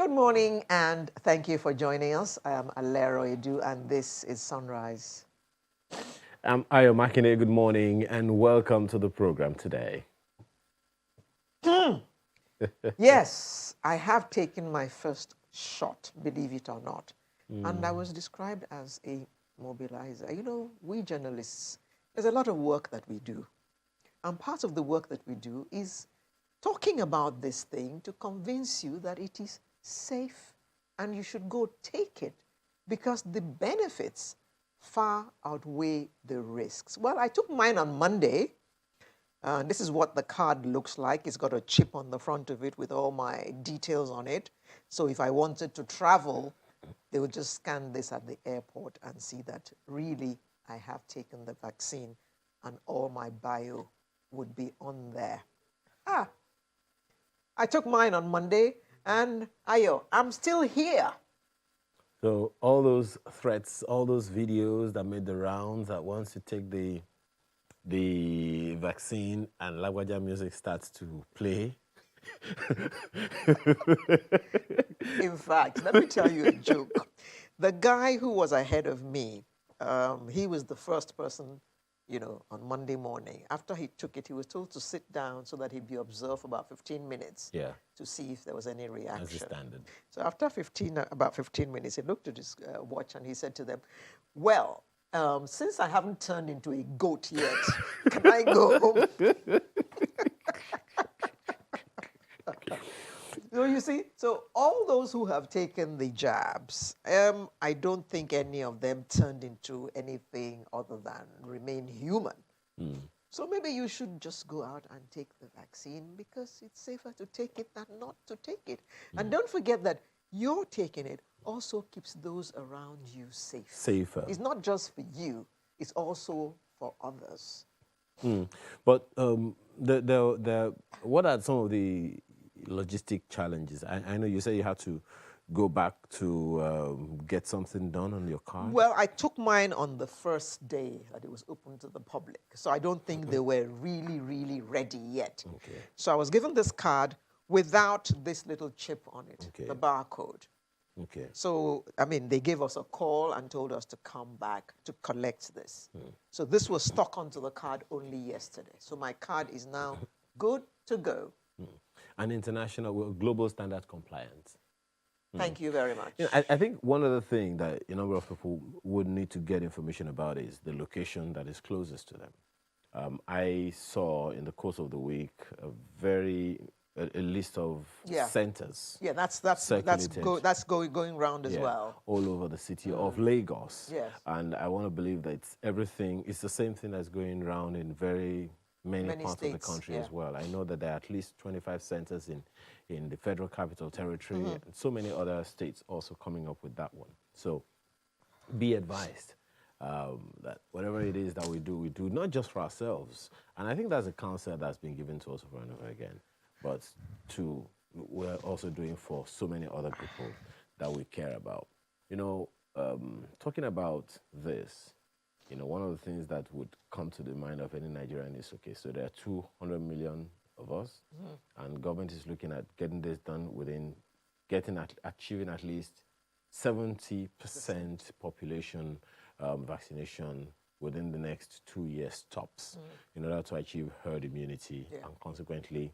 Good morning and thank you for joining us. I am Alero Edu and this is Sunrise. I'm Ayo Makine. Good morning and welcome to the program today. Yes, I have taken my first shot, believe it or not. And I was described as a mobilizer. You know, we journalists, there's a lot of work that we do. And part of the work that we do is talking about this thing to convince you that it is safe and you should go take it because the benefits far outweigh the risks. Well, I took mine on Monday. This is what the card looks like. It's got a chip on the front of it with all my details on it. So if I wanted to travel, they would just scan this at the airport and see that really I have taken the vaccine and all my bio would be on there. I took mine on Monday and Ayo, I'm still here. So all those threats, all those videos that made the rounds that once you take the vaccine and Lagwaja music starts to play. In fact, let me tell you a joke. The guy who was ahead of me, he was the first person, you know, on Monday morning. After he took it, he was told to sit down so that he'd be observed for about 15 minutes to see if there was any reaction. That's the standard. So after about 15 minutes, he looked at his watch and he said to them, well, since I haven't turned into a goat yet, can I go home? So you see, so all those who have taken the jabs, I don't think any of them turned into anything other than remain human. So maybe you should just go out and take the vaccine because it's safer to take it than not to take it. And don't forget that you're taking it also keeps those around you safe. Safer. It's not just for you, it's also for others. But what are some of the logistic challenges? I know you said you had to go back to get something done on your card. Well, I took mine on the first day that it was open to the public. So I don't think they were really ready yet. Okay. So I was given this card without this little chip on it, the barcode. Okay. So, I mean, they gave us a call and told us to come back to collect this. So this was stuck onto the card only yesterday. So my card is now good to go. And international, global standard compliance. Thank you very much. You know, I think one other thing that a number of people would need to get information about is the location that is closest to them. I saw in the course of the week a list of centers. Yeah, that's going round as well. All over the city of Lagos. Yes. And I want to believe that it's the same thing that's going around in many parts states, of the country as well. I know that there are at least 25 centers in the Federal Capital Territory and so many other states also coming up with that one. So be advised that whatever it is that we do not just for ourselves. And I think that's a counsel that's been given to us over and over again, but we're also doing for so many other people that we care about. You know, talking about this, you know, one of the things that would come to the mind of any Nigerian is, okay, so there are 200 million of us, and government is looking at getting this done achieving at least 70% population vaccination within the next 2 years tops in order to achieve herd immunity and consequently,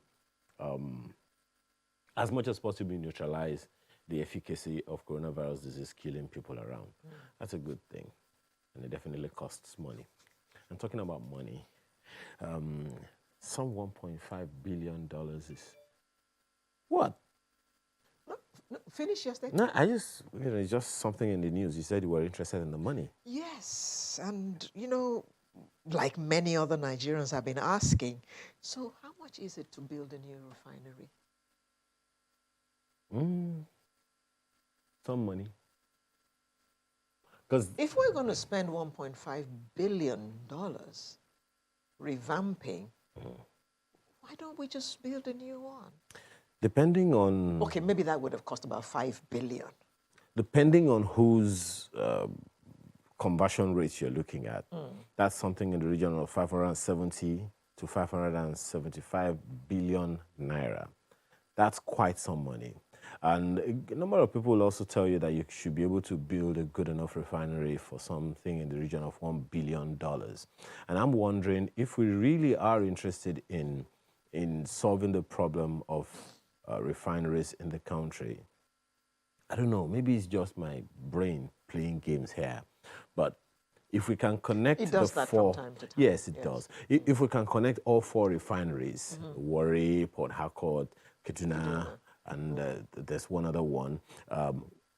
as much as possible, neutralize the efficacy of coronavirus disease killing people around. That's a good thing. And it definitely costs money. And talking about money, some $1.5 billion is what? No, finish your statement. No, it's just something in the news. You said you were interested in the money. Yes, and you know, like many other Nigerians have been asking, so how much is it to build a new refinery? Some money. If we're going to spend $1.5 billion revamping, why don't we just build a new one? Depending on... Okay, maybe that would have cost about $5 billion. Depending on whose conversion rates you're looking at, that's something in the region of 570 to 575 billion naira. That's quite some money. And a number of people will also tell you that you should be able to build a good enough refinery for something in the region of $1 billion. And I'm wondering if we really are interested in solving the problem of refineries in the country. I don't know, maybe it's just my brain playing games here, but if we can connect it does the that four, from time to time. yes, it does. If we can connect all four refineries, Warri, Port Harcourt, Kaduna, and there's one other one,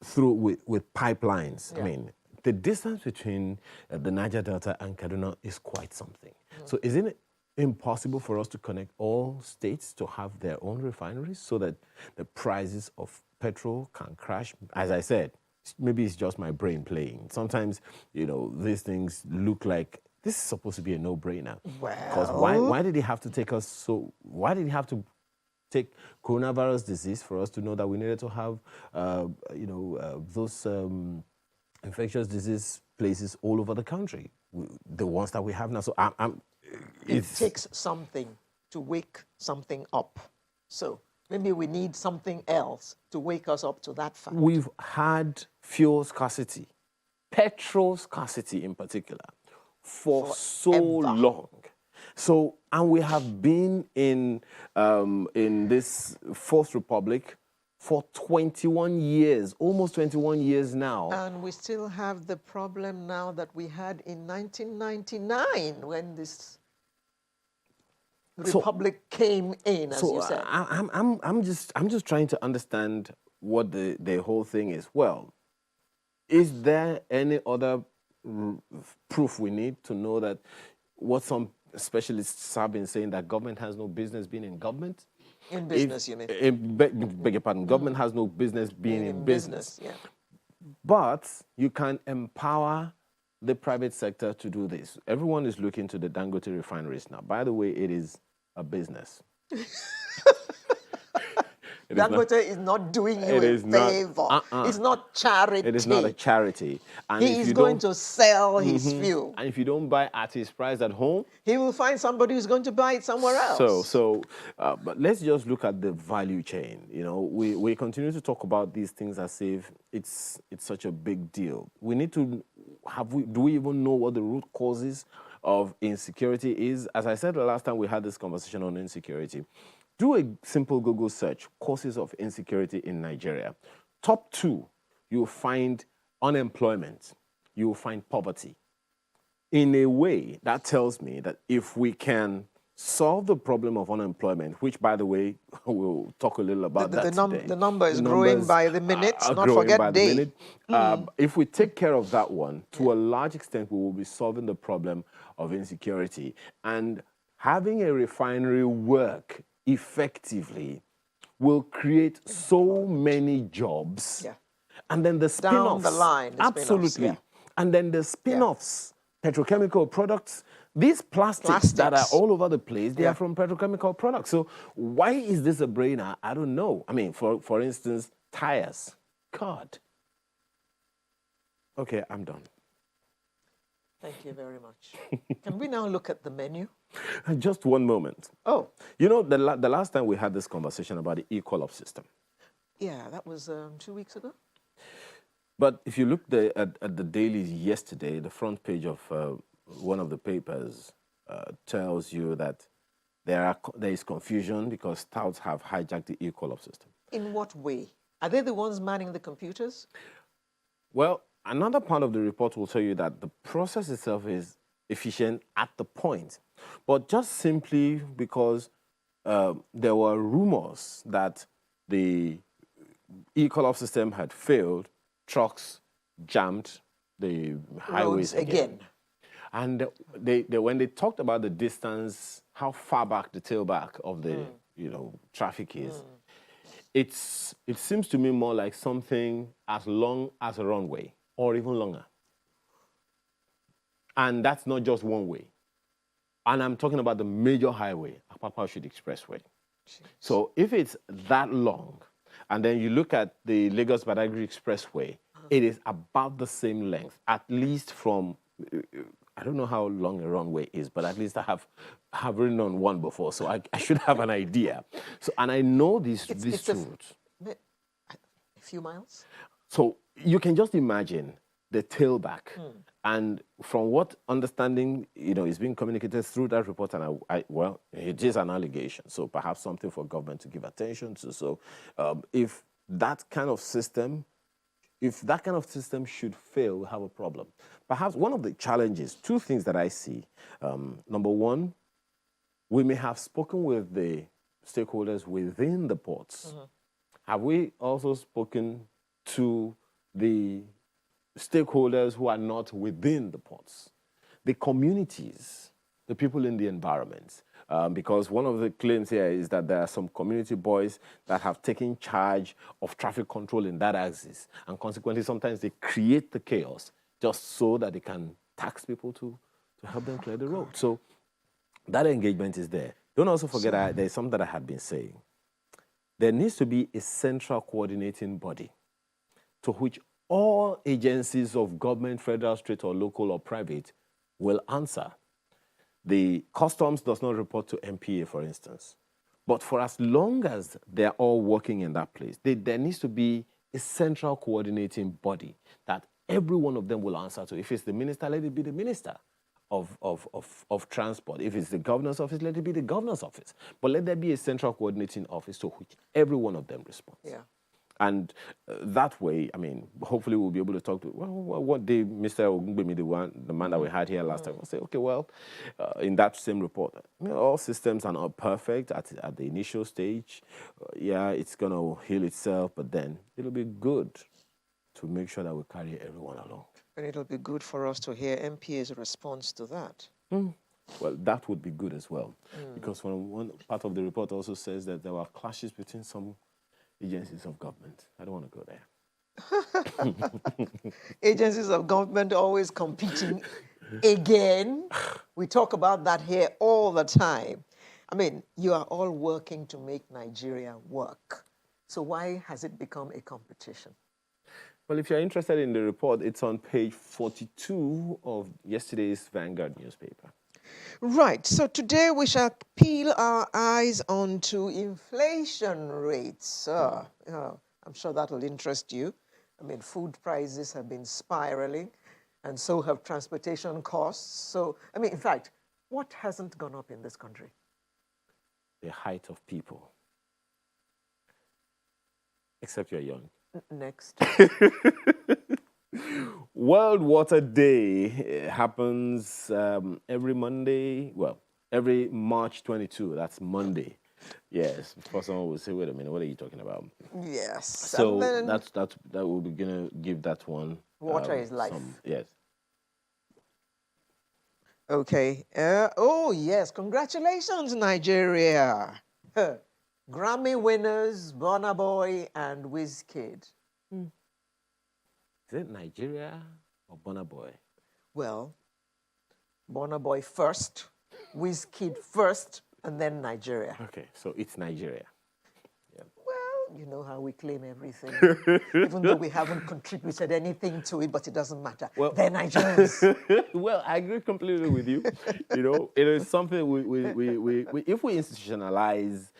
through with pipelines. I mean, the distance between the Niger Delta and Kaduna is quite something. So isn't it impossible for us to connect all states to have their own refineries so that the prices of petrol can crash? As I said, maybe it's just my brain playing. Sometimes, you know, these things look like this is supposed to be a no-brainer. Because why did he have to take us so? Why did he have to take coronavirus disease for us to know that we needed to have, those infectious disease places all over the country, the ones that we have now? So it takes something to wake something up. So maybe we need something else to wake us up to that fact. We've had fuel scarcity, petrol scarcity in particular, for so long. So, and we have been in this Fourth Republic for 21 years, almost 21 years now. And we still have the problem now that we had in 1999 when this Republic came in, as you said. I'm just trying to understand what the whole thing is. Well, is there any other proof we need to know that what some specialists have been saying, that government has no business being in government? In business, you mean? Beg your pardon. Government has no business being in business. Yeah. But you can empower the private sector to do this. Everyone is looking to the Dangote refineries now. By the way, it is a business. Dangote is not doing you a favor. It's not charity. It is not a charity. And he is going to sell his fuel. And if you don't buy at his price at home, he will find somebody who's going to buy it somewhere else. But let's just look at the value chain. You know, we continue to talk about these things as if it's such a big deal. We need to do we even know what the root causes of insecurity is? As I said the last time we had this conversation on insecurity, do a simple Google search, causes of insecurity in Nigeria. Top 2, you'll find unemployment. You'll find poverty. In a way, that tells me that if we can solve the problem of unemployment, which, by the way, we'll talk a little about that today. The number is growing by the minute, not forget day. If we take care of that one, to a large extent, we will be solving the problem of insecurity. And having a refinery work effectively will create so many jobs. Yeah. And then the spin-offs. Down the line. Absolutely. Yeah. And then the spin-offs, petrochemical products, these plastics that are all over the place, they are from petrochemical products. So why is this a brainer? I don't know. I mean, for instance, tires. God. Okay, I'm done. Thank you very much. Can we now look at the menu? Just one moment. Oh. You know, the last time we had this conversation about the e-call-up system. Yeah, that was 2 weeks ago. But if you look at the dailies yesterday, the front page of one of the papers tells you that there is confusion because touts have hijacked the e-call-up system. In what way? Are they the ones manning the computers? Well, another part of the report will tell you that the process itself is efficient at the point, but just simply because there were rumors that the e-call-up system had failed, trucks jammed the highways again. And when they talked about the distance, how far back the tailback of the traffic is, it seems to me more like something as long as a runway or even longer. And that's not just one way. And I'm talking about the major highway, Apapa Oshodi Expressway. So if it's that long, and then you look at the Lagos-Badagry Expressway, it is about the same length, at least from, I don't know how long a runway is, but at least I have ridden on one before, so I should have an idea. So, and I know these routes. A few miles? So you can just imagine the tailback. And from what understanding, is being communicated through that report, and well, it is an allegation, so perhaps something for government to give attention to. So if that kind of system should fail, we have a problem. Perhaps one of the challenges, two things that I see. Number one, we may have spoken with the stakeholders within the ports. Have we also spoken to the stakeholders who are not within the ports? The communities, the people in the environment. Because one of the claims here is that there are some community boys that have taken charge of traffic control in that axis. And consequently, sometimes they create the chaos just so that they can tax people to help them clear the road. So that engagement is there. Don't also forget, there's something that I had been saying. There needs to be a central coordinating body to which all agencies of government, federal, state, or local, or private, will answer. The customs does not report to MPA, for instance. But for as long as they're all working in that place, there needs to be a central coordinating body that every one of them will answer to. If it's the minister, let it be the minister of transport. If it's the governor's office, let it be the governor's office. But let there be a central coordinating office to which every one of them responds. Yeah. And that way, I mean, hopefully we'll be able to talk to, what did Mr. Ogungbemi, the man that we had here last time, will say, okay, well, in that same report, all systems are not perfect at the initial stage. Yeah, it's going to heal itself, but then it'll be good to make sure that we carry everyone along. And it'll be good for us to hear MPA's response to that. Well, that would be good as well, because one part of the report also says that there were clashes between some agencies of government. I don't want to go there. Agencies of government always competing again. We talk about that here all the time. I mean, you are all working to make Nigeria work. So why has it become a competition? Well, if you're interested in the report, it's on page 42 of yesterday's Vanguard newspaper. Right. So today we shall peel our eyes onto inflation rates. I'm sure that will interest you. I mean, food prices have been spiraling, and so have transportation costs. So, I mean, in fact, what hasn't gone up in this country? The height of people. Except you're young. Next. World Water Day happens every Monday. Well, every March 22. That's Monday. Yes. Before someone will say, "Wait a minute, what are you talking about?" Yes. So that we'll be gonna give that one. Water is life. Yes. Okay. Oh yes, congratulations, Nigeria. Grammy winners, Burna Boy and Wizkid. Is it Nigeria or Burna Boy? Well, Burna Boy first, Wizkid first, and then Nigeria. Okay, so it's Nigeria. Yeah. Well, you know how we claim everything, even though we haven't contributed anything to it, but it doesn't matter. Well, they're Nigerians. Well, I agree completely with you. It is something if we institutionalize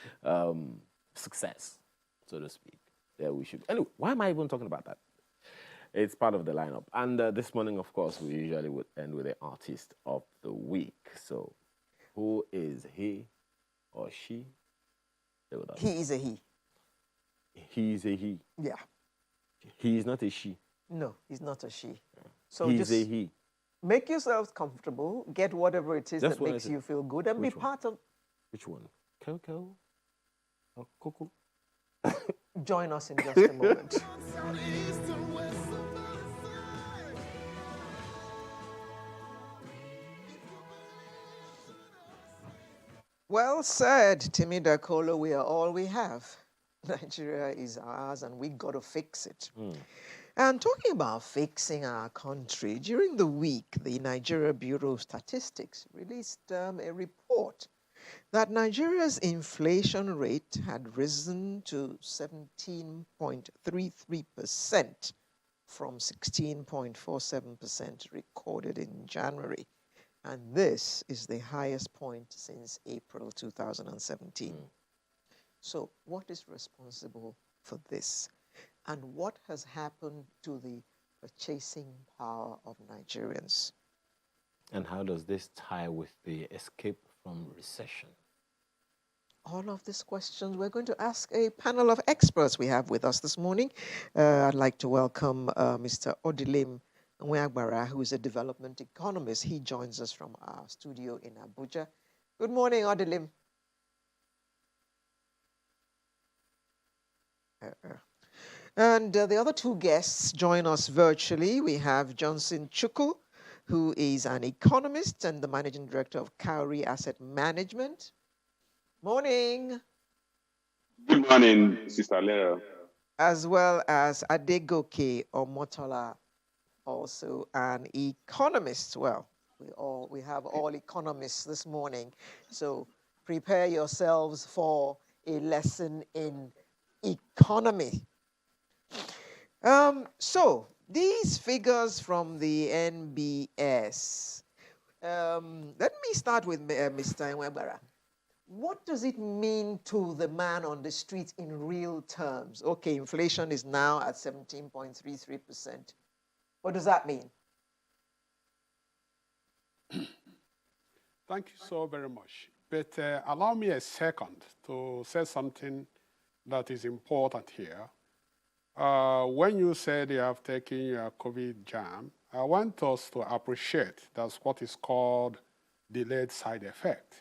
success, so to speak, we should. Anyway, why am I even talking about that? It's part of the lineup. And this morning, of course, we usually would end with the artist of the week. So, who is he or she? He is a he. He is a he. Yeah. He is not a she. No, he's not a she. So he's a he. Make yourselves comfortable, get whatever it is that makes you feel good, and be part of... Which one? Coco? Or Coco? Join us in just a moment. Well said, Timi Dakolo. We are all we have. Nigeria is ours, and we got to fix it. And talking about fixing our country, during the week, the Nigeria Bureau of Statistics released a report that Nigeria's inflation rate had risen to 17.33% from 16.47% recorded in January. And this is the highest point since April 2017. So what is responsible for this? and what has happened to the purchasing power of Nigerians. And how does this tie with the escape from recession? All of these questions we're going to ask a panel of experts we have with us this morning. I'd like to welcome Mr. Odilim Nweagbara, who is a development economist. He joins us from our studio in Abuja. Good morning, Odilim. And the other two guests join us virtually. We have Johnson Chukwu, who is an economist and the managing director of Cowrie Asset Management. Morning. Good morning, Sister Lera. As well as Adegoke Omotola, also an economist. Well, we have all economists this morning, so prepare yourselves for a lesson in economy. So these figures from the NBS. Let me start with Mr. Nweagbara. What does it mean to the man on the street in real terms? Okay, inflation is now at 17.33%. What does that mean? Thank you so very much. But allow me a second to say something that is important here. When you said you have taken your COVID jam, I want us to appreciate that's what is called delayed side effect.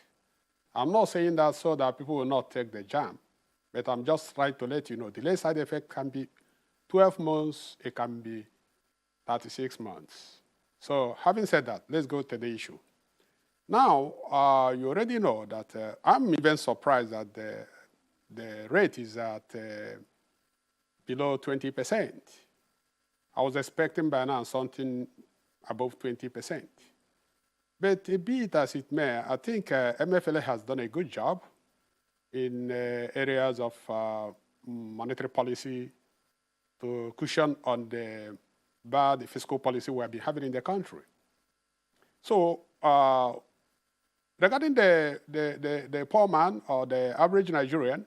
I'm not saying that so that people will not take the jam, but I'm just trying to let you know delayed side effect can be 12 months, it can be 36 months. So having said that, let's go to the issue. Now, you already know that I'm even surprised that the rate is at below 20%. I was expecting by now something above 20%. But be it as it may, I think MFLA has done a good job in areas of monetary policy to cushion on the bad fiscal policy we have been having in the country. So regarding the poor man or the average Nigerian,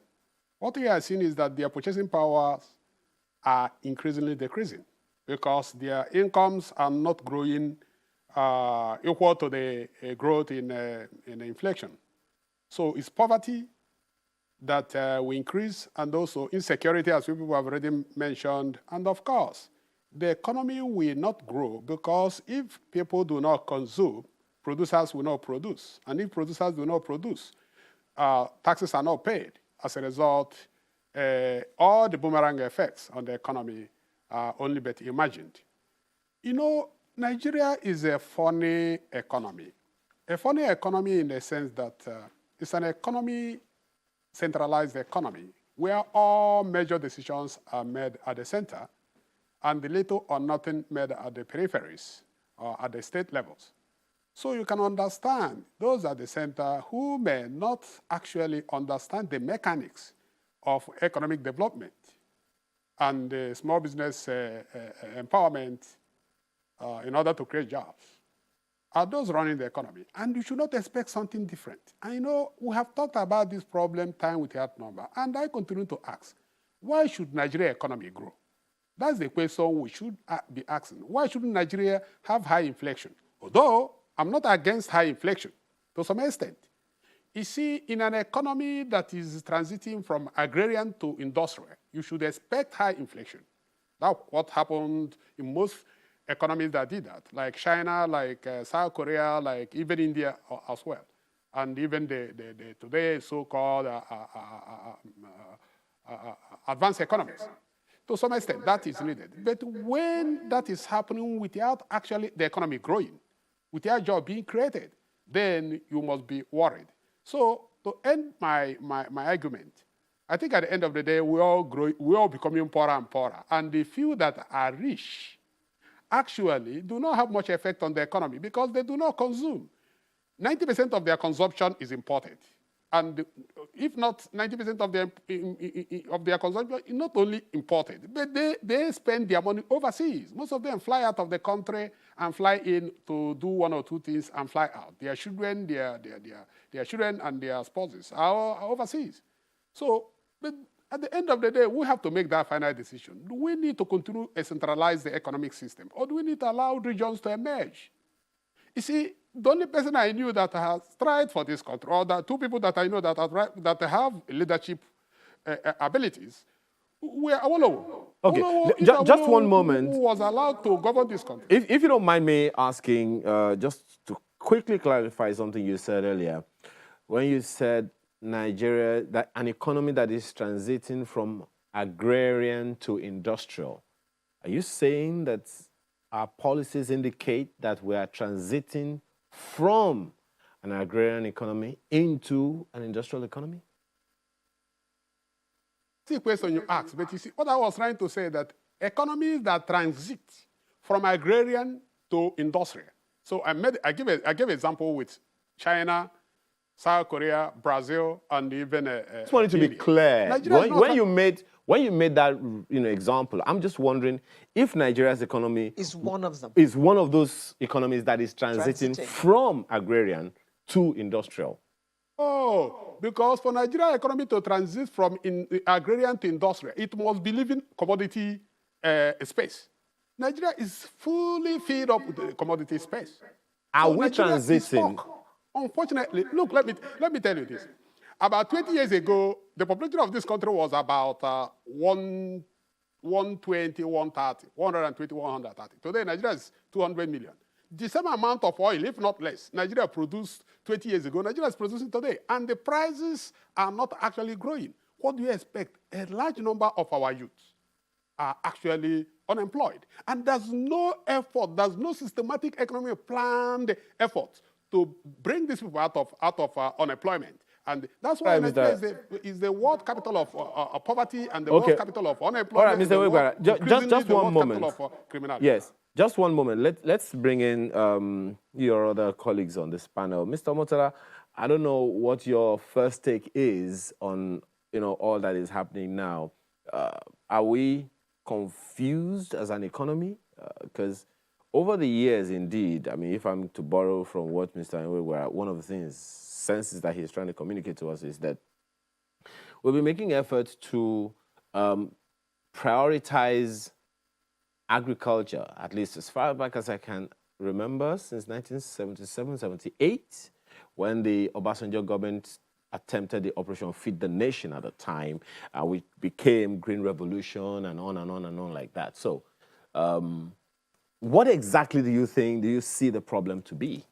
what we are seeing is that their purchasing powers are increasingly decreasing because their incomes are not growing equal to the growth in inflation. So it's poverty that will increase, and also insecurity, as people have already mentioned. And of course, the economy will not grow because if people do not consume, producers will not produce. And if producers do not produce, taxes are not paid. As a result, all the boomerang effects on the economy are only but imagined. You know, Nigeria is a funny economy. A funny economy in the sense that it's an economy, centralized economy, where all major decisions are made at the center and the little or nothing made at the peripheries or at the state levels. So you can understand those at the center who may not actually understand the mechanics of economic development and small business empowerment in order to create jobs, are those running the economy. And you should not expect something different. I know we have talked about this problem time without number, and I continue to ask, why should Nigeria economy grow? That's the question we should be asking. Why shouldn't Nigeria have high inflation? Although I'm not against high inflation to some extent. You see, in an economy that is transiting from agrarian to industrial, you should expect high inflation. That's what happened in most economies that did that, like China, like South Korea, like even India as well, and even the today so-called advanced economies. To some extent, that is needed. But when that is happening without actually the economy growing, without jobs being created, then you must be worried. So to end my argument, I think at the end of the day, we all becoming poorer and poorer. And the few that are rich actually do not have much effect on the economy because they do not consume. 90% of their consumption is imported. And if not 90% of their consumption is not only imported, but they spend their money overseas. Most of them fly out of the country and fly in to do one or two things and fly out. Their children, their children and their spouses are overseas. So but At the end of the day, we have to make that final decision. Do we need to continue to centralize the economic system, or do we need to allow regions to emerge? You see, the only person I knew that has tried for this country, or the two people that I know that have leadership abilities, were Awolowo. Okay, just one moment. Who was allowed to govern this country. If you don't mind me asking, just to quickly clarify something you said earlier, when you said Nigeria, that an economy that is transiting from agrarian to industrial, are you saying that our policies indicate that we are transiting from an agrarian economy into an industrial economy? The question you asked, but you see, what I was trying to say that economies that transit from agrarian to industrial. So I give an example with China, South Korea, Brazil, and even just wanted to be clear. When you made that example, I'm just wondering if Nigeria's economy is one of them. Is one of those economies that is transiting from agrarian to industrial. Oh, because for Nigerian economy to transit from agrarian to industrial, it must be living commodity space. Nigeria is fully filled up with the commodity space. Are we transiting? Unfortunately, look, let me tell you this. About 20 years ago, the population of this country was about 120, 130, 120, 130. Today, Nigeria is 200 million. The same amount of oil, if not less, Nigeria produced 20 years ago, Nigeria is producing today. And the prices are not actually growing. What do you expect? A large number of our youths are actually unemployed. And there's no effort, there's no systematic economic planned effort to bring these people out of unemployment. And that's why Nigeria is the world capital of poverty and the world capital of unemployment. All right, Mr. Wegwara, just one moment. Yes, just one moment. Let's bring in your other colleagues on this panel. Mr. Motara, I don't know what your first take is on all that is happening now. Are we confused as an economy? Because over the years, indeed, I mean, if I'm to borrow from what Mr. Wegwara, one of the senses that he's trying to communicate to us is that we'll be making efforts to prioritize agriculture, at least as far back as I can remember, since 1977, 78, when the Obasanjo government attempted the Operation Feed the Nation at the time, which became Green Revolution and on and on and on like that. So what exactly do you see the problem to be?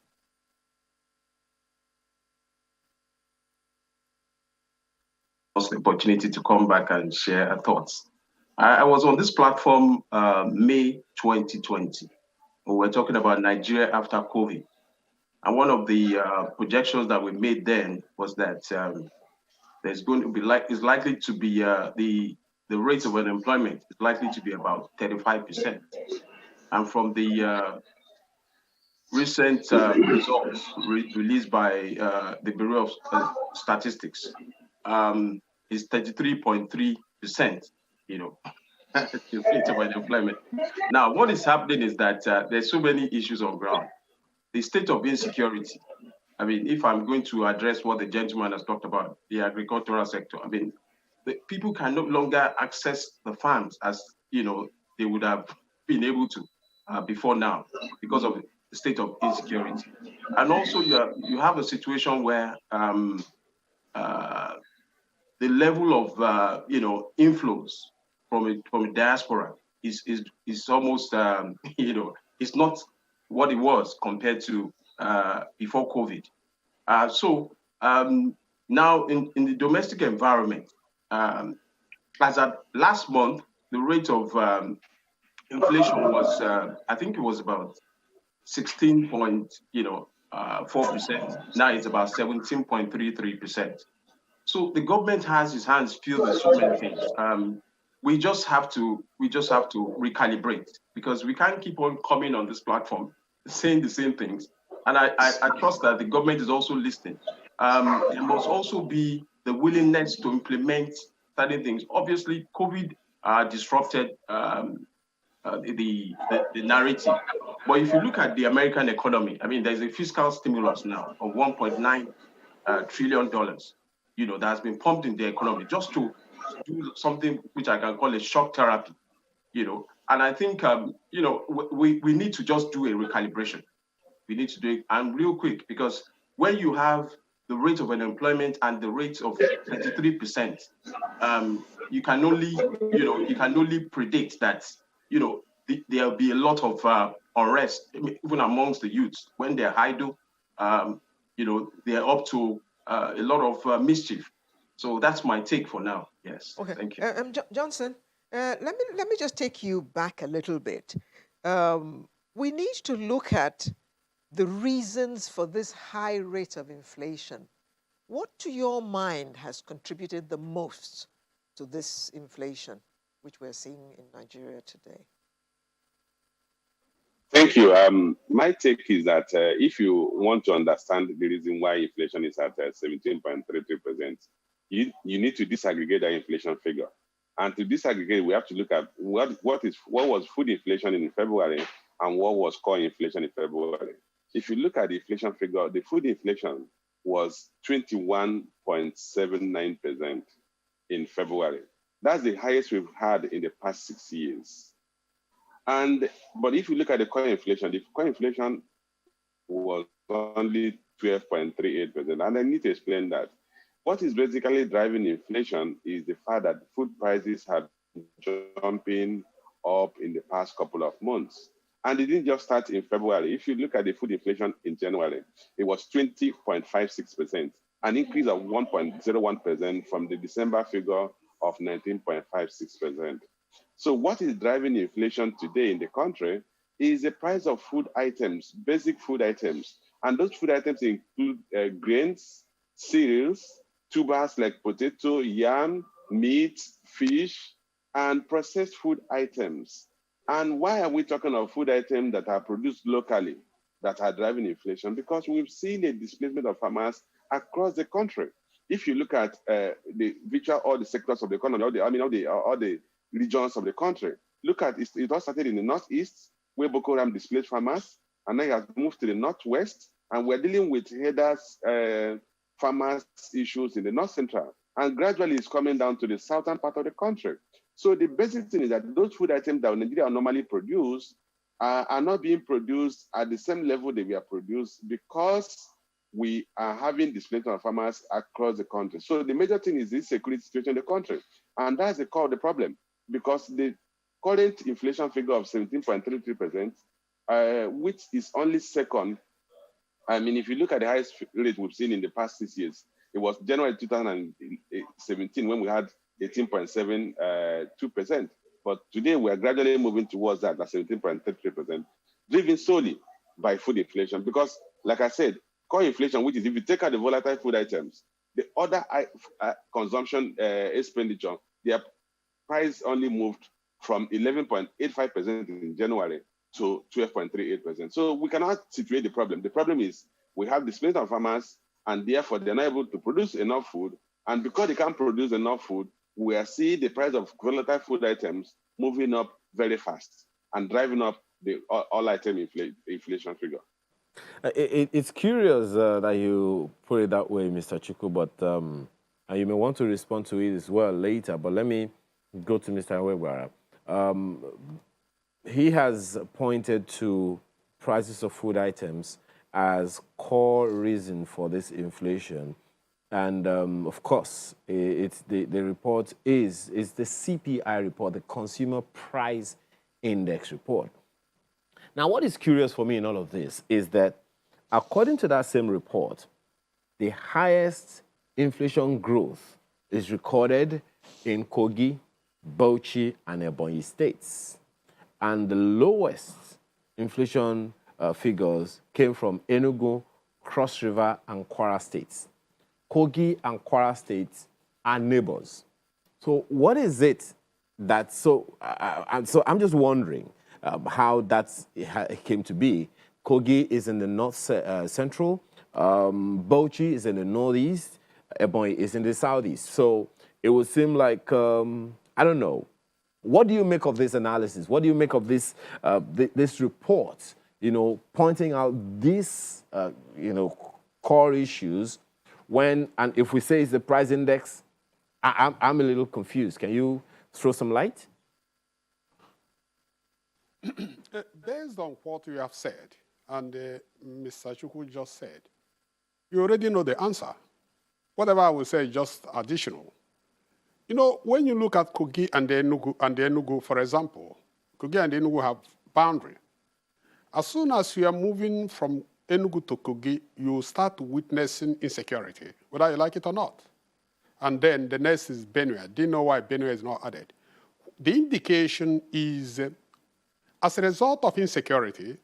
The opportunity to come back and share our thoughts. I was on this platform May 2020. We were talking about Nigeria after COVID. And one of the projections that we made then was that there's going to be is likely to be the rate of unemployment is likely to be about 35%. And from the recent results released by the Bureau of Statistics, is 33.3%, the rate of unemployment. Now, what is happening is that there's so many issues on ground. The state of insecurity. I mean, if I'm going to address what the gentleman has talked about, the agricultural sector, I mean, the people can no longer access the farms as, they would have been able to before now because of the state of insecurity. And also you have a situation where the level of inflows from a diaspora is almost it's not what it was compared to before COVID. So now in the domestic environment, as at last month, the rate of inflation was I think it was about 16.4%. Now it's about 17.33%. So the government has its hands filled with so many things. We just have to recalibrate, because we can't keep on coming on this platform saying the same things. And I trust that the government is also listening. There must also be the willingness to implement certain things. Obviously, COVID disrupted the narrative. But if you look at the American economy, I mean, there's a fiscal stimulus now of $1.9 trillion, that has been pumped in the economy just to do something which I can call a shock therapy, And I think, we need to just do a recalibration. We need to do it, and real quick, because when you have the rate of unemployment and the rate of 33%, you can only predict that, there'll be a lot of unrest, even amongst the youths when they're idle. They're up to a lot of mischief. So that's my take for now. Yes. Okay. Thank you. Johnson, let me just take you back a little bit. We need to look at the reasons for this high rate of inflation. What, to your mind, has contributed the most to this inflation, which we're seeing in Nigeria today? Thank you. My take is that if you want to understand the reason why inflation is at 17.33%, you need to disaggregate that inflation figure. And to disaggregate, we have to look at what was food inflation in February and what was core inflation in February. If you look at the inflation figure, the food inflation was 21.79% in February. That's the highest we've had in the past 6 years. But if you look at the core inflation was only 12.38%. And I need to explain that. What is basically driving inflation is the fact that food prices have been jumping up in the past couple of months. And it didn't just start in February. If you look at the food inflation in January, it was 20.56%, an increase of 1.01% from the December figure of 19.56%. So what is driving inflation today in the country is the price of food items, basic food items. And those food items include grains, cereals, tubers like potato, yam, meat, fish, and processed food items. And why are we talking of food items that are produced locally that are driving inflation? Because we've seen a displacement of farmers across the country. If you look at all the sectors of the economy, all the regions of the country, look at it all started in the northeast, where Boko Haram displaced farmers, and then it has moved to the northwest, and we're dealing with headers, farmers issues in the north central, and gradually it's coming down to the southern part of the country. So the basic thing is that those food items that Nigeria normally produce are not being produced at the same level they were produced because we are having displacement of farmers across the country. So the major thing is this security situation in the country. And that's the core of the problem, because the current inflation figure of 17.33%, which is only second. I mean, if you look at the highest rate we've seen in the past 6 years, it was January 2017 when we had 18.72%. But today we are gradually moving towards that 17.33%, driven solely by food inflation. Because, like I said, core inflation, which is if you take out the volatile food items, the other consumption expenditure, their price only moved from 11.85% in January to 12.38%. So we cannot situate the problem. The problem is we have displacement of farmers, and therefore they're not able to produce enough food. And because they can't produce enough food, we are seeing the price of volatile food items moving up very fast and driving up the all-item inflation figure. It's curious that you put it that way, Mr. Chiku, but and you may want to respond to it as well later. But let me go to Mr. Webara. He has pointed to prices of food items as core reason for this inflation. And of course, the report is the CPI report, the Consumer Price Index report. Now, what is curious for me in all of this is that according to that same report, the highest inflation growth is recorded in Kogi, Bauchi, and Ebonyi states. And the lowest inflation figures came from Enugu, Cross River, and Kwara states. Kogi and Kwara states are neighbors. So what is it that, so I'm just wondering how that came to be. Kogi is in the north central, Bauchi is in the northeast, Ebonyi is in the southeast. So it would seem like, I don't know. What do you make of this analysis? What do you make of this this report, pointing out these, core issues when, and if we say it's the price index, I'm a little confused. Can you throw some light? Based on what you have said, and Mr. Chukwu just said, you already know the answer. Whatever I will say is just additional. You know, when you look at Kogi and the Enugu, for example, Kogi and Enugu have boundary. As soon as you are moving from Enugu to Kogi, you start witnessing insecurity, whether you like it or not. And then the next is Benue. Do you know why Benue is not added? The indication is, as a result of insecurity,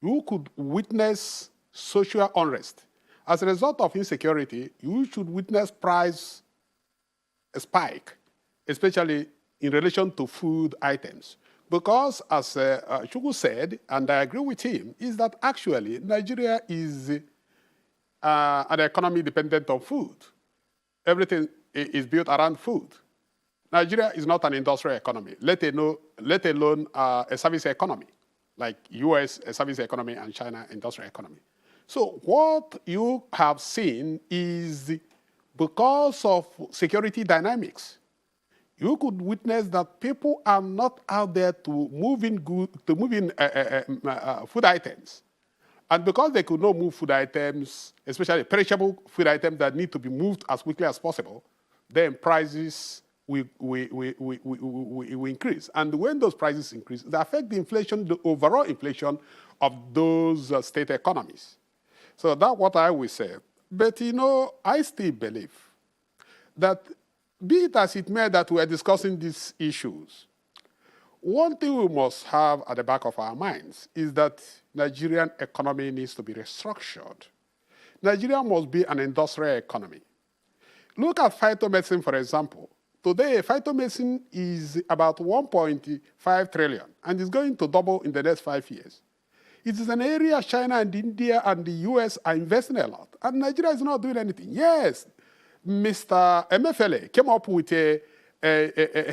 you could witness social unrest. As a result of insecurity, you should witness price spike, especially in relation to food items. Because as Chukwu said, and I agree with him, is that actually Nigeria is an economy dependent on food. Everything is built around food. Nigeria is not an industrial economy, let alone a service economy, like US, a service economy, and China, industrial economy. So what you have seen is because of security dynamics, you could witness that people are not out there to move in food items. And because they could not move food items, especially perishable food items that need to be moved as quickly as possible, then prices will increase. And when those prices increase, they affect the inflation, the overall inflation of those state economies. So that's what I will say. But, you know, I still believe that, be it as it may that we are discussing these issues, one thing we must have at the back of our minds is that Nigerian economy needs to be restructured. Nigeria must be an industrial economy. Look at phytomedicine, for example. Today, phytomedicine is about 1.5 trillion and is going to double in the next 5 years. It is an area China and India and the US are investing a lot, and Nigeria is not doing anything. Yes, Mr. MFLA came up with a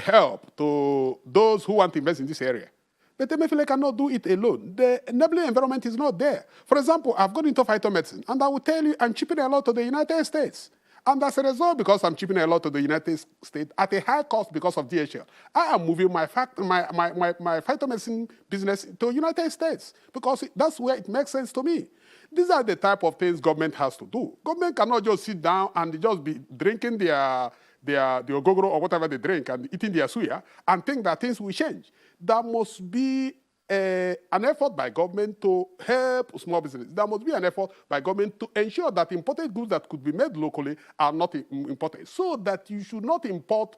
help to those who want to invest in this area. But MFLA cannot do it alone. The enabling environment is not there. For example, I've gone into phytomedicine, and I will tell you I'm shipping a lot to the United States. And as a result, because I'm shipping a lot to the United States at a high cost because of DHL, I am moving my phytomedicine business to the United States because that's where it makes sense to me. These are the type of things government has to do. Government cannot just sit down and just be drinking their ogogoro or whatever they drink and eating their suya and think that things will change. There must be an effort by government to help small business. There must be an effort by government to ensure that imported goods that could be made locally are not imported, so that you should not import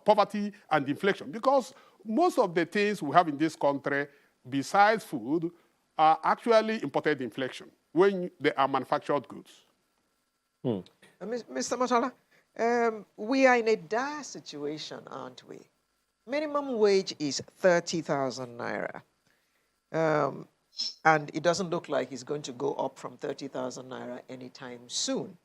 poverty and inflation, because most of the things we have in this country, besides food, are actually imported inflation when they are manufactured goods. Mr. Motala, we are in a dire situation, aren't we? Minimum wage is 30,000 naira. And it doesn't look like it's going to go up from 30,000 naira anytime soon.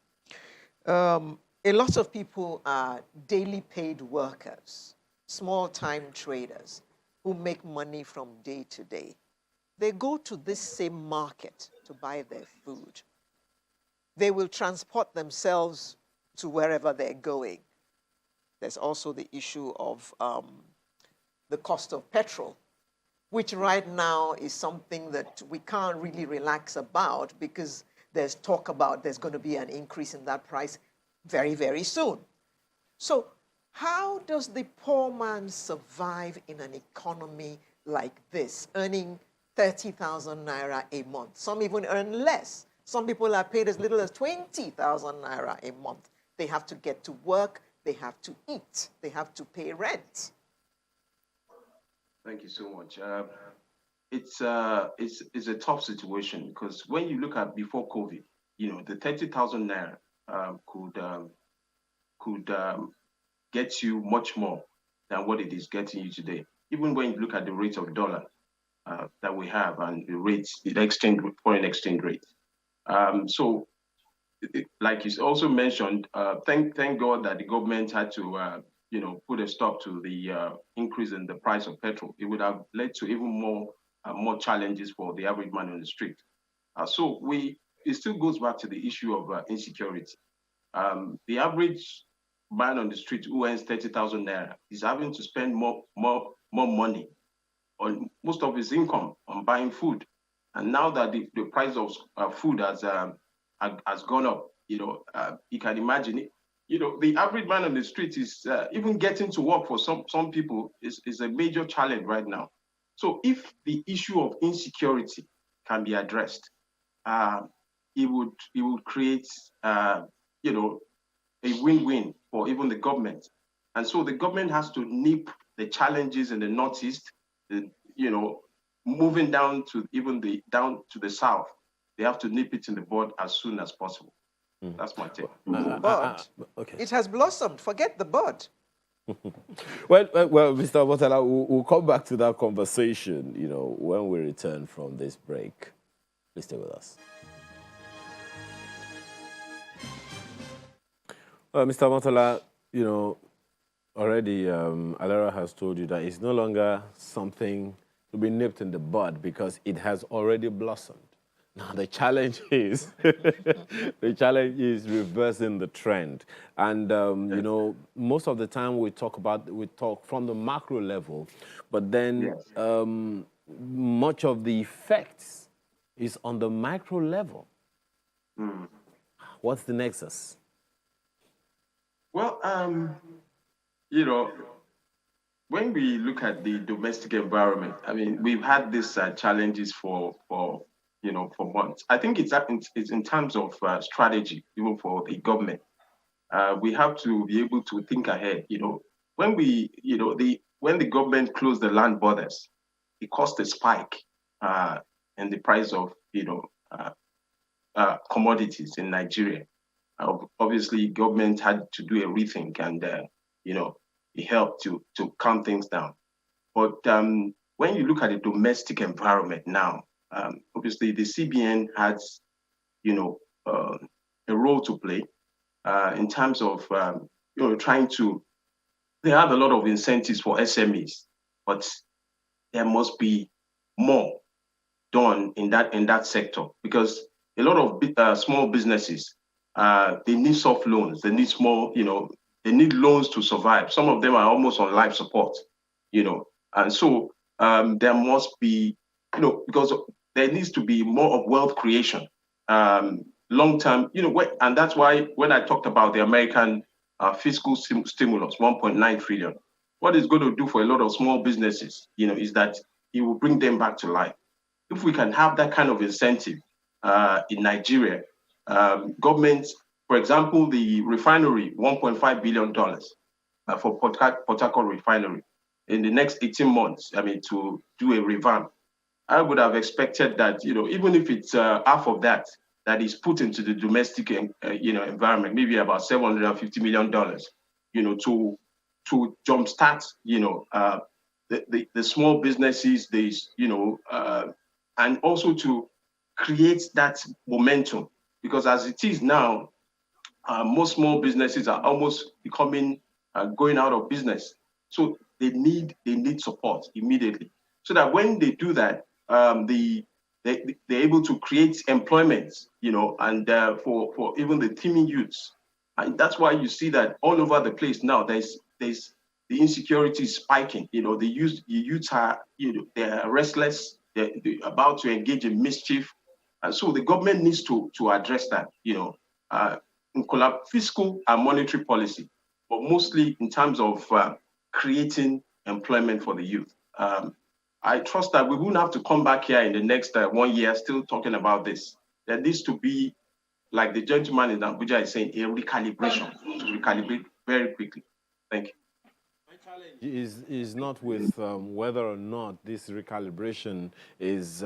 A lot of people are daily paid workers, small-time traders who make money from day to day. They go to this same market to buy their food. They will transport themselves to wherever they're going. There's also the issue of the cost of petrol, which right now is something that we can't really relax about because there's talk about there's going to be an increase in that price very, very soon. So how does the poor man survive in an economy like this, earning 30,000 naira a month? Some even earn less. Some people are paid as little as 20,000 naira a month. They have to get to work, they have to eat, they have to pay rent. Thank you so much. It's a tough situation because when you look at before COVID, you know, the 30,000 naira could get you much more than what it is getting you today. Even when you look at the rate of dollar that we have and the rates, the foreign exchange rate. So, like you also mentioned, thank God that the government had to put a stop to the increase in the price of petrol. It would have led to even more challenges for the average man on the street. So it still goes back to the issue of insecurity. The average man on the street who earns 30,000 naira is having to spend more money on most of his income on buying food. And now that the price of food has gone up, you can imagine it. The average man on the street is even getting to work for some people is a major challenge right now. So if the issue of insecurity can be addressed, it would create a win-win for even the government. And so the government has to nip the challenges in the Northeast, moving down to the South. They have to nip it in the bud as soon as possible. That's my take. Bud. Okay. It has blossomed. Forget the bud. Well, Mr. Motala, we'll come back to that conversation, when we return from this break. Please stay with us. Mr. Motala, already Alera has told you that it's no longer something to be nipped in the bud because it has already blossomed. Now the challenge is reversing the trend, and most of the time we talk from the macro level, but then much of the effects is on the micro level. What's the nexus? Well, when we look at the domestic environment, I mean, we've had these challenges for months. I think it's in terms of strategy, even for the government. We have to be able to think ahead. When when the government closed the land borders, it caused a spike in the price of commodities in Nigeria. Obviously, government had to do a rethink, and it helped to calm things down. But when you look at the domestic environment now, obviously the CBN has, a role to play in terms of trying to. They have a lot of incentives for SMEs, but there must be more done in that sector, because a lot of small businesses, they need soft loans, they need they need loans to survive. Some of them are almost on life support, and so there must be, because there needs to be more of wealth creation, long term, and that's why when I talked about the American fiscal stimulus, 1.9 trillion, what it's going to do for a lot of small businesses, is that it will bring them back to life. If we can have that kind of incentive in Nigeria, governments, for example, the refinery, $1.5 billion for Port Harcourt Refinery in the next 18 months, to do a revamp. I would have expected that, even if it's half of that is put into the domestic, environment, maybe about $750 million, to jumpstart, the small businesses, and also to create that momentum, because as it is now, most small businesses are almost becoming going out of business. So they need support immediately, so that when they do that, they're able to create employment, and for even the teeming youths. And that's why you see that all over the place now, there's the insecurity is spiking. The youths are, they're restless, they're about to engage in mischief. And so the government needs to address that, in fiscal and monetary policy, but mostly in terms of creating employment for the youth. I trust that we won't have to come back here in the next 1 year still talking about this. There needs to be, like the gentleman in Abuja is saying, a recalibration to recalibrate very quickly. Thank you. My challenge is not with whether or not this recalibration is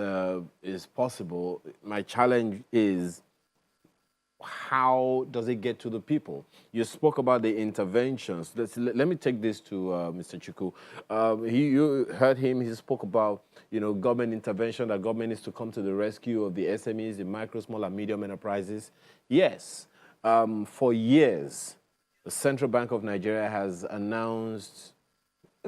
possible. My challenge is, how does it get to the people? You spoke about the interventions. Let me take this to Mr. Chuku. You heard him. He spoke about, government intervention, that government needs to come to the rescue of the SMEs, the micro, small, and medium enterprises. Yes, for years, the Central Bank of Nigeria has announced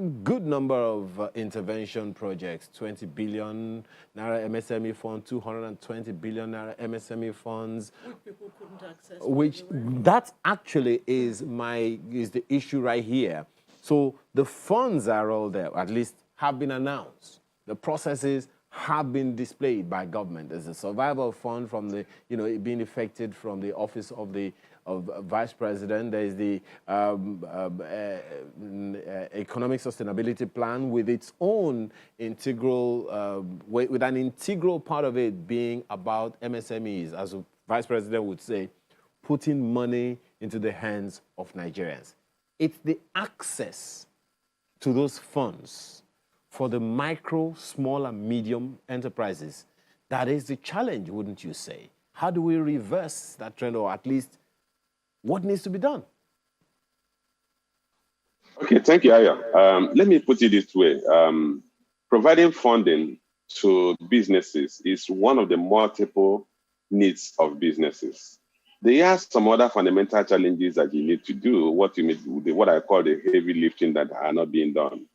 good number of intervention projects, 20 billion naira MSME fund, 220 billion naira MSME funds. Which people couldn't access. Which that actually is the issue right here. So the funds are all there, at least have been announced. The processes have been displayed by government. There's a survival fund from the, being effected from the office of the Vice President. There is the Economic Sustainability Plan with its own integral, with an integral part of it being about MSMEs, as the Vice President would say, putting money into the hands of Nigerians. It's the access to those funds for the micro, small, and medium enterprises that is the challenge, wouldn't you say? How do we reverse that trend, or at least what needs to be done? Okay, thank you, Aya. Let me put it this way. Providing funding to businesses is one of the multiple needs of businesses. There are some other fundamental challenges that you need to do, what I call the heavy lifting that are not being done.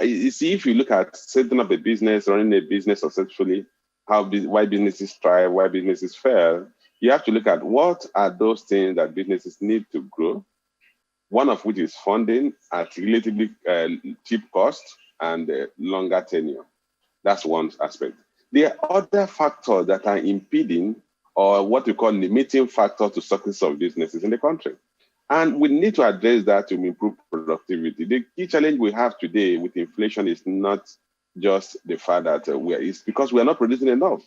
You see, if you look at setting up a business, running a business successfully, why businesses thrive, why businesses fail, you have to look at what are those things that businesses need to grow, one of which is funding at relatively cheap cost and longer tenure. That's one aspect. There are other factors that are impeding, or what we call limiting factors to success of businesses in the country. And we need to address that to improve productivity. The key challenge we have today with inflation is not just the fact that it's because we are not producing enough.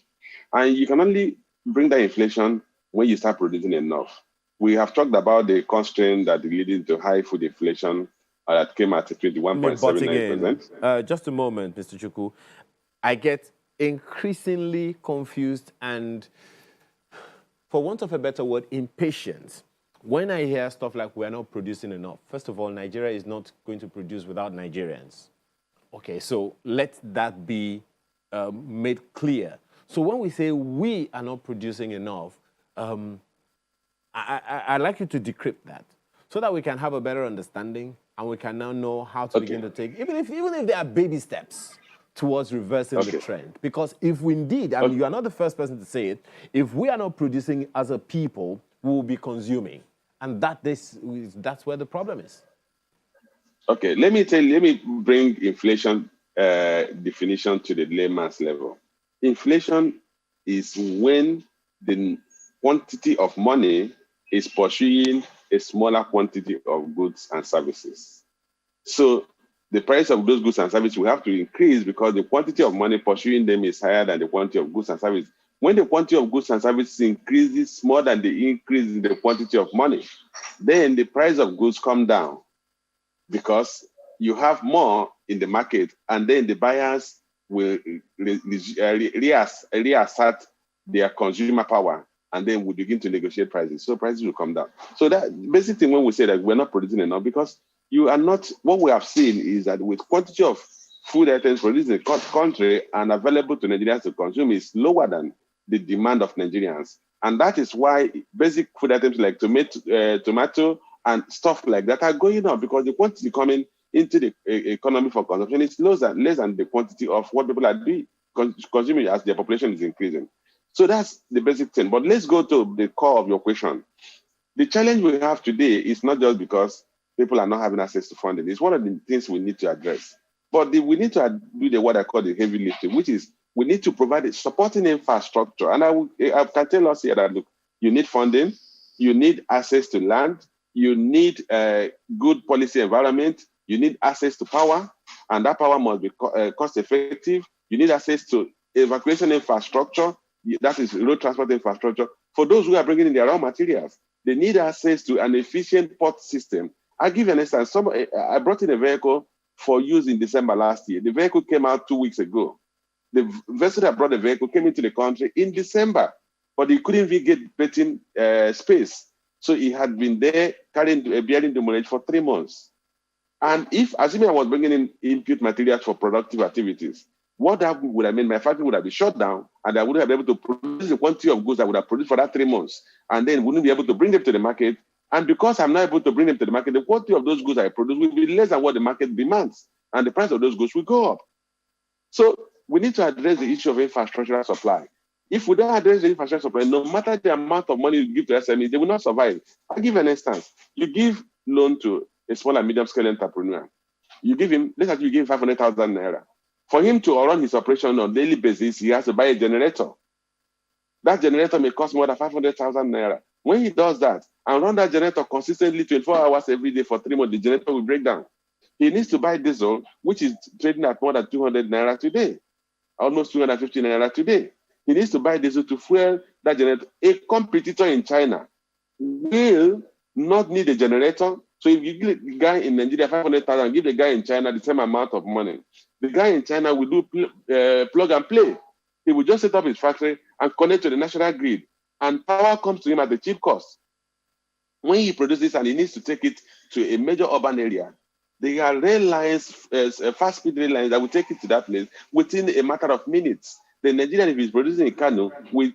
And you can only bring that inflation when you start producing enough. We have talked about the constraint that leading to high food inflation that came at 21.79%. Just a moment, Mr. Chukwu. I get increasingly confused and, for want of a better word, impatient when I hear stuff like we're not producing enough. First of all, Nigeria is not going to produce without Nigerians. Okay, so let that be made clear. So when we say we are not producing enough, I'd like you to decrypt that so that we can have a better understanding and we can now know how to begin to take, even if there are baby steps towards reversing the trend. Because if we indeed, and you are not the first person to say it, if we are not producing as a people, we will be consuming. And that's where the problem is. Okay, let me bring inflation definition to the layman's level. Inflation is when the quantity of money is pursuing a smaller quantity of goods and services. So the price of those goods and services will have to increase because the quantity of money pursuing them is higher than the quantity of goods and services. When the quantity of goods and services increases more than the increase in the quantity of money, then the price of goods come down because you have more in the market, and then the buyers will reassert their consumer power, and then we begin to negotiate prices. So prices will come down. So that basic thing when we say that we're not producing enough, because you are not, what we have seen is that with quantity of food items produced in the country and available to Nigerians to consume is lower than the demand of Nigerians. And that is why basic food items like tomato and stuff like that are going up, because the quantity coming into the economy for consumption is less than the quantity of what people are consuming as their population is increasing. So that's the basic thing. But let's go to the core of your question. The challenge we have today is not just because people are not having access to funding. It's one of the things we need to address. But we need to do what I call the heavy lifting, which is we need to provide a supporting infrastructure. And I can tell us here that, look, you need funding, you need access to land, you need a good policy environment, you need access to power, and that power must be cost effective. You need access to evacuation infrastructure, that is road transport infrastructure. For those who are bringing in their raw materials, they need access to an efficient port system. I'll give you an instance. I brought in a vehicle for use in December last year. The vehicle came out 2 weeks ago. The vessel that brought the vehicle came into the country in December, but he couldn't even get betting space. So he had been there bearing demurrage for 3 months. And assuming I was bringing in input materials for productive activities, what that would have meant, my factory would have been shut down, and I wouldn't have been able to produce the quantity of goods I would have produced for that 3 months, and then wouldn't be able to bring them to the market. And because I'm not able to bring them to the market, the quantity of those goods I produce will be less than what the market demands. and the price of those goods will go up. So we need to address the issue of infrastructural supply. If we don't address the infrastructure supply, no matter the amount of money you give to SMEs, they will not survive. I'll give an instance. You give loan to a small and medium scale entrepreneur. You give him, let's say you give him 500,000 naira. For him to run his operation on a daily basis, he has to buy a generator. That generator may cost more than 500,000 naira. When he does that and run that generator consistently 24 hours every day for 3 months, the generator will break down. He needs to buy diesel, which is trading at more than 200 naira today, almost 250 naira today. He needs to buy diesel to fuel that generator. A competitor in China will not need a generator. So if you give the guy in Nigeria 500,000, give the guy in China the same amount of money, the guy in China will do plug and play. He will just set up his factory and connect to the national grid, and power comes to him at a cheap cost. When he produces and he needs to take it to a major urban area, there are rail lines, fast-speed rail lines that will take it to that place within a matter of minutes. The Nigerian, if he's producing in Kano, will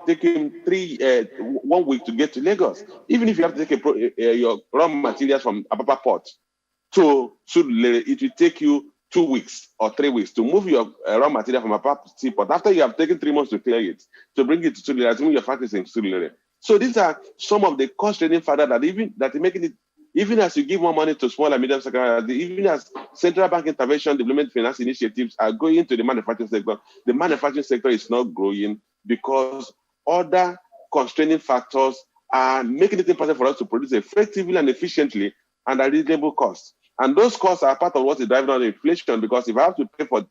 take him 1 week to get to Lagos. Even if you have to take your raw materials from Apapa Port to Surulere, it will take you 2 weeks or 3 weeks to move your raw material from Apapa Seaport. After you have taken 3 months to clear it, to bring it to Surulere, assuming your factory is in Surulere. So these are some of the cost-trading factors that are making it. Even as you give more money to small and medium sector, even as central bank intervention, development finance initiatives are going to the manufacturing sector, the manufacturing sector is not growing because other constraining factors are making it impossible for us to produce effectively and efficiently and at reasonable costs. And those costs are part of what is driving on inflation, because if I have to pay for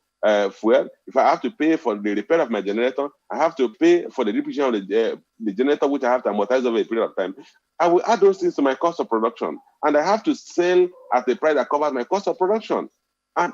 fuel, if I have to pay for the repair of my generator, I have to pay for the repair of the generator, which I have to amortize over a period of time. I will add those things to my cost of production, and I have to sell at a price that covers my cost of production. And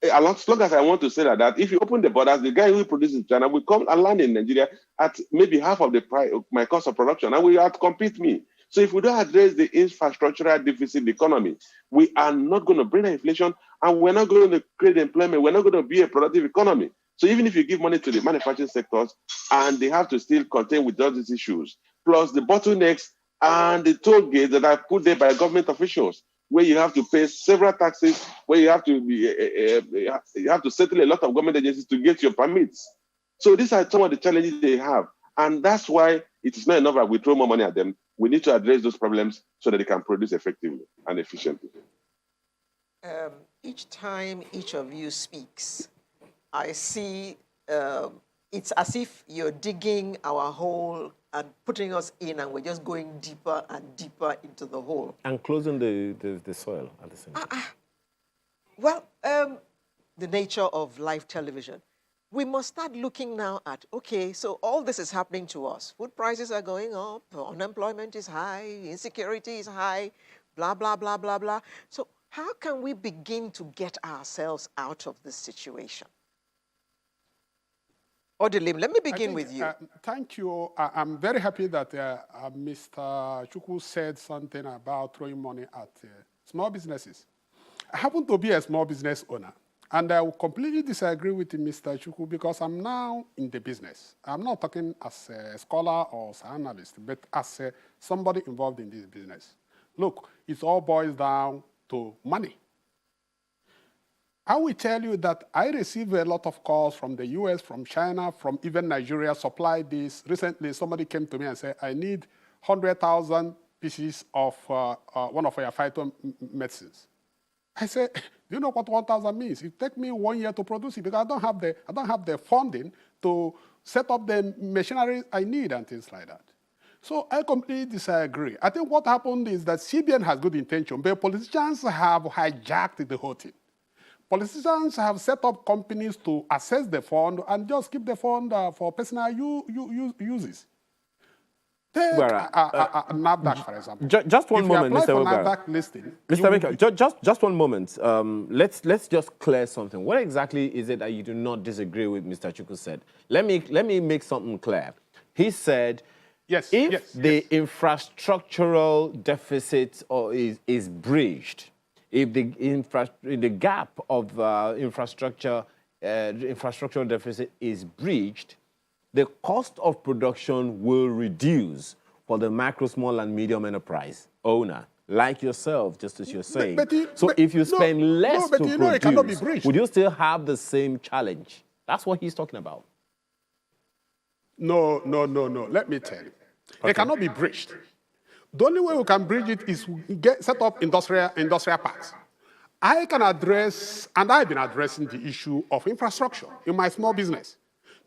as long as I want to sell at that, if you open the borders, the guy who produces in China will come and land in Nigeria at maybe half of the price of my cost of production, and will outcompete me. So if we don't address the infrastructural deficit economy, we are not going to bring inflation, and we're not going to create employment. We're not going to be a productive economy. So even if you give money to the manufacturing sectors, and they have to still contend with all these issues, plus the bottlenecks and the toll gates that are put there by government officials, where you have to pay several taxes, where you have to settle a lot of government agencies to get your permits. So these are some of the challenges they have, and that's why it is not enough that we throw more money at them. We need to address those problems so that they can produce effectively and efficiently. Each time each of you speaks, I see it's as if you're digging our hole and putting us in, and we're just going deeper and deeper into the hole. And closing the soil at the same time. Well, the nature of live television. We must start looking now at, okay, so all this is happening to us. Food prices are going up, unemployment is high, insecurity is high, blah, blah, blah, blah, blah. So how can we begin to get ourselves out of this situation? Odelim, let me begin with you. Thank you. I'm very happy that Mr. Chukwu said something about throwing money at small businesses. I happen to be a small business owner, and I will completely disagree with Mr. Chukwu because I'm now in the business. I'm not talking as a scholar or as an analyst, but as somebody involved in this business. Look, it all boils down to money. I will tell you that I receive a lot of calls from the US, from China, from even Nigeria, supply this. Recently, somebody came to me and said, I need 100,000 pieces of one of your phytomedicines. I said, do you know what 1,000 means? It takes me 1 year to produce it because I don't have the funding to set up the machinery I need and things like that. So I completely disagree. I think what happened is that CBN has good intention, but politicians have hijacked the whole thing. Politicians have set up companies to assess the fund and just keep the fund for personal uses. Take NAFDAC, for example. Just one moment, Mr. NAFDAC listing, Mr. Baker, just one moment. Let's just clear something. What exactly is it that you do not disagree with Mr. Chukwu said? Let me make something clear. He said, if the infrastructural deficit is breached, if the gap of infrastructural deficit is breached, the cost of production will reduce for the micro, small, and medium enterprise owner. like yourself, just as you're saying. So but if you no, spend less but to you know it cannot be produce, breached. would you still have the same challenge? That's what he's talking about. No. Let me tell you. It cannot be breached. The only way we can bridge it is set up industrial parks. I can address, and I've been addressing the issue of infrastructure in my small business.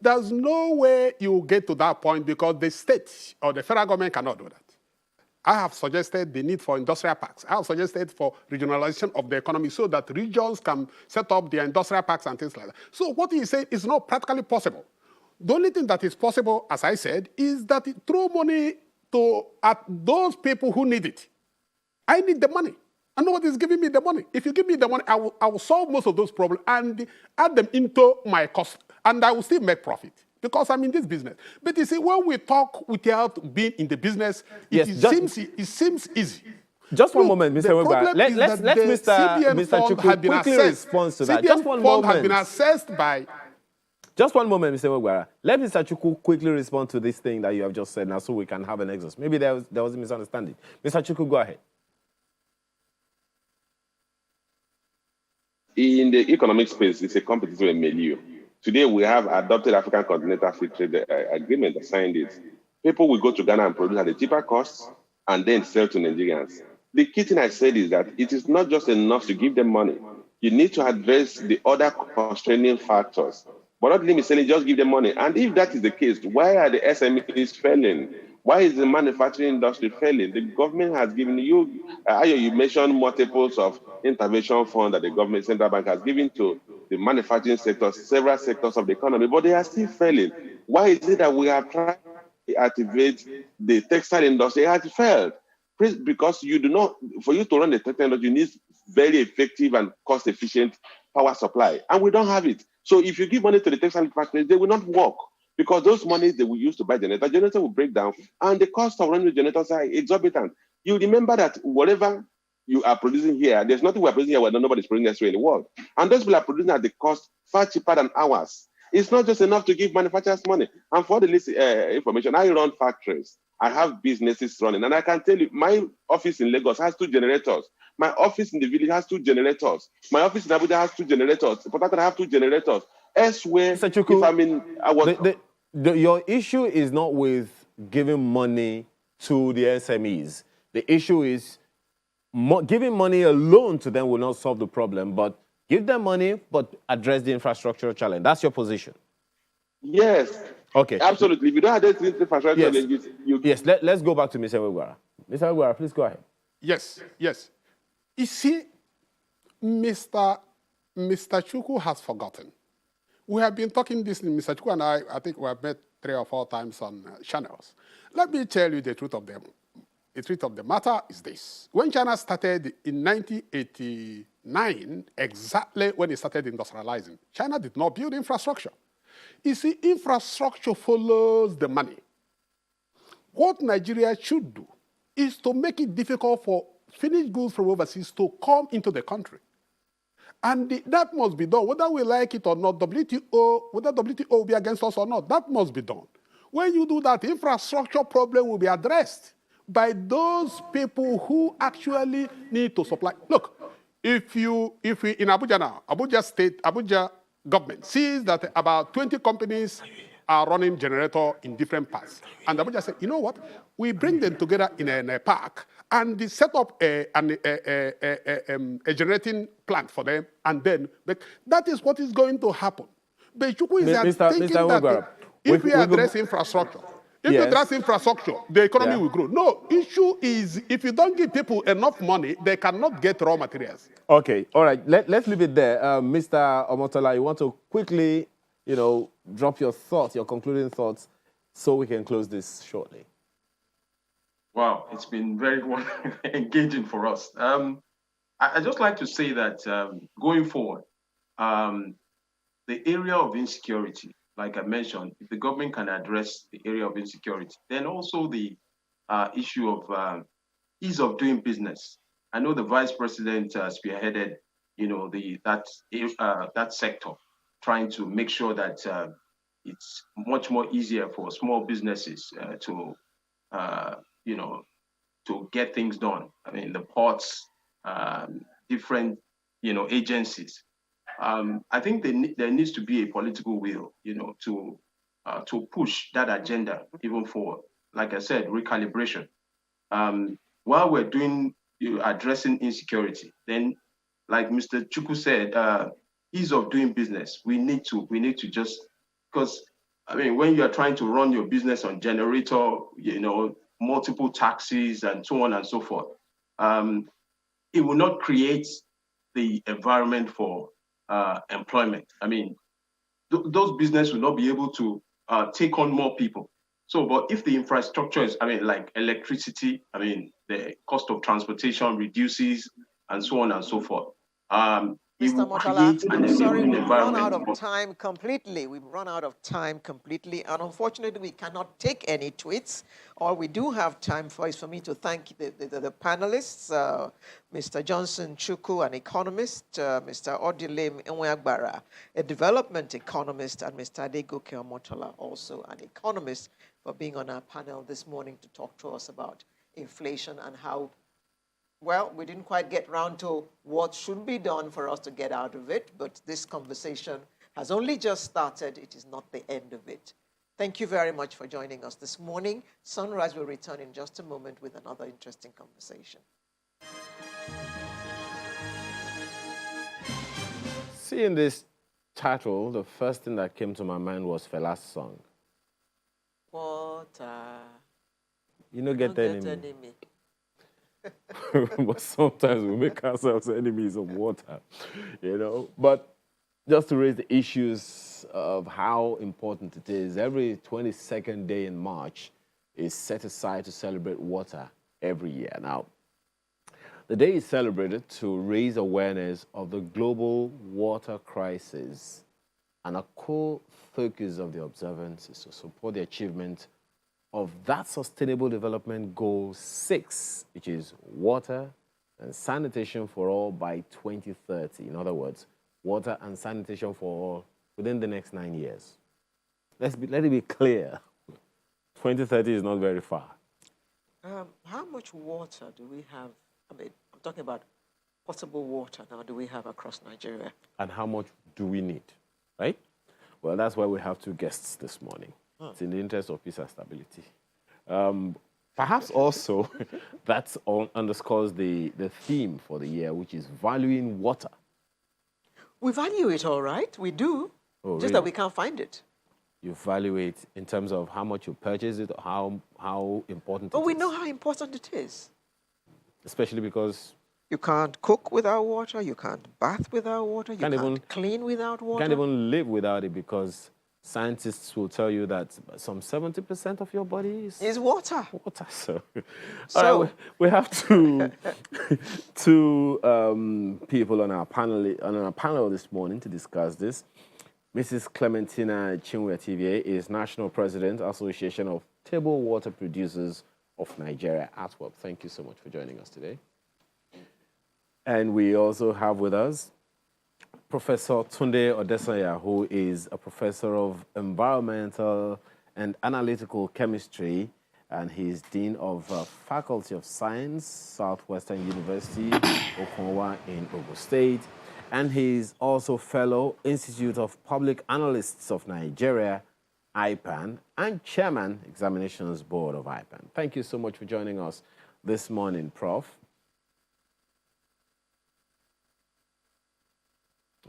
There's no way you get to that point because the state or the federal government cannot do that. I have suggested the need for industrial parks. I have suggested for regionalization of the economy so that regions can set up their industrial parks and things like that. So what he said is not practically possible. The only thing that is possible, as I said, is that it throw money at those people who need it. I need the money. And nobody's giving me the money. If you give me the money, I will solve most of those problems and add them into my cost. And I will still make profit because I'm in this business. But you see, when we talk without being in the business, it seems easy. Just one moment, Mr. Weber. Let's Mr. Chukwu quickly respond to that. Just one moment. Had been assessed by... Just one moment, Mr. Weber. Let Mr. Chukwu quickly respond to this thing that you have just said now so we can have an exhaust. Maybe there was a misunderstanding. Mr. Chukwu, go ahead. In the economic space, it's a competitive milieu. Today, we have adopted African Continental Free Trade Agreement that signed it. People will go to Ghana and produce at a cheaper cost and then sell to Nigerians. The key thing I said is that it is not just enough to give them money. You need to address the other constraining factors. But not limit selling, just give them money. And if that is the case, why are the SMEs failing? Why is the manufacturing industry failing? The government has given you, you mentioned multiples of intervention funds that the government central bank has given to the manufacturing sector, several sectors of the economy, but they are still failing. Why is it that we are trying to activate the textile industry? It has failed. Because you do not, for you to run the textile industry, you need very effective and cost-efficient power supply, and we don't have it. So if you give money to the textile factories, they will not work because those monies they will use to buy generator will break down, and the cost of running the generators are exorbitant. You remember that whatever you are producing here, there's nothing we're producing here where nobody's producing elsewhere in the world. And those people are producing at the cost far cheaper than ours. It's not just enough to give manufacturers money. And for the list, information, I run factories. I have businesses running. And I can tell you, my office in Lagos has 2 generators. My office in the village has 2 generators. My office in Abuja has 2 generators. Port Harcourt have 2 generators. Elsewhere, Chukwu, if I'm in... your issue is not with giving money to the SMEs. The issue is giving money alone to them will not solve the problem, but give them money, but address the infrastructural challenge. That's your position. Yes. Okay. Absolutely. If you don't address the infrastructural challenges, Yes, let's go back to Mr. Wegwara. Mr. Wegwara, please go ahead. Yes. You see, Mr. Chukwu has forgotten. We have been talking this, Mr. Chukwu and I think we have met 3 or 4 times on channels. Let me tell you the truth of them. The truth of the matter is this. When China started in 1989, exactly when it started industrializing, China did not build infrastructure. You see, infrastructure follows the money. What Nigeria should do is to make it difficult for finished goods from overseas to come into the country. And that must be done, whether we like it or not, whether WTO will be against us or not, that must be done. When you do that, infrastructure problem will be addressed by those people who actually need to supply. Look, if we in Abuja now, Abuja government sees that about 20 companies are running generator in different parts. And Abuja said, you know what? We bring them together in a park and they set up a generating plant for them, and then that is what is going to happen. But Chukwu is thinking that if we address infrastructure, we address infrastructure, the economy will grow. No, issue is if you don't give people enough money, they cannot get raw materials. Okay, all right, let's leave it there. Mr. Omotola, you want to quickly, drop your thoughts, your concluding thoughts, so we can close this shortly. Wow, it's been very engaging for us. I just like to say that going forward, the area of insecurity, like I mentioned, if the government can address the area of insecurity, then also the issue of ease of doing business. I know the vice president spearheaded, that sector, trying to make sure that it's much more easier for small businesses to to get things done. I mean, the ports, different, agencies. I think there needs to be a political will, to push that agenda even forward. Like I said, recalibration. While we're addressing insecurity, then, like Mr. Chuku said, ease of doing business. We need to just, because I mean, when you are trying to run your business on generator, multiple taxes and so on and so forth, it will not create the environment for employment. I mean, those businesses will not be able to take on more people. So, but if the infrastructure is, I mean, like electricity, I mean, the cost of transportation reduces and so on and so forth. It Mr. will Motola, create an I'm sorry, enabling we've run out environment. of time completely. We've run out of time completely. And unfortunately, we cannot take any tweets. All we do have time for is for me to thank the panelists, Mr. Johnson Chuku, an economist, Mr. Odilem Enweagbara, a development economist, and Mr. Adegoke Omotola, also an economist, for being on our panel this morning to talk to us about inflation and how, well, we didn't quite get round to what should be done for us to get out of it, but this conversation has only just started. It is not the end of it. Thank you very much for joining us this morning. Sunrise will return in just a moment with another interesting conversation. Seeing this title, the first thing that came to my mind was Fela's song. Water. You know, get enemy. But sometimes we make ourselves enemies of water, But just to raise the issues of how important it is, every 22nd day in March is set aside to celebrate water every year. Now, the day is celebrated to raise awareness of the global water crisis, and a core focus of the observance is to support the achievement of that Sustainable Development Goal 6, which is water and sanitation for all by 2030. In other words, water and sanitation for all within the next 9 years. Let it be clear, 2030 is not very far. How much water do we have? I mean, I'm talking about potable water now, do we have across Nigeria? And how much do we need, right? Well, that's why we have two guests this morning. It's in the interest of peace and stability. Perhaps also that underscores the theme for the year, which is valuing water. We value it, all right. We do. Oh, just that we can't find it. You value it in terms of how much you purchase it, how important it is. But we know how important it is. Especially because you can't cook without water, you can't bath without water, you can't clean without water. You can't even live without it, because scientists will tell you that some 70% of your body is water. Water. So all right, we have two people on our panel this morning to discuss this. Mrs. Clementina Chinwe-Tivie is National President, Association of Table Water Producers of Nigeria, ATWAP. Thank you so much for joining us today. And we also have with us Professor Tunde Odesanya, who is a professor of environmental and analytical chemistry, and he's Dean of Faculty of Science, Southwestern University, Okonwa in Ogun State. And he's also Fellow, Institute of Public Analysts of Nigeria, IPAN, and Chairman, Examinations Board of IPAN. Thank you so much for joining us this morning, Prof.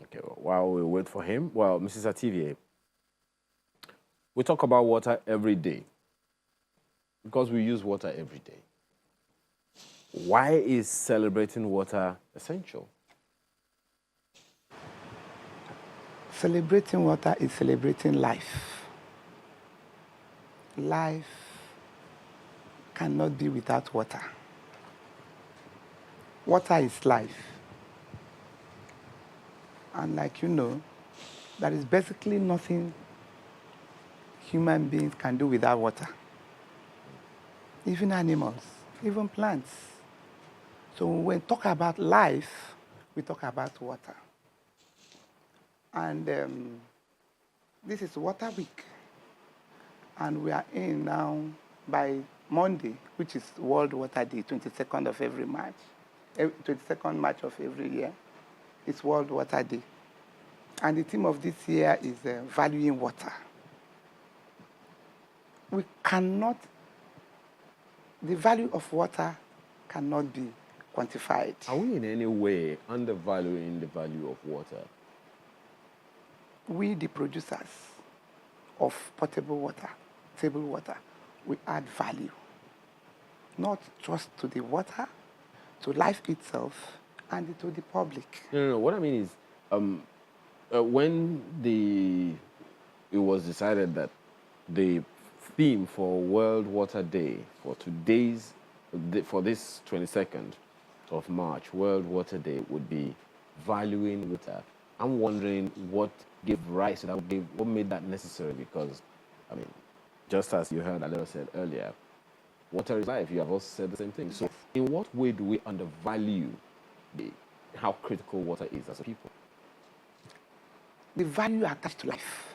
Okay, well, while we wait for him, well, Mrs. Tivie, we talk about water every day because we use water every day. Why is celebrating water essential? Celebrating water is celebrating life. Life cannot be without water. Water is life. And like you know, there is basically nothing human beings can do without water. Even animals, even plants. So when we talk about life, we talk about water. And this is Water Week. And we are in now by Monday, which is World Water Day, 22nd of every March, 22nd March of every year, is World Water Day. And the theme of this year is valuing water. We cannot, the value of water cannot be quantified. Are we in any way undervaluing the value of water? We, the producers of potable water, table water, we add value, not just to the water, to life itself, and to the public. No. What I mean is, when it was decided that the theme for World Water Day for this 22nd of March, World Water Day, would be valuing water, I'm wondering what gave rise to that, what made that necessary? Because, I mean, just as you heard Alero said earlier, water is life. You have also said the same thing. So, in what way do we undervalue how critical water is as a people? The value attached to life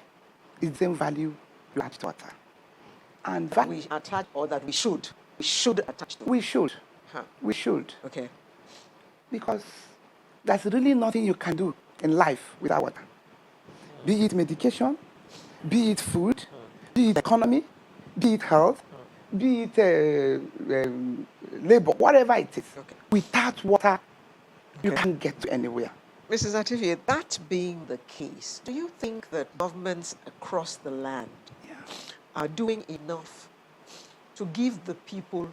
is the same value you attach to water. And We attach, or that we should attach to. we should. Huh. We should. Okay. Because there's really nothing you can do in life without water. Be it medication, be it food, be it economy, be it health, be it labor, whatever it is. Okay. Without water, you Okay. can't get to anywhere. Mrs. Ativie, that being the case, do you think that governments across the land are doing enough to give the people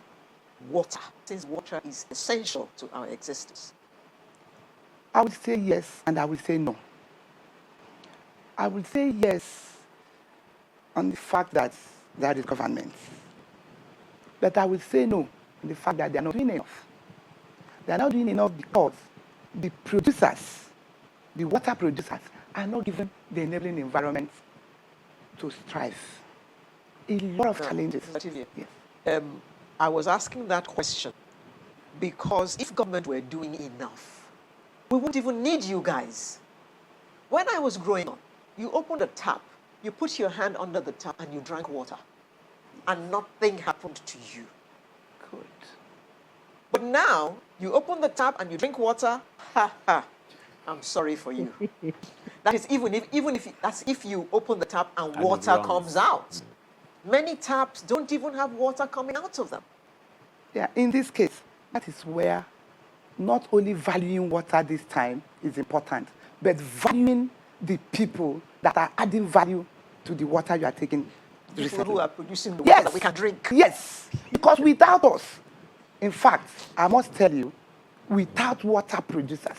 water, since water is essential to our existence? I would say yes, and I would say no. I would say yes on the fact that there is government. But I would say no on the fact that they are not doing enough. They are not doing enough because the producers, the water producers, are not given the enabling environment to strive. A lot of challenges. Mrs. Ativie, Yes. I was asking that question because if government were doing enough, we wouldn't even need you guys. When I was growing up, you opened a tap, you put your hand under the tap and you drank water, and nothing happened to you. Good. But now, you open the tap and you drink water, ha ha, I'm sorry for you. That is that's if you open the tap and And it water runs. comes out. Many taps don't even have water coming out of them. Yeah, in this case, that is where not only valuing water this time is important, but valuing the people that are adding value to the water you are taking. People recently. who are producing the water that we can drink. Yes, because without us, in fact, I must tell you, without water producers,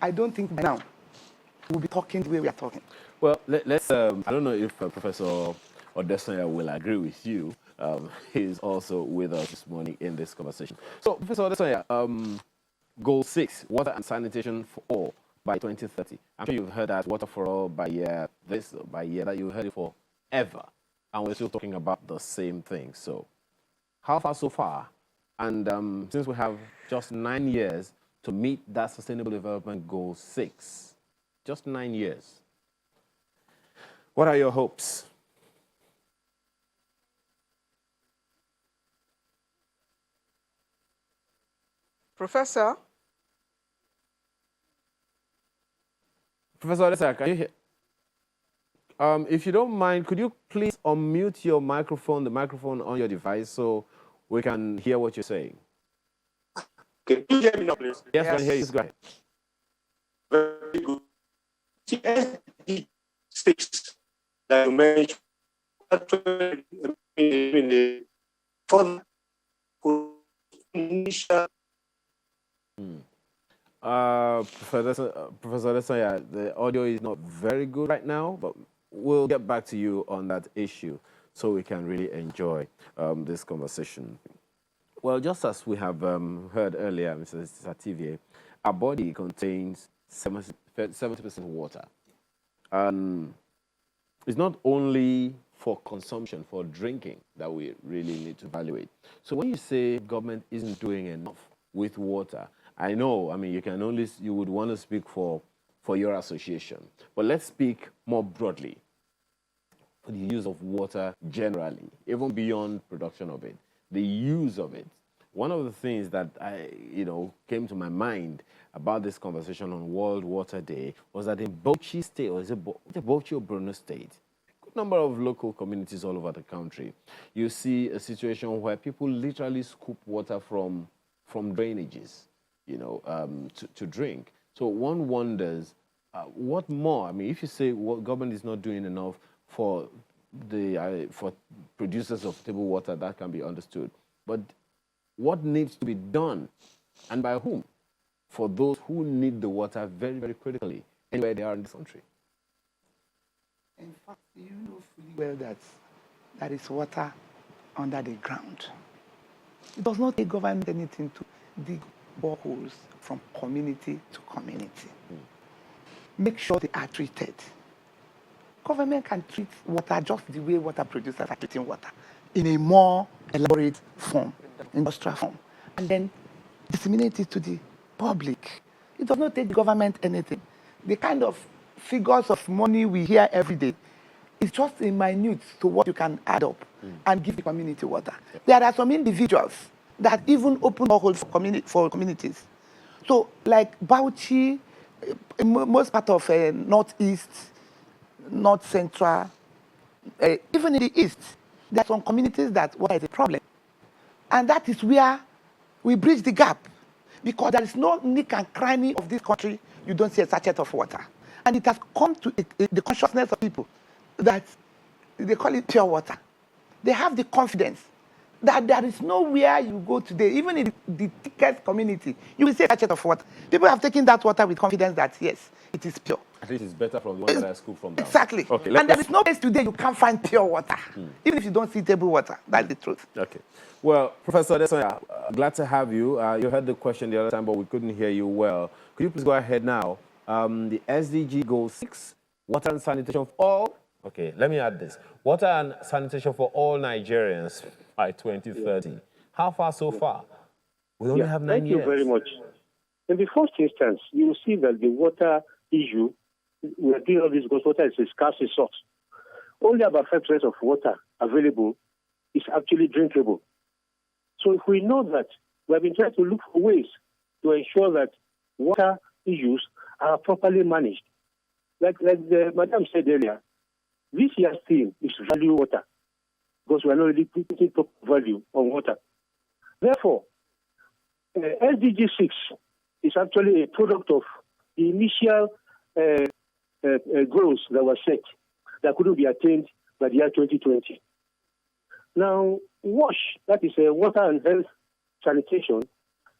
I don't think by now we'll be talking the way we are talking. Well, let's. I don't know if Professor Odesanya will agree with you. He's also with us this morning in this conversation. So, Professor Odesanya, Goal 6, water and sanitation for all by 2030. I'm sure you've heard that, water for all by year this, by year that. You've heard it forever. And we're still talking about the same thing. So, how far so far? And since we have just 9 years to meet that Sustainable Development Goal 6, just 9 years, what are your hopes? Professor? Professor Odesanya, can you hear? If you don't mind, could you please unmute your microphone, the microphone on your device, so we can hear what you're saying? Can you hear me now, please? Yes, I can hear you. Go ahead. Very good. TSD 6 that you mentioned, actually, in the further initial. Professor Odesanya, the audio is not very good right now, but we'll get back to you on that issue so we can really enjoy this conversation. Well, just as we have heard earlier, Mr. Ativie, our body contains 70% water. It's not only for consumption, for drinking, that we really need to evaluate. So when you say government isn't doing enough with water, I know, I mean, you would want to speak for your association, but let's speak more broadly. the use of water generally, even beyond production of it, the use of it. One of the things that came to my mind about this conversation on World Water Day was that in Bauchi State, or is it Bauchi or Borno State, a good number of local communities all over the country, you see a situation where people literally scoop water from drainages, to drink. So one wonders, what more? I mean, if you say what government is not doing enough for for producers of table water, that can be understood. But what needs to be done, and by whom, for those who need the water very, very critically, anywhere they are in this country? In fact, you know fully well that there is water under the ground. It does not take government anything to dig boreholes from community to community. Make sure they are treated. Government can treat water just the way water producers are treating water, in a more elaborate form, industrial form, and then disseminate it to the public. It does not take the government anything. The kind of figures of money we hear every day is just a minute to what you can add up and give the community water. There are some individuals that even open boreholes for communities. So, like Bauchi, most part of northeast, north central, even in the east, there are some communities that water is a problem. And that is where we bridge the gap. Because there is no nick and cranny of this country, you don't see a sachet of water. And it has come to the consciousness of people that they call it pure water. They have the confidence that there is nowhere you go today, even in the thickest community, you will see a sachet of water. People have taken that water with confidence that, yes, it is pure. At least it's better from the one that I scoop from down. Exactly. Okay, and there is no place today you can't find pure water, even if you don't see table water. That's the truth. Okay. Well, Professor Adesanya, glad to have you. You heard the question the other time, but we couldn't hear you well. Could you please go ahead now? The SDG Goal 6, water and sanitation for all. Okay, let me add this. Water and sanitation for all Nigerians by 2030. Yeah. How far so far? We only have 9 years. Thank you very much. In the first instance, you will see that the water issue, we are doing all this because water is a scarce resource. Only about 5% of water available is actually drinkable. So if we know that, we have been trying to look for ways to ensure that water issues are properly managed. Like the madam said earlier, this year's theme is value water, because we are not really putting proper value on water. Therefore, SDG 6 is actually a product of the initial goals that were set that couldn't be attained by the year 2020. Now, WASH, that is water and health sanitation,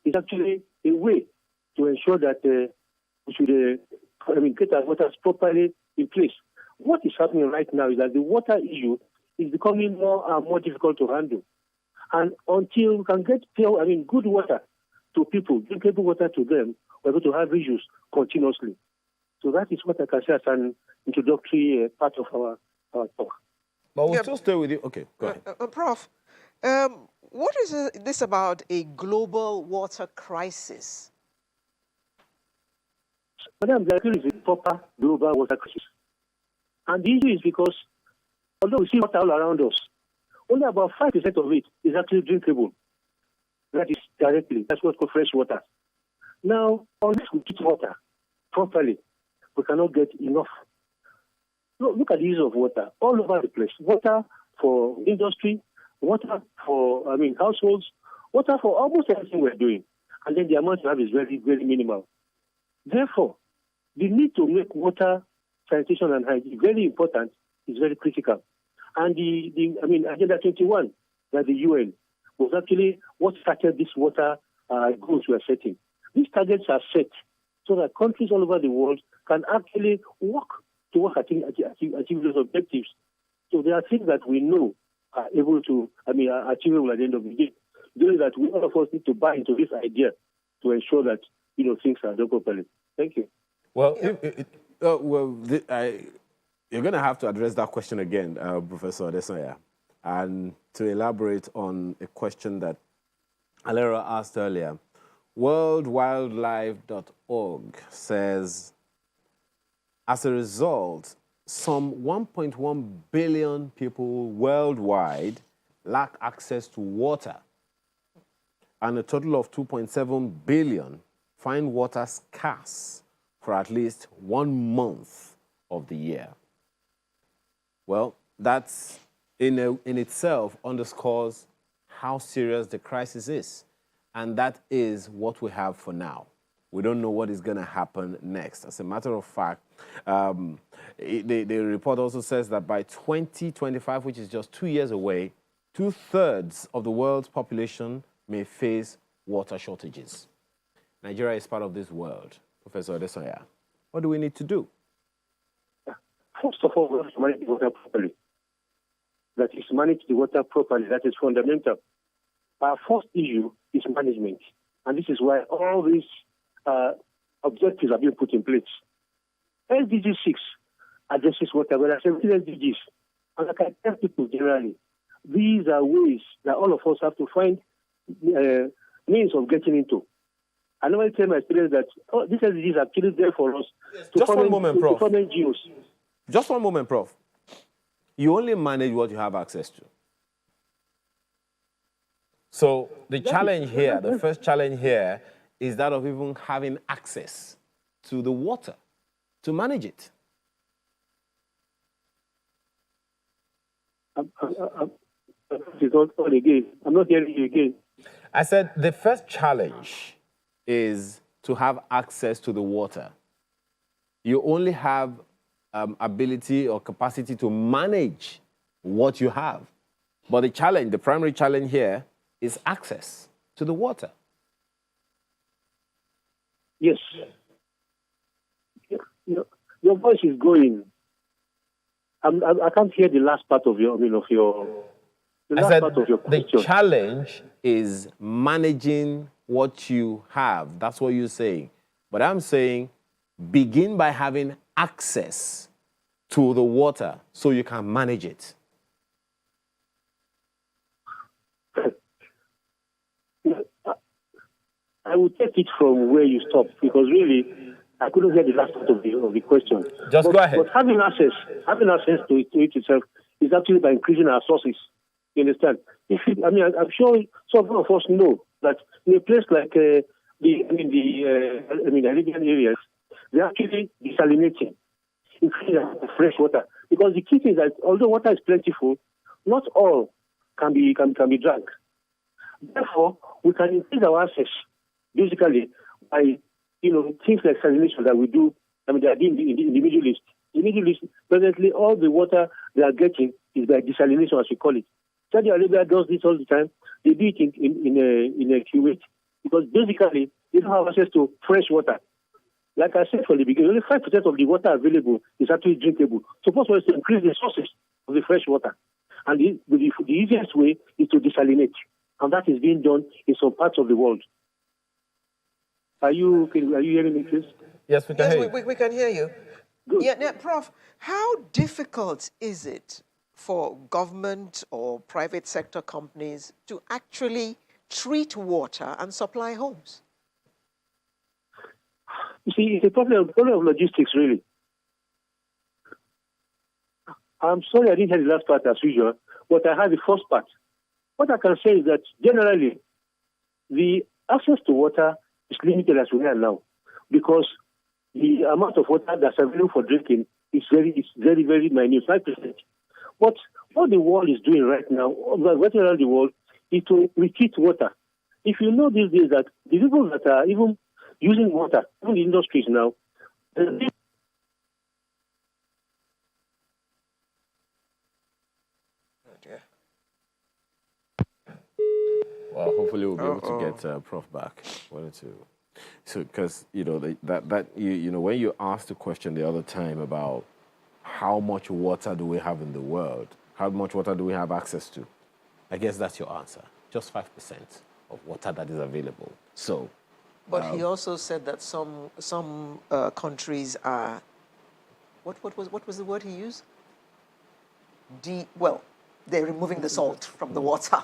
is actually a way to ensure that we should get our waters properly in place. What is happening right now is that the water issue is becoming more and more difficult to handle. And until we can get pure, good water to people, drinkable water to them, we're going to have issues continuously. So that is what I can say as an introductory part of our talk. But we'll still stay with you. Okay, go ahead. Prof, what is this about a global water crisis? Madam, there is a proper global water crisis. And the issue is because, although we see water all around us, only about 5% of it is actually drinkable. That is directly. That's what's called fresh water. Now, unless we treat water properly, we cannot get enough. Look at the use of water all over the place. Water for industry, water for households, water for almost everything we're doing. And then the amount you have is very, very minimal. Therefore, the need to make water sanitation and hygiene very important is very critical. And Agenda 21 by the UN was actually what started this water goals we are setting. These targets are set so that countries all over the world can actually work towards achieve those objectives. So there are things that we know are able to, are achievable at the end of the day. Doing that, all of us need to buy into this idea to ensure that, things are done properly. Thank you. Well, you're going to have to address that question again, Professor Adesanya, and to elaborate on a question that Alera asked earlier. WorldWildlife.org says, as a result, some 1.1 billion people worldwide lack access to water, and a total of 2.7 billion find water scarce for at least 1 month of the year. Well, that's in itself underscores how serious the crisis is. And that is what we have for now. We don't know what is going to happen next. As a matter of fact, the report also says that by 2025, which is just 2 years away, 2/3 of the world's population may face water shortages. Nigeria is part of this world. Professor Adesoya, what do we need to do? First of all, we have to manage the water properly. That is, manage the water properly. That is fundamental. Our first issue is management. And this is why all these objectives are being put in place. SDG 6 addresses water, but there are 17 SDGs. And I can tell people generally, these are ways that all of us have to find means of getting into. I normally tell my students that these SDGs are actually there for us. Just one moment, Prof. To form NGOs. Just one moment, Prof. You only manage what you have access to. So the challenge here, the first challenge here, is that of even having access to the water to manage it. I'm not hearing you again. I said the first challenge is to have access to the water. You only have ability or capacity to manage what you have. But the challenge, the primary challenge here, is access to the water. Yes. Your voice is going. I can't hear the last part of your question. The challenge is managing what you have. That's what you're saying. But I'm saying begin by having access to the water so you can manage it. I will take it from where you stopped because really I couldn't hear the last part of the question. Go ahead. But having access to it itself is actually by increasing our sources. You understand? I'm sure some of us know that in a place like the Arabian areas, they're actually desalinating, increasing fresh water. Because the key thing is that although water is plentiful, not all can be drank. Therefore, we can increase our access basically by things like salination that we do. They are doing in the Middle East. In the Middle East, presently, all the water they are getting is by desalination, as we call it. Saudi Arabia does this all the time. They do it in a Kuwait because basically they don't have access to fresh water. Like I said from the beginning, only 5% of the water available is actually drinkable. Suppose we to increase the sources of the fresh water, and the easiest way is to desalinate, and that is being done in some parts of the world. Are you hearing me, please? Yes, we can hear you. We can hear you. Good. Yeah, now, Prof, how difficult is it for government or private sector companies to actually treat water and supply homes? You see, it's a problem of logistics, really. I'm sorry I didn't hear the last part as usual, but I heard the first part. What I can say is that generally, the access to water is limited as we are now, because the amount of water that's available for drinking is very, very minute, 5%. But what the world is doing right now, right around the world, is to retreat water. If you know these days that the people that are even using water, even the industries now, well, hopefully we'll be able to get Prof back. So, because when you asked the question the other time about how much water do we have in the world, how much water do we have access to, I guess that's your answer. Just 5% of water that is available. So, but he also said that some countries are, what was the word he used? They're removing the salt from the water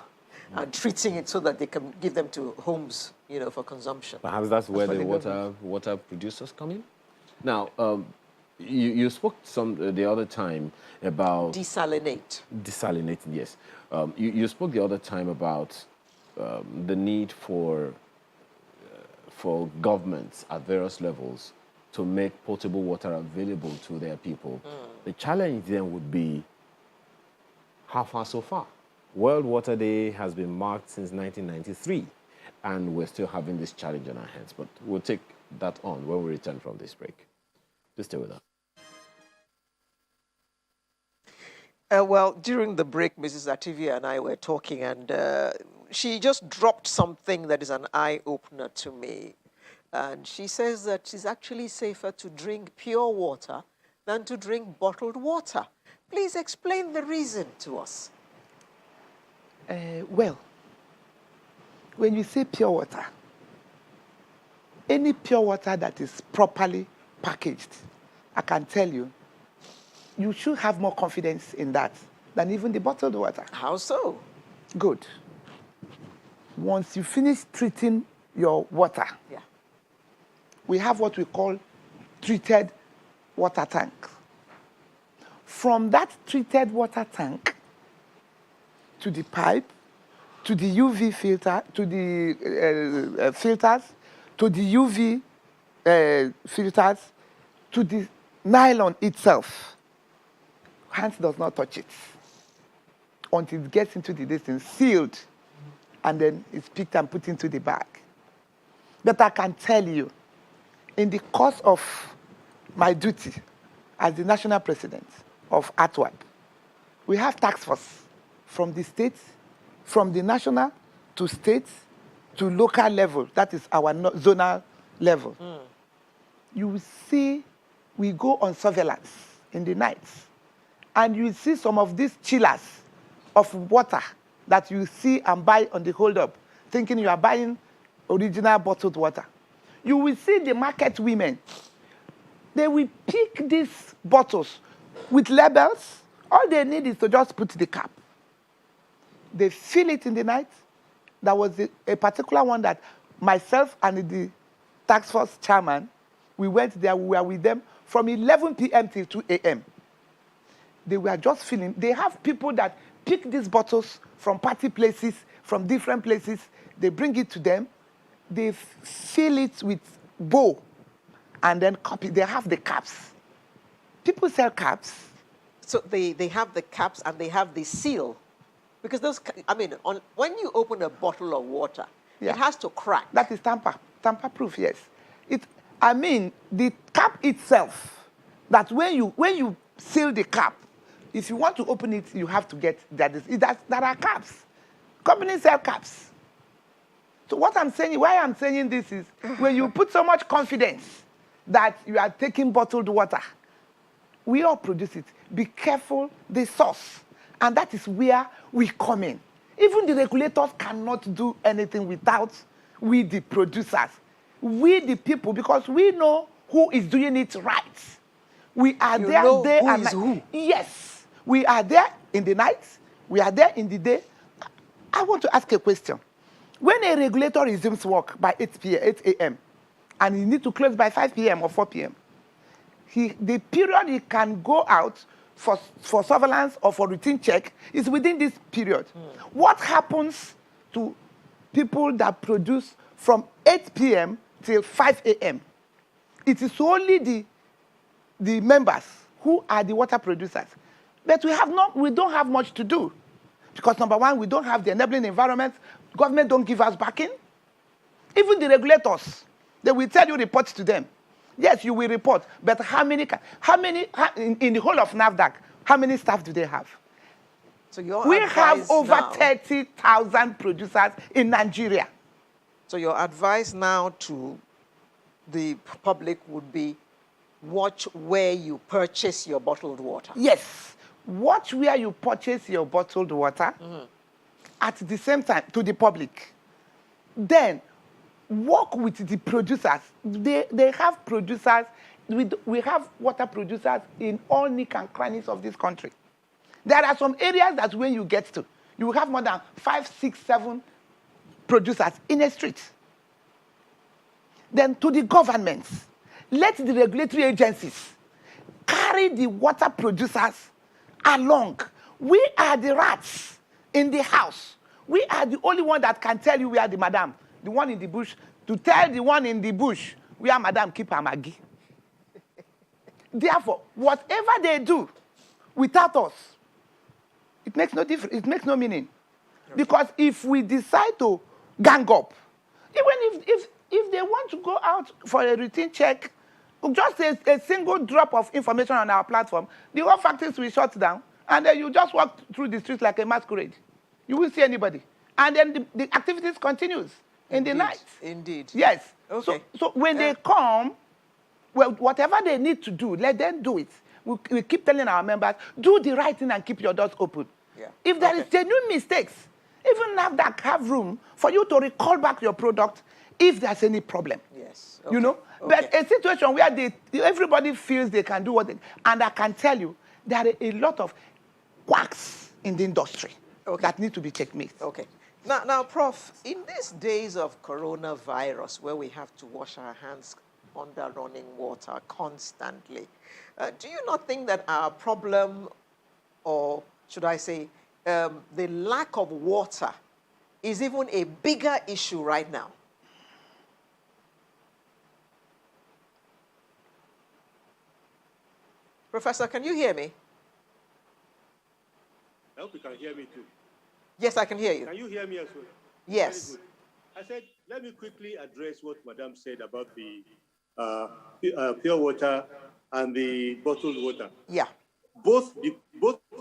and treating it so that they can give them to homes, for consumption. Perhaps that's where the water producers come in. Now, You spoke the other time about desalinating, yes. You spoke the other time about the need for governments at various levels to make potable water available to their people. The challenge then would be, how far so far? World Water Day has been marked since 1993, and we're still having this challenge on our hands. But we'll take that on when we return from this break. Just stay with us. Well, during the break, Mrs. Ativia and I were talking, and she just dropped something that is an eye-opener to me. And she says that it's actually safer to drink pure water than to drink bottled water. Please explain the reason to us. Well, when you say pure water, any pure water that is properly packaged, I can tell you, you should have more confidence in that than even the bottled water. How so? Good. Once you finish treating your water, we have what we call treated water tank. From that treated water tank to the pipe, to the UV filter, to the filters, to the UV filters, to the nylon itself, hands does not touch it until it gets into the distance, sealed, and then it's picked and put into the bag. But I can tell you, in the course of my duty as the national president of ATWAP, we have task force from the states, from the national to states to local level. That is our zonal level. You will see we go on surveillance in the nights, and you will see some of these chillers of water that you see and buy on the hold-up, thinking you are buying original bottled water. You will see the market women. They will pick these bottles with labels. All they need is to just put the cap. They fill it in the night. There was a particular one that myself and the task force chairman, we went there, we were with them from 11 p.m. till 2 a.m. They were just filling. They have people that pick these bottles from party places, from different places. They bring it to them. They fill it with bowl and then copy. They have the caps. People sell caps. So they have the caps and they have the seal. Because those, I mean, when you open a bottle of water, it has to crack. That is tamper-proof, yes. I mean, the cap itself, that when you seal the cap, if you want to open it, you have to get that. There are caps. Companies sell caps. So what I'm saying, why I'm saying this is, when you put so much confidence that you are taking bottled water, we all produce it. Be careful the source. And that is where we come in. Even the regulators cannot do anything without we, the producers. We, the people, because we know who is doing it right. We are there day and night. Who? Yes. We are there in the night. We are there in the day. I want to ask a question. When a regulator resumes work by 8 a.m., and he needs to close by 5 p.m. or 4 p.m., the period he can go out for surveillance or for routine check is within this period. What happens to people that produce from 8 p.m. till 5 a.m.? It is only the members who are the water producers. But we don't have much to do. Because number one, we don't have the enabling environment. Government don't give us backing. Even the regulators, they will tell you report to them. Yes, you will report, but how many in the whole of NAFDAC, how many staff do they have? So we have over 30,000 producers in Nigeria. So your advice now to the public would be, watch where you purchase your bottled water. Yes, watch where you purchase your bottled water at the same time to the public. Then, work with the producers. They have producers. We have water producers in all nook and crannies of this country. There are some areas that when you get to, you will have more than 5, 6, 7 producers in a street. Then to the governments, let the regulatory agencies carry the water producers along. We are the rats in the house. We are the only one that can tell you we are the madam, the one in the bush, to tell the one in the bush, we are madam, keep her Maggie. Therefore, whatever they do without us, it makes no difference, it makes no meaning. Okay. Because if we decide to gang up, even if they want to go out for a routine check, just a single drop of information on our platform, the whole factories will shut down, and then you just walk through the streets like a masquerade. You won't see anybody. And then the activities continues in the night. Indeed. Yes. Okay. So when they come, well, whatever they need to do, let them do it. We keep telling our members, do the right thing and keep your doors open. Yeah. If there is genuine mistakes, even NAFDAC have room for you to recall back your product if there's any problem. Yes. You know? But a situation where everybody feels they can do what they, and I can tell you, there are a lot of quacks in the industry that need to be checkmated. Okay. Now, Prof, in these days of coronavirus, where we have to wash our hands under running water constantly, do you not think that our problem, or should I say, the lack of water is even a bigger issue right now? Professor, can you hear me? I hope you can hear me too. Yes, I can hear you. Can you hear me as well? Yes. Very good. I said, let me quickly address what Madam said about the pure water and the bottled water. Yeah. Both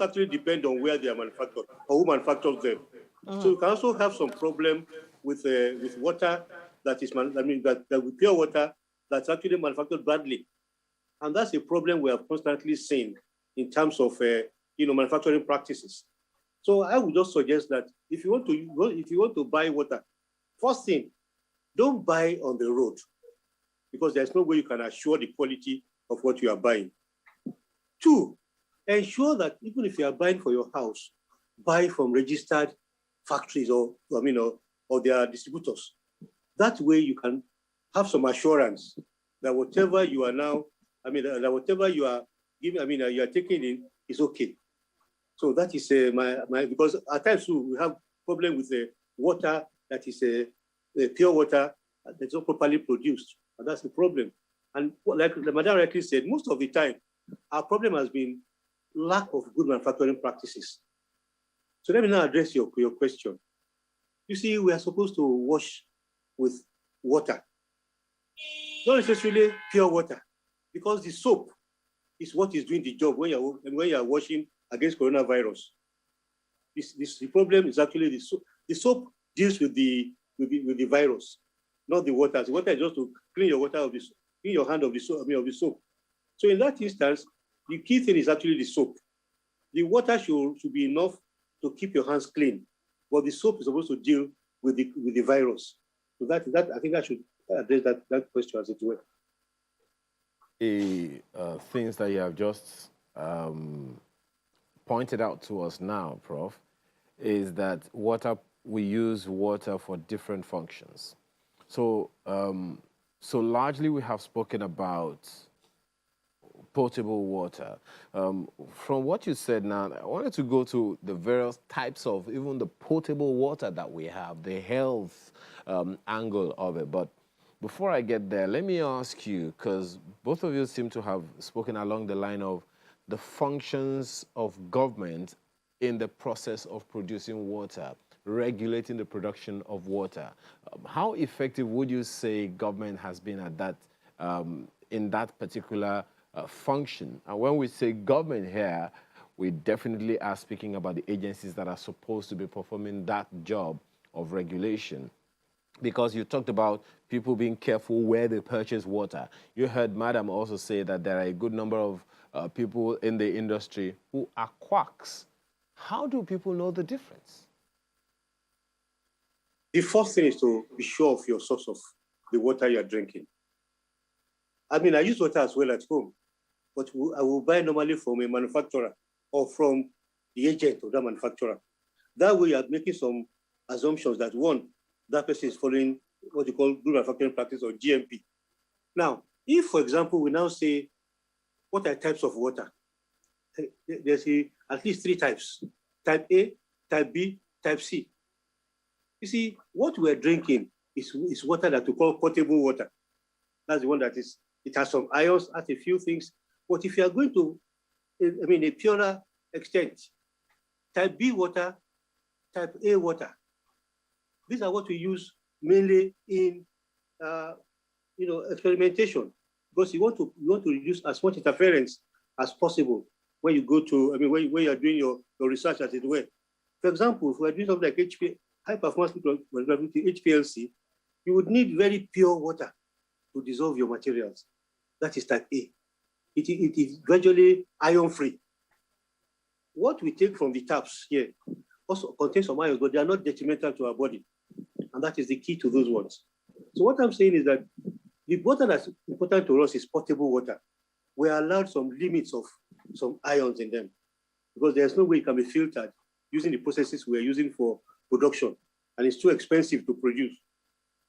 actually depend on where they are manufactured or who manufactures them. So you can also have some problem with water that is, with pure water that's actually manufactured badly. And that's a problem we have constantly seen in terms of manufacturing practices. So I would just suggest that if you want to buy water, first thing, don't buy on the road, because there's no way you can assure the quality of what you are buying. Two, ensure that even if you are buying for your house, buy from registered factories or their distributors. That way you can have some assurance that whatever you are now, that whatever you are giving, you are taking in is okay. So that is because at times too, we have problem with the water that is pure water that's not properly produced, and that's the problem. And like the Madam rightly said, most of the time, our problem has been lack of good manufacturing practices. So let me now address your question. You see, we are supposed to wash with water, not necessarily pure water, because the soap is what is doing the job when you are washing against coronavirus. The problem is actually the soap. The soap deals with the virus, not the water. The water is just to clean your water clean your hand of the soap. So in that instance, the key thing is actually the soap. The water should be enough to keep your hands clean, but the soap is supposed to deal with the virus. So that I think I should address that question as it were. The things that you have just pointed out to us now, Prof, is that we use water for different functions. So, so largely we have spoken about potable water. From what you said now, I wanted to go to the various types of even the potable water that we have, the health angle of it. But before I get there, let me ask you, because both of you seem to have spoken along the line of the functions of government in the process of producing water, regulating the production of water. How effective would you say government has been at that, in that particular function? And when we say government here, we definitely are speaking about the agencies that are supposed to be performing that job of regulation. Because you talked about people being careful where they purchase water. You heard Madam also say that there are a good number of people in the industry who are quacks. How do people know the difference? The first thing is to be sure of your source of the water you are drinking. I use water as well at home, but I will buy normally from a manufacturer or from the agent of that manufacturer. That way you are making some assumptions that one, that person is following what you call good manufacturing practice or GMP. Now, if, for example, we now say what are types of water? There's at least 3 types: type A, type B, type C. You see, what we're drinking is water that we call potable water. That's the one that it has some ions, has a few things. But if you are going to, a purer extent, type B water, type A water, these are what we use mainly in, experimentation, because you want to reduce as much interference as possible when you go to, when you're doing your research, as it were. For example, if we're doing something like high performance HPLC, you would need very pure water to dissolve your materials. That is type A. It is gradually ion-free. What we take from the taps here also contains some ions, but they are not detrimental to our body. And that is the key to those ones. So what I'm saying is that the water that's important to us is potable water. We are allowed some limits of some ions in them, because there's no way it can be filtered using the processes we're using for production, and it's too expensive to produce.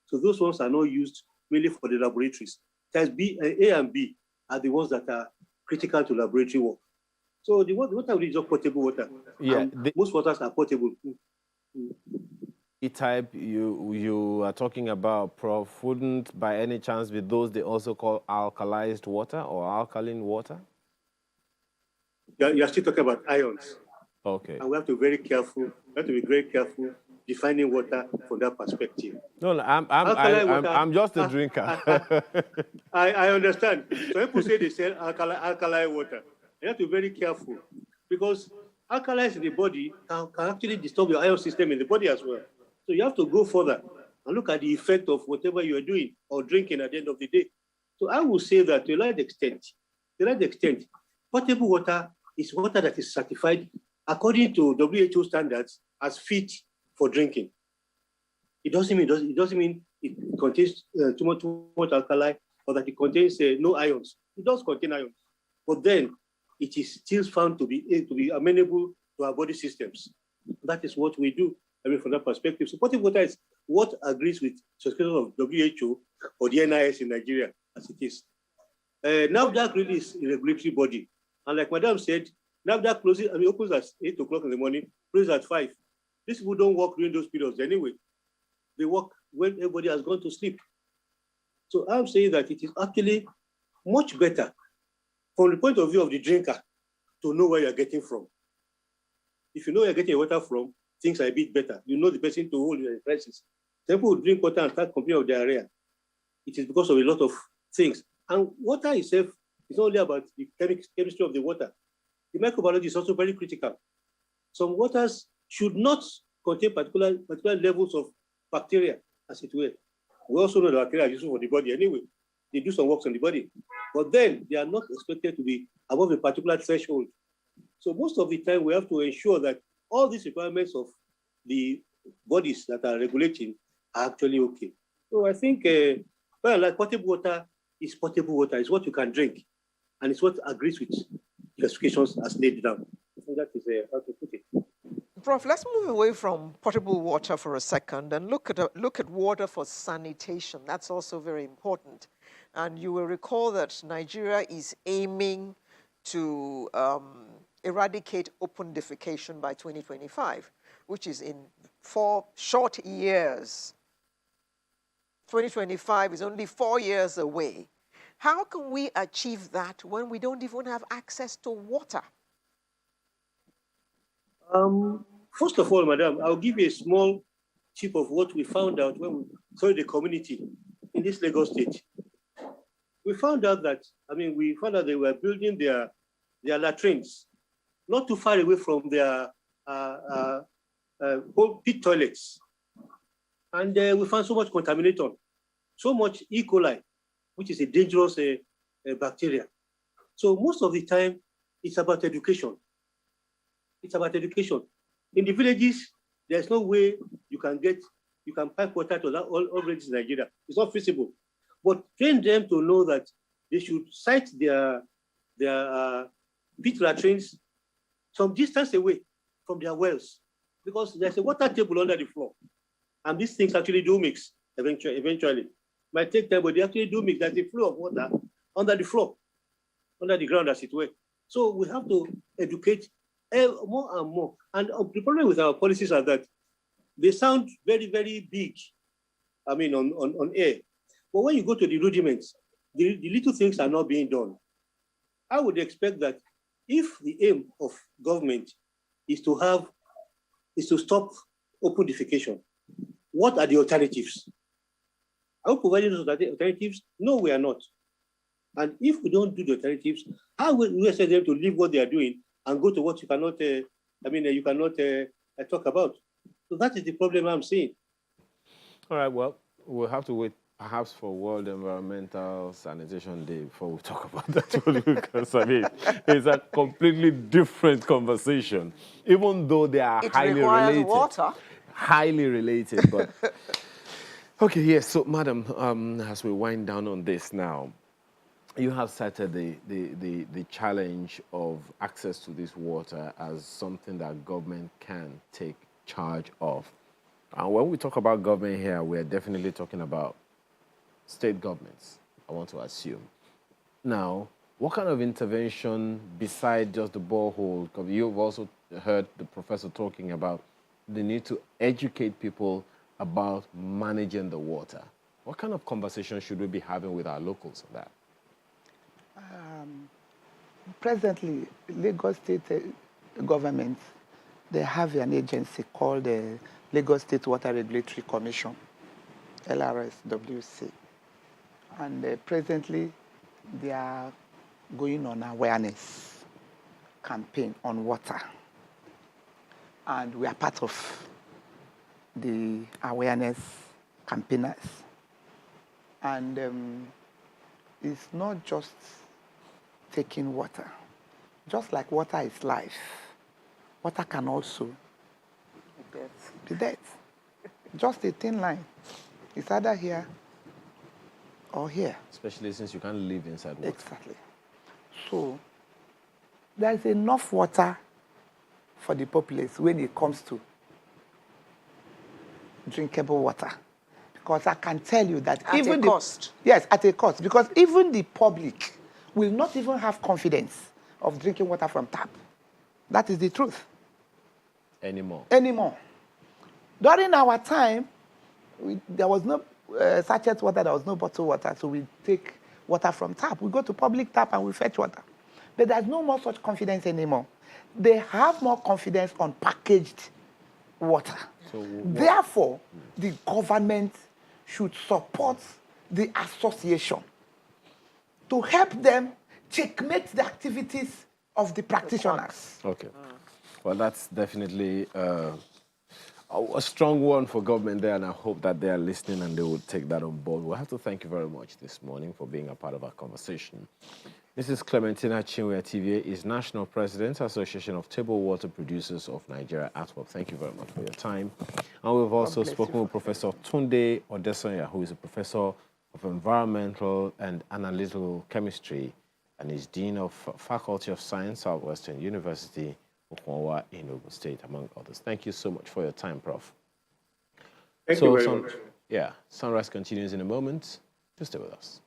So those ones are not used mainly for the laboratories. Types B, A and B are the ones that are critical to laboratory work. So the water is just potable water. Yeah, most waters are potable. E-type you are talking about, Prof, wouldn't by any chance be those they also call alkalized water or alkaline water? You're still talking about ions. Okay. And we have to be very careful. We have to be very careful defining water from that perspective. No, I'm just a drinker. I understand. So people say they sell alkali water. You have to be very careful, because alkalis in the body can actually disturb your ion system in the body as well. So you have to go further and look at the effect of whatever you are doing or drinking at the end of the day. So I will say that to a large extent, potable water is water that is certified according to WHO standards as fit for drinking. It doesn't mean it contains too much alkali, or that it contains no ions. It does contain ions, but then it is still found to be amenable to our body systems. That is what we do. From that perspective, so potable water is what agrees with subscription of WHO or the NIS in Nigeria, as it is. NAFDAC really is a regulatory body, and like Madam said, NAFDAC closes, opens at 8 o'clock in the morning, closes at 5. These people don't work during those periods anyway. They work when everybody has gone to sleep. So I'm saying that it is actually much better from the point of view of the drinker to know where you're getting from. If you know where you're getting your water from, things are a bit better. You know the person to hold your crisis. People who drink water and start complaining of diarrhea. It is because of a lot of things. And water itself is not only about the chemistry of the water. The microbiology is also very critical. Some waters should not contain particular levels of bacteria, as it were. We also know that bacteria are useful for the body anyway. They do some works on the body. But then they are not expected to be above a particular threshold. So most of the time, we have to ensure that all these requirements of the bodies that are regulating are actually okay. So I think, like potable water is potable water. It's what you can drink, and it's what agrees with classifications as laid down. I think that is how to put it. Prof, let's move away from potable water for a second and look at water for sanitation. That's also very important. And you will recall that Nigeria is aiming to eradicate open defecation by 2025, which is in 4 short years. 2025 is only 4 years away. How can we achieve that when we don't even have access to water? First of all, Madam, I'll give you a small tip of what we found out when we surveyed the community in this Lagos state. We found out that, they were building their latrines not too far away from their pit toilets. And we found so much contaminator, so much E. coli, which is a dangerous bacteria. So most of the time, it's about education. It's about education. In the villages, there's no way you can pipe water to all villages in Nigeria. It's not feasible. But train them to know that they should site their pit latrines some distance away from their wells, because there's a water table under the floor. And these things actually do mix eventually. Might take time, but they actually do mix. There's a flow of water under the floor. under the ground, as it were. So we have to educate more and more. And the problem with our policies are that they sound very, very big, I mean, on air. But when you go to the rudiments, the little things are not being done. I would expect that if the aim of government is to stop open defecation, what are the alternatives? Are we providing those alternatives? No, we are not. And if we don't do the alternatives, how will we expect them to leave what they are doing and go to what you cannot, you cannot talk about? So that is the problem I'm seeing. All right, well, we'll have to wait perhaps for World Environmental Sanitation Day before we talk about that one, because I mean, it's a completely different conversation, even though they are highly related. Water. Highly related, but okay, yes. So, madam, as we wind down on this now, you have cited the challenge of access to this water as something that government can take charge of. And when we talk about government here, we're definitely talking about state governments, I want to assume. Now, what kind of intervention besides just the borehole? Because you've also heard the professor talking about the need to educate people about managing the water. What kind of conversation should we be having with our locals on that? Presently, Lagos State government, they have an agency called the Lagos State Water Regulatory Commission, LRSWC. And presently, they are going on awareness campaign on water. And we are part of the awareness campaigners. And it's not just taking water. Just like water is life, water can also be death. Just a thin line. It's either here or here. Especially since you can't live inside water. Exactly. So there's enough water for the populace when it comes to drinkable water. Because I can tell you that at even a cost. Yes, at a cost. Because even the public will not even have confidence of drinking water from tap. That is the truth. Anymore. During our time, there was no sachet water, there was no bottled water, so we take water from tap. We go to public tap and we fetch water. But there's no more such confidence anymore. They have more confidence on packaged water. So therefore, the government should support the association to help them checkmate the activities of the practitioners. Okay. Well, that's definitely a strong one for government there, and I hope that they are listening and they will take that on board. We'll have to thank you very much this morning for being a part of our conversation. Mrs. Clementina Chinwe TVA is National President, Association of Table Water Producers of Nigeria, ATWAP. Thank you very much for your time. And we've also spoken with Professor Tunde Odesanya, who is a professor of Environmental and Analytical Chemistry and is Dean of Faculty of Science, Southwestern University, Okwonwa in Ogun State, among others. Thank you so much for your time, Prof. Thank you very much. Yeah, Sunrise continues in a moment. Just stay with us.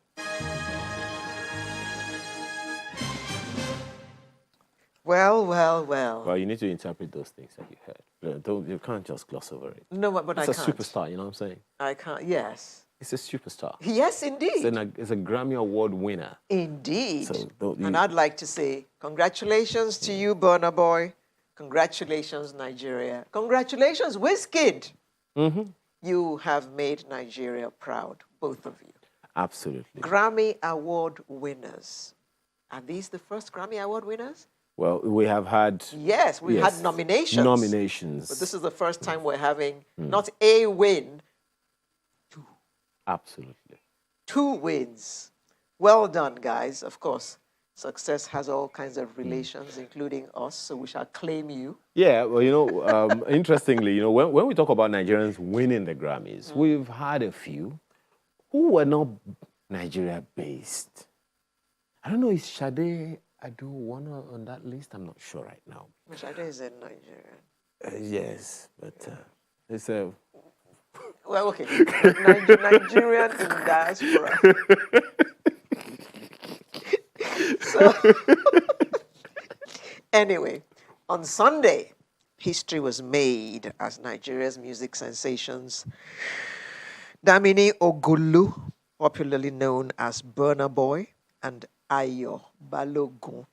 Well, you need to interpret those things that you heard. You can't just gloss over it. No, but I can't. It's a superstar, you know what I'm saying? I can't, yes. It's a superstar. Yes, indeed. It's a Grammy Award winner. Indeed. So and I'd like to say congratulations to you, Burna Boy. Congratulations, Nigeria. Congratulations, Wizkid. You have made Nigeria proud, both of you. Absolutely. Grammy Award winners. Are these the first Grammy Award winners? Well, we have had... Yes, we've had nominations. Nominations. But this is the first time we're having not a win, two. Absolutely. 2 wins. Well done, guys. Of course, success has all kinds of relations, including us, so we shall claim you. Yeah, well, you know, interestingly, you know, when we talk about Nigerians winning the Grammys, we've had a few who were not Nigeria-based. I don't know, is Sade one on that list? I'm not sure right now. Sade is in Nigeria. Yes, but it's a... Well, okay. Nigerian in diaspora. So, anyway, on Sunday, history was made as Nigeria's music sensations Damini Ogulu, popularly known as Burna Boy, and Ayo Balogun,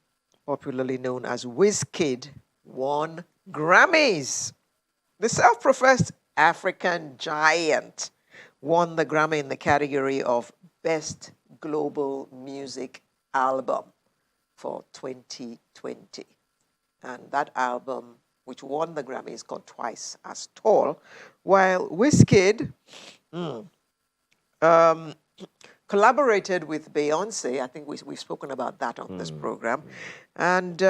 popularly known as Wizkid, won Grammys. The self-professed African giant won the Grammy in the category of Best Global Music Album for 2020. And that album, which won the Grammy, is called Twice as Tall, while Wizkid collaborated with Beyonce. I think we've spoken about that on this program. And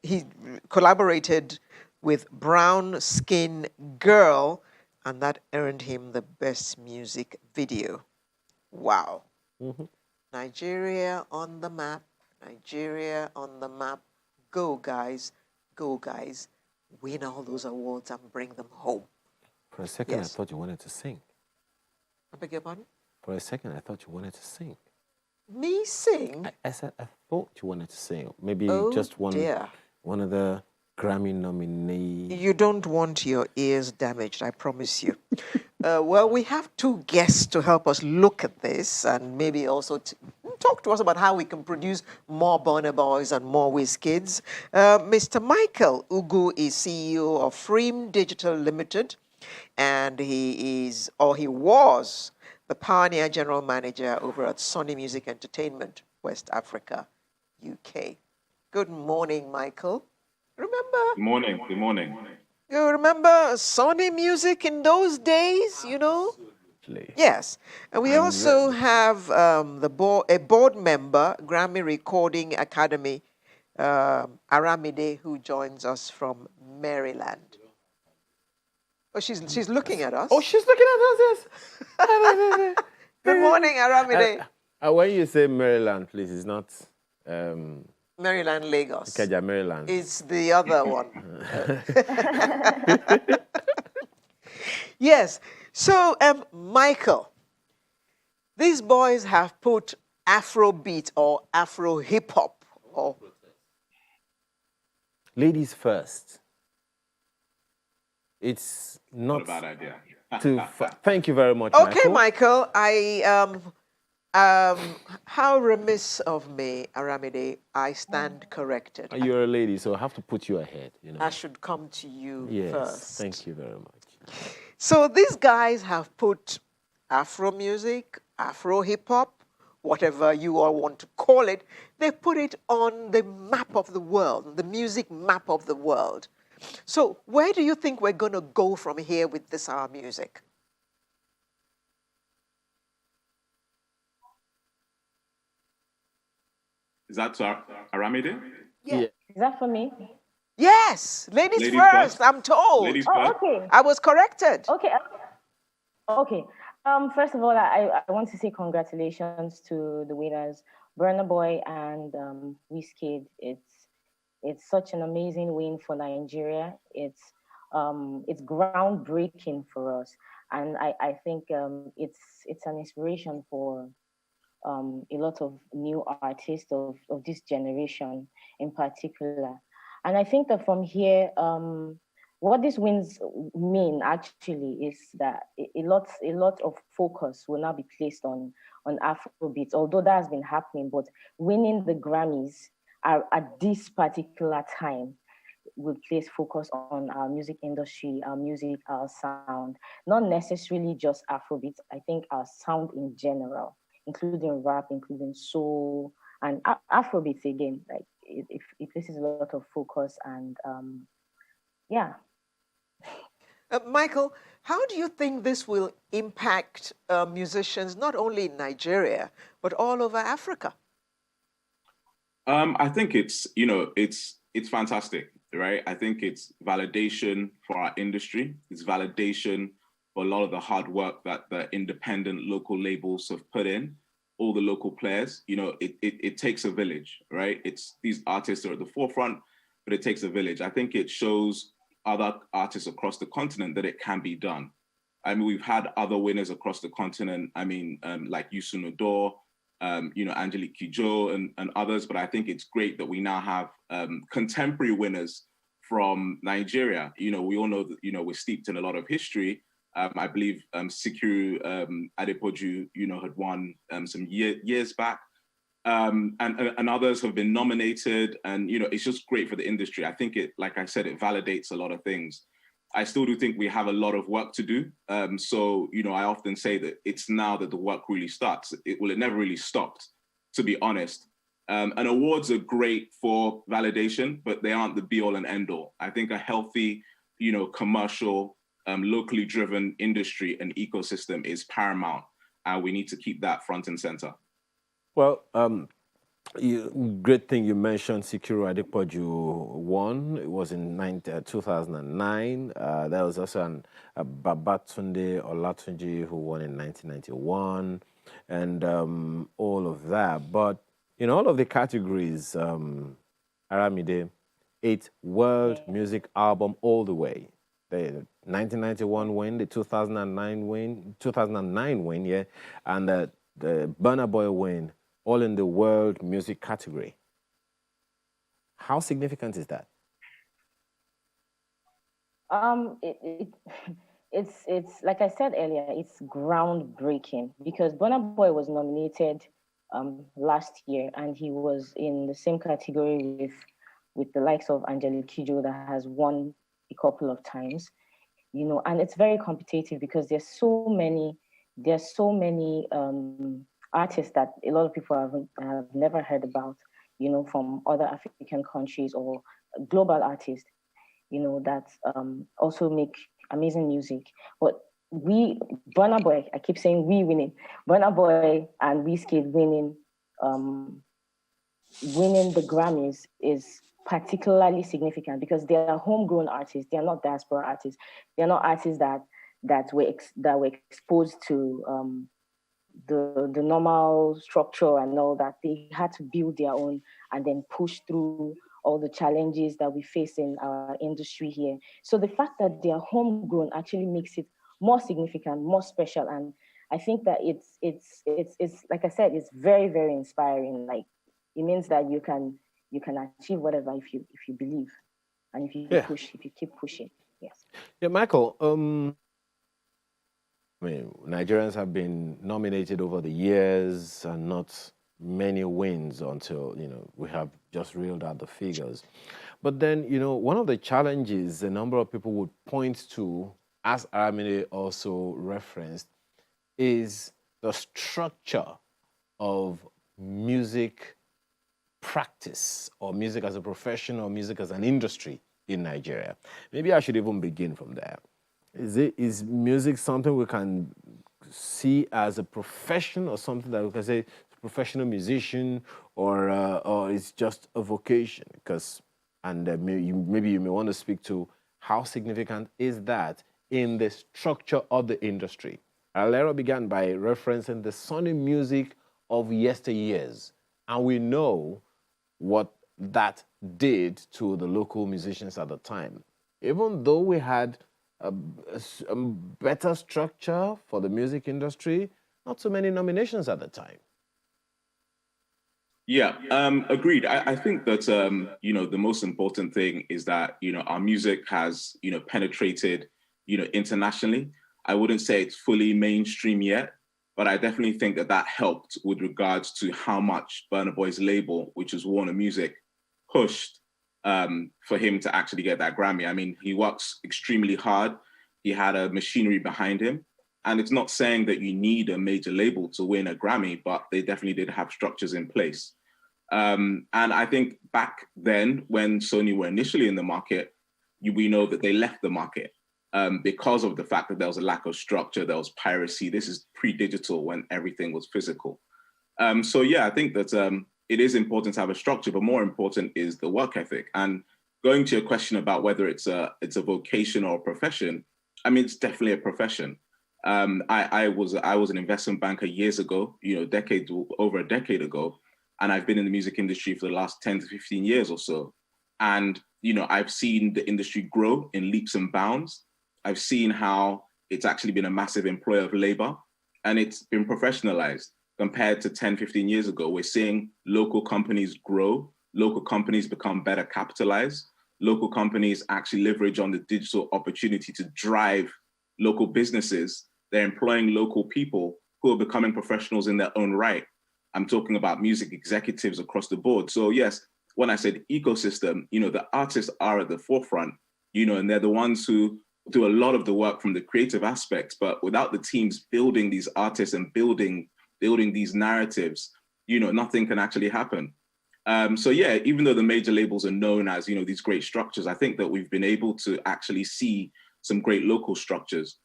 he collaborated with Brown Skin Girl, and that earned him the Best Music Video. Wow. Nigeria on the map. Nigeria on the map. Go, guys. Go, guys. Win all those awards and bring them home. For a second, I thought you wanted to sing. I beg your pardon? For a second, I thought you wanted to sing. Me sing? I said I thought you wanted to sing. Maybe just one of the Grammy nominees. You don't want your ears damaged, I promise you. Well, we have two guests to help us look at this and maybe also talk to us about how we can produce more Burna Boys and more Wizkids. Mr. Michael Ugu is CEO of Freem Digital Limited, and he was the pioneer general manager over at Sony Music Entertainment, West Africa, UK. Good morning, Michael. Remember? Good morning. Good morning. You remember Sony Music in those days, you know? Absolutely. Yes. And we also have a board member, Grammy Recording Academy, Aramide, who joins us from Maryland. Oh, she's looking at us. Oh, she's looking at us, yes. Good morning, Aramide. When you say Maryland, please, it's not... Maryland, Lagos. Ikeja, Maryland. It's the other one. Yes. So, Michael, these boys have put Afrobeat or Afro hip hop or... Ladies first. It's not a bad idea. Thank you very much, Okay, Michael. How remiss of me, Aramide, I stand corrected. You're a lady, so I have to put you ahead. You know. I should come to you first. Thank you very much. So these guys have put Afro music, Afro hip hop, whatever you all want to call it, they put it on the map of the world, the music map of the world. So where do you think we're going to go from here with this our music? Is that Aramide? Yeah. Is that for me? Yes. Ladies first, I'm told. Ladies first. Okay. I was corrected. Okay. Okay. First of all, I want to say congratulations to the winners, Burna Boy and Wizkid. It's such an amazing win for Nigeria. It's groundbreaking for us, and I think it's an inspiration for a lot of new artists of this generation in particular. And I think that from here, what these wins mean actually is that a lot of focus will now be placed on Afrobeats, although that has been happening, but winning the Grammys at this particular time will place focus on our music industry, our music, our sound, not necessarily just Afrobeats. I think our sound in general, including rap, including soul, and Afrobeats again. Like it places a lot of focus, and yeah. Michael, how do you think this will impact musicians not only in Nigeria but all over Africa? I think it's fantastic, right? I think it's validation for our industry. It's validation for a lot of the hard work that the independent local labels have put in, all the local players. It takes a village, right? These artists are at the forefront, but it takes a village. I think it shows other artists across the continent that it can be done. I mean, we've had other winners across the continent. I mean, like Youssou N'Dour, Angelique Kidjo and others, but I think it's great that we now have contemporary winners from Nigeria. We all know that, we're steeped in a lot of history. I believe Sikiru Adepoju, had won some years back. And others have been nominated, and it's just great for the industry. I think like I said, it validates a lot of things. I still do think we have a lot of work to do. So I often say that it's now that the work really starts. It never really stopped, to be honest. And awards are great for validation, but they aren't the be all and end all. I think a healthy, commercial, locally driven industry and ecosystem is paramount, and we need to keep that front and center. Well, great thing you mentioned Sikiru Adepoju won. It was in 2009. There was also Babatunde Olatunji who won in 1991, and all of that. But in all of the categories, Aramide, 8 World Music Album all the way. The 1991 win, the 2009 win, yeah, and the Burna Boy win, all in the world music category. How significant is that? It's like I said earlier, it's groundbreaking because Burna Boy was nominated last year, and he was in the same category with the likes of Angelique Kidjo that has won a couple of times, and it's very competitive because there's so many artists that a lot of people have never heard about, from other African countries or global artists, that also make amazing music. But Burna Boy, I keep saying we winning, Burna Boy and Wizkid winning the Grammys is particularly significant because they are homegrown artists. They are not diaspora artists. They are not artists that were exposed to the normal structure and all that. They had to build their own and then push through all the challenges that we face in our industry here. So the fact that they are homegrown actually makes it more significant, more special, and I think that it's like I said, it's very, very inspiring. Like, it means that you can achieve whatever if you believe and if you keep pushing. Yes. Yeah, Michael. Nigerians have been nominated over the years and not many wins until, we have just reeled out the figures. But then, one of the challenges a number of people would point to, as Aramide also referenced, is the structure of music practice or music as a profession or music as an industry in Nigeria. Maybe I should even begin from there. Is music something we can see as a profession or something that we can say professional musician or it's just a vocation? Maybe you may want to speak to how significant is that in the structure of the industry. Alero began by referencing the sunny music of yesteryears, and we know what that did to the local musicians at the time. Even though we had a better structure for the music industry, not so many nominations at the time. Yeah, agreed. I think that, the most important thing is that, our music has, penetrated, internationally. I wouldn't say it's fully mainstream yet, but I definitely think that helped with regards to how much Burna Boy's label, which is Warner Music, pushed for him to actually get that Grammy. I mean, he works extremely hard. He had a machinery behind him. And it's not saying that you need a major label to win a Grammy, but they definitely did have structures in place. And I think back then, when Sony were initially in the market, we know that they left the market because of the fact that there was a lack of structure, there was piracy. This is pre-digital when everything was physical. So yeah, I think that it is important to have a structure, but more important is the work ethic. And going to your question about whether it's a vocation or a profession, I mean, it's definitely a profession. I was an investment banker years ago, over a decade ago, and I've been in the music industry for the last 10 to 15 years or so. And, I've seen the industry grow in leaps and bounds. I've seen how it's actually been a massive employer of labor, and it's been professionalized. compared to 10, 15 years ago. We're seeing local companies grow, local companies become better capitalized, local companies actually leverage on the digital opportunity to drive local businesses. They're employing local people who are becoming professionals in their own right. I'm talking about music executives across the board. So yes, when I said ecosystem, the artists are at the forefront, and they're the ones who do a lot of the work from the creative aspects, but without the teams building these artists and building these narratives, nothing can actually happen. So yeah, even though the major labels are known as, these great structures, I think that we've been able to actually see some great local structures,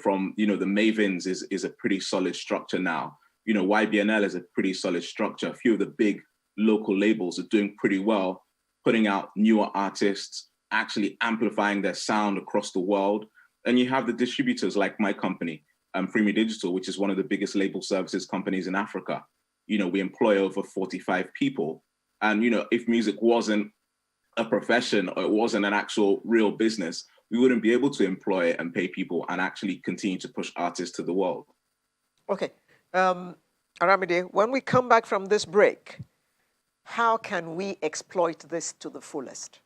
from, the Mavens is a pretty solid structure now. YBNL is a pretty solid structure. A few of the big local labels are doing pretty well, putting out newer artists, actually amplifying their sound across the world. And you have the distributors like my company, Freemi Digital, which is one of the biggest label services companies in Africa. We employ over 45 people. And, if music wasn't a profession or it wasn't an actual real business, we wouldn't be able to employ and pay people and actually continue to push artists to the world. Okay. Aramide, when we come back from this break, how can we exploit this to the fullest?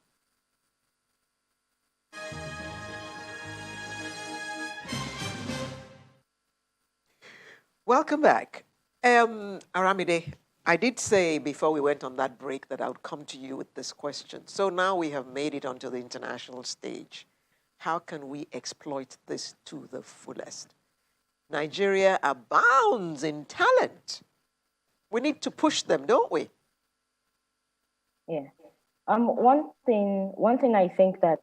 Welcome back. Aramide, I did say before we went on that break that I would come to you with this question. So now we have made it onto the international stage. How can we exploit this to the fullest? Nigeria abounds in talent. We need to push them, don't we? Yeah. One thing I think that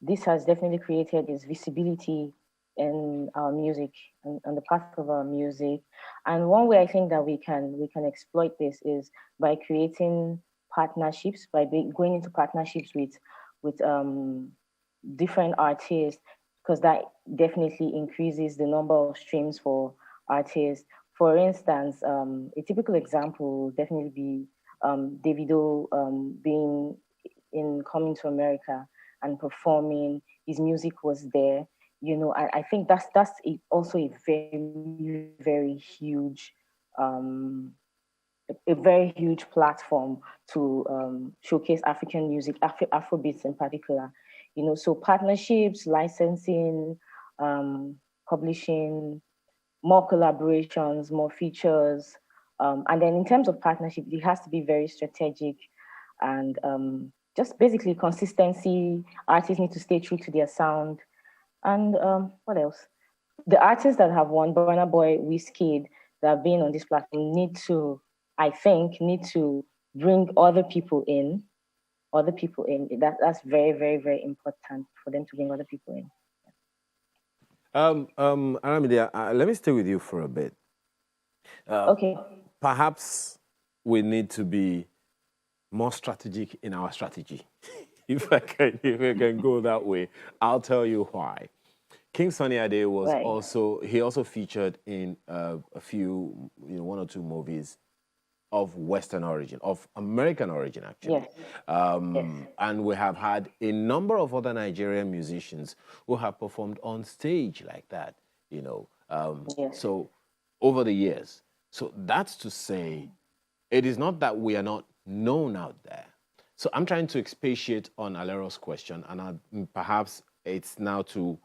this has definitely created is visibility in our music and the path of our music. And one way I think that we can exploit this is by creating partnerships, by going into partnerships with different artists, because that definitely increases the number of streams for artists. For instance, a typical example would definitely be Davido being in Coming to America and performing. His music was there. I think that's also a very, very huge, a very huge platform to showcase African music, Afrobeats in particular. So partnerships, licensing, publishing, more collaborations, more features. And then in terms of partnership, it has to be very strategic and just basically consistency. Artists need to stay true to their sound. And what else? The artists that have won, Burna Boy, Wizkid, that have been on this platform need to bring other people in. That's very, very, very important for them to bring other people in. Aramide, let me stay with you for a bit. Okay. Perhaps we need to be more strategic in our strategy. If I can go that way, I'll tell you why. King Sunny Ade was also featured in a few, one or two movies of Western origin, of American origin, actually. Yes. And we have had a number of other Nigerian musicians who have performed on stage like that, so over the years. So that's to say, it is not that we are not known out there. So I'm trying to expatiate on Alero's question, and perhaps it's now to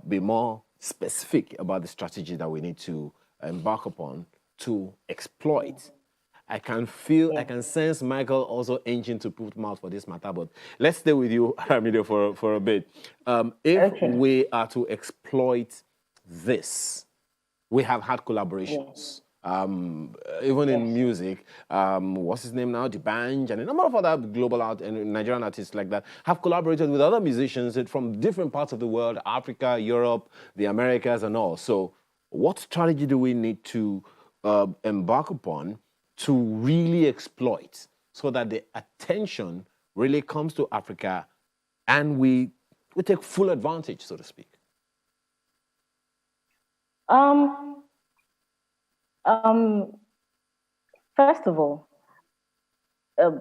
be more specific about the strategy that we need to embark upon to exploit. I can feel, I can sense Michael also aiming to put mouth for this matter, but let's stay with you, Aramide, for a bit. If we are to exploit this, we have had collaborations. Even in music, what's his name now? D'banj and a number of other global and Nigerian artists like that have collaborated with other musicians from different parts of the world, Africa, Europe, the Americas, and all. So what strategy do we need to embark upon to really exploit so that the attention really comes to Africa and we take full advantage, so to speak? First of all, to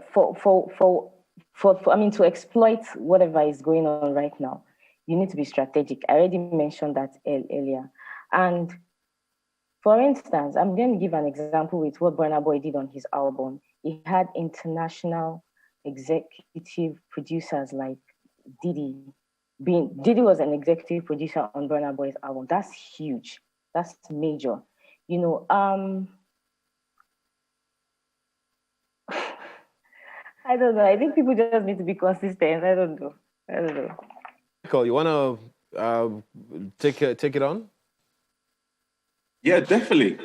exploit whatever is going on right now, you need to be strategic. I already mentioned that earlier. And For instance, I'm going to give an example with what Burna Boy did on his album. He had international executive producers like Diddy. Diddy was an executive producer on Burna Boy's album. That's huge. That's major. You know, I don't know. I think people just need to be consistent. I don't know. Michael, you want to take it on? Yeah, definitely.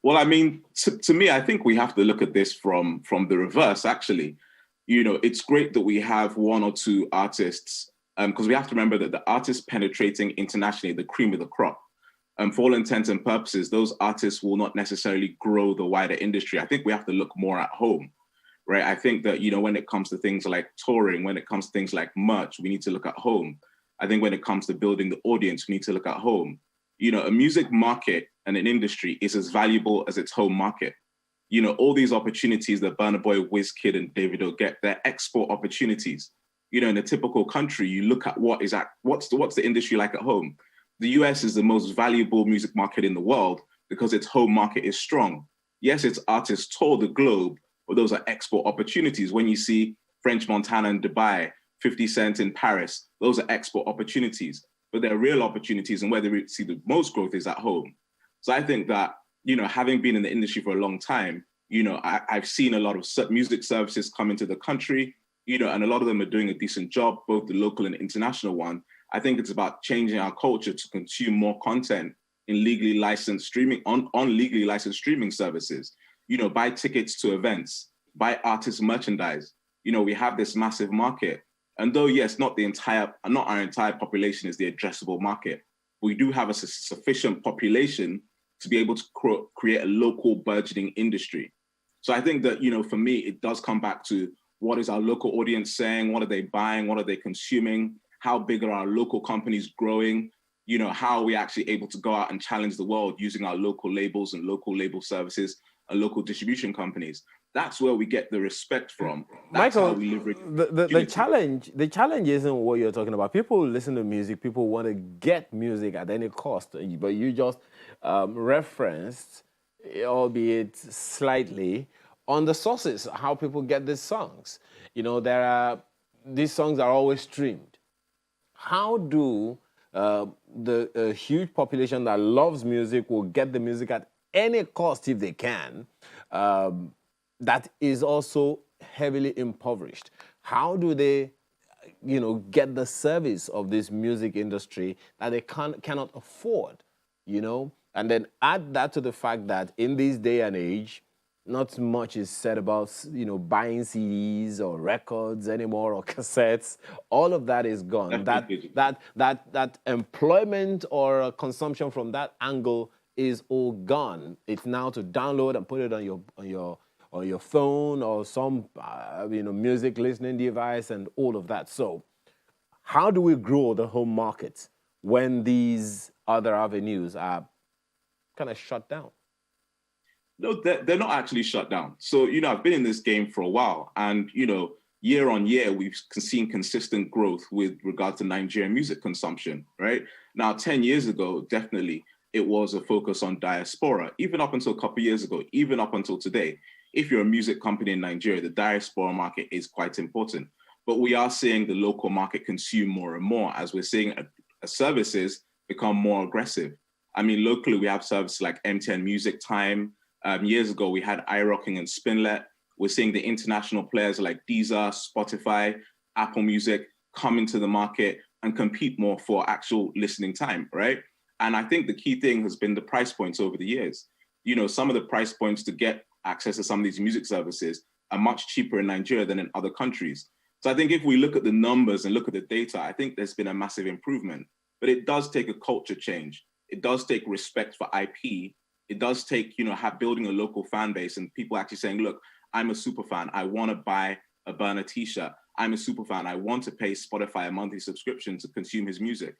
Well, I mean, to me, I think we have to look at this from the reverse, actually. You know, it's great that we have one or two artists, because we have to remember that the artists penetrating internationally, the cream of the crop. For all intents and purposes, those artists will not necessarily grow the wider industry. I think we have to look more at home, right? I think that, you know, when it comes to things like touring, when it comes to things like merch, we need to look at home. I think when it comes to building the audience, we need to look at home. You know, a music market and an industry is as valuable as its home market. You know, all these opportunities that Burna Boy, Wizkid, and Davido get, they're export opportunities. You know, in a typical country, you look at what's the industry like at home. The US is the most valuable music market in the world because its home market is strong. Yes, its artists tour the globe, but those are export opportunities. When you see French Montana in Dubai, 50 Cent in Paris, those are export opportunities. But they're real opportunities, and where they see the most growth is at home. So I think that, you know, having been in the industry for a long time, you know, I've seen a lot of music services come into the country, you know, and a lot of them are doing a decent job, both the local and international one. I think it's about changing our culture to consume more content in legally licensed streaming, on legally licensed streaming services. You know, buy tickets to events, buy artist merchandise. You know, we have this massive market. And though, yes, not our entire population is the addressable market, we do have a sufficient population to be able to create a local burgeoning industry. So I think that, you know, for me, it does come back to what is our local audience saying? What are they buying? What are they consuming? How big are our local companies growing? You know, how are we actually able to go out and challenge the world using our local labels and local label services and local distribution companies? That's where we get the respect from. That's Michael, how we leverage the challenge isn't what you're talking about. People listen to music, people want to get music at any cost, but you just referenced, albeit slightly, on the sources, how people get these songs. You know, these songs are always streamed. How do the huge population that loves music will get the music at any cost if they can, that is also heavily impoverished? How do they, you know, get the service of this music industry that they cannot afford, you know? And then add that to the fact that in this day and age, not much is said about, you know, buying CDs or records anymore or cassettes. All of that is gone. That employment or consumption from that angle is all gone. It's now to download and put it on your phone or some you know, music listening device and all of that. So how do we grow the home market when these other avenues are kind of shut down? No, they're not actually shut down. So, you know, I've been in this game for a while, and, you know, year on year, we've seen consistent growth with regard to Nigerian music consumption, right? Now, 10 years ago, definitely, it was a focus on diaspora, even up until a couple of years ago, even up until today. If you're a music company in Nigeria, the diaspora market is quite important. But we are seeing the local market consume more and more as we're seeing services become more aggressive. I mean, locally, we have services like MTN Music Time. Years ago, we had iRocking and Spinlet. We're seeing the international players like Deezer, Spotify, Apple Music come into the market and compete more for actual listening time, right? And I think the key thing has been the price points over the years. You know, some of the price points to get access to some of these music services are much cheaper in Nigeria than in other countries. So I think if we look at the numbers and look at the data, I think there's been a massive improvement. But it does take a culture change. It does take respect for IP. It does take, you know, building a local fan base and people actually saying, look, I'm a super fan. I want to buy a Burna t-shirt. I'm a super fan. I want to pay Spotify a monthly subscription to consume his music.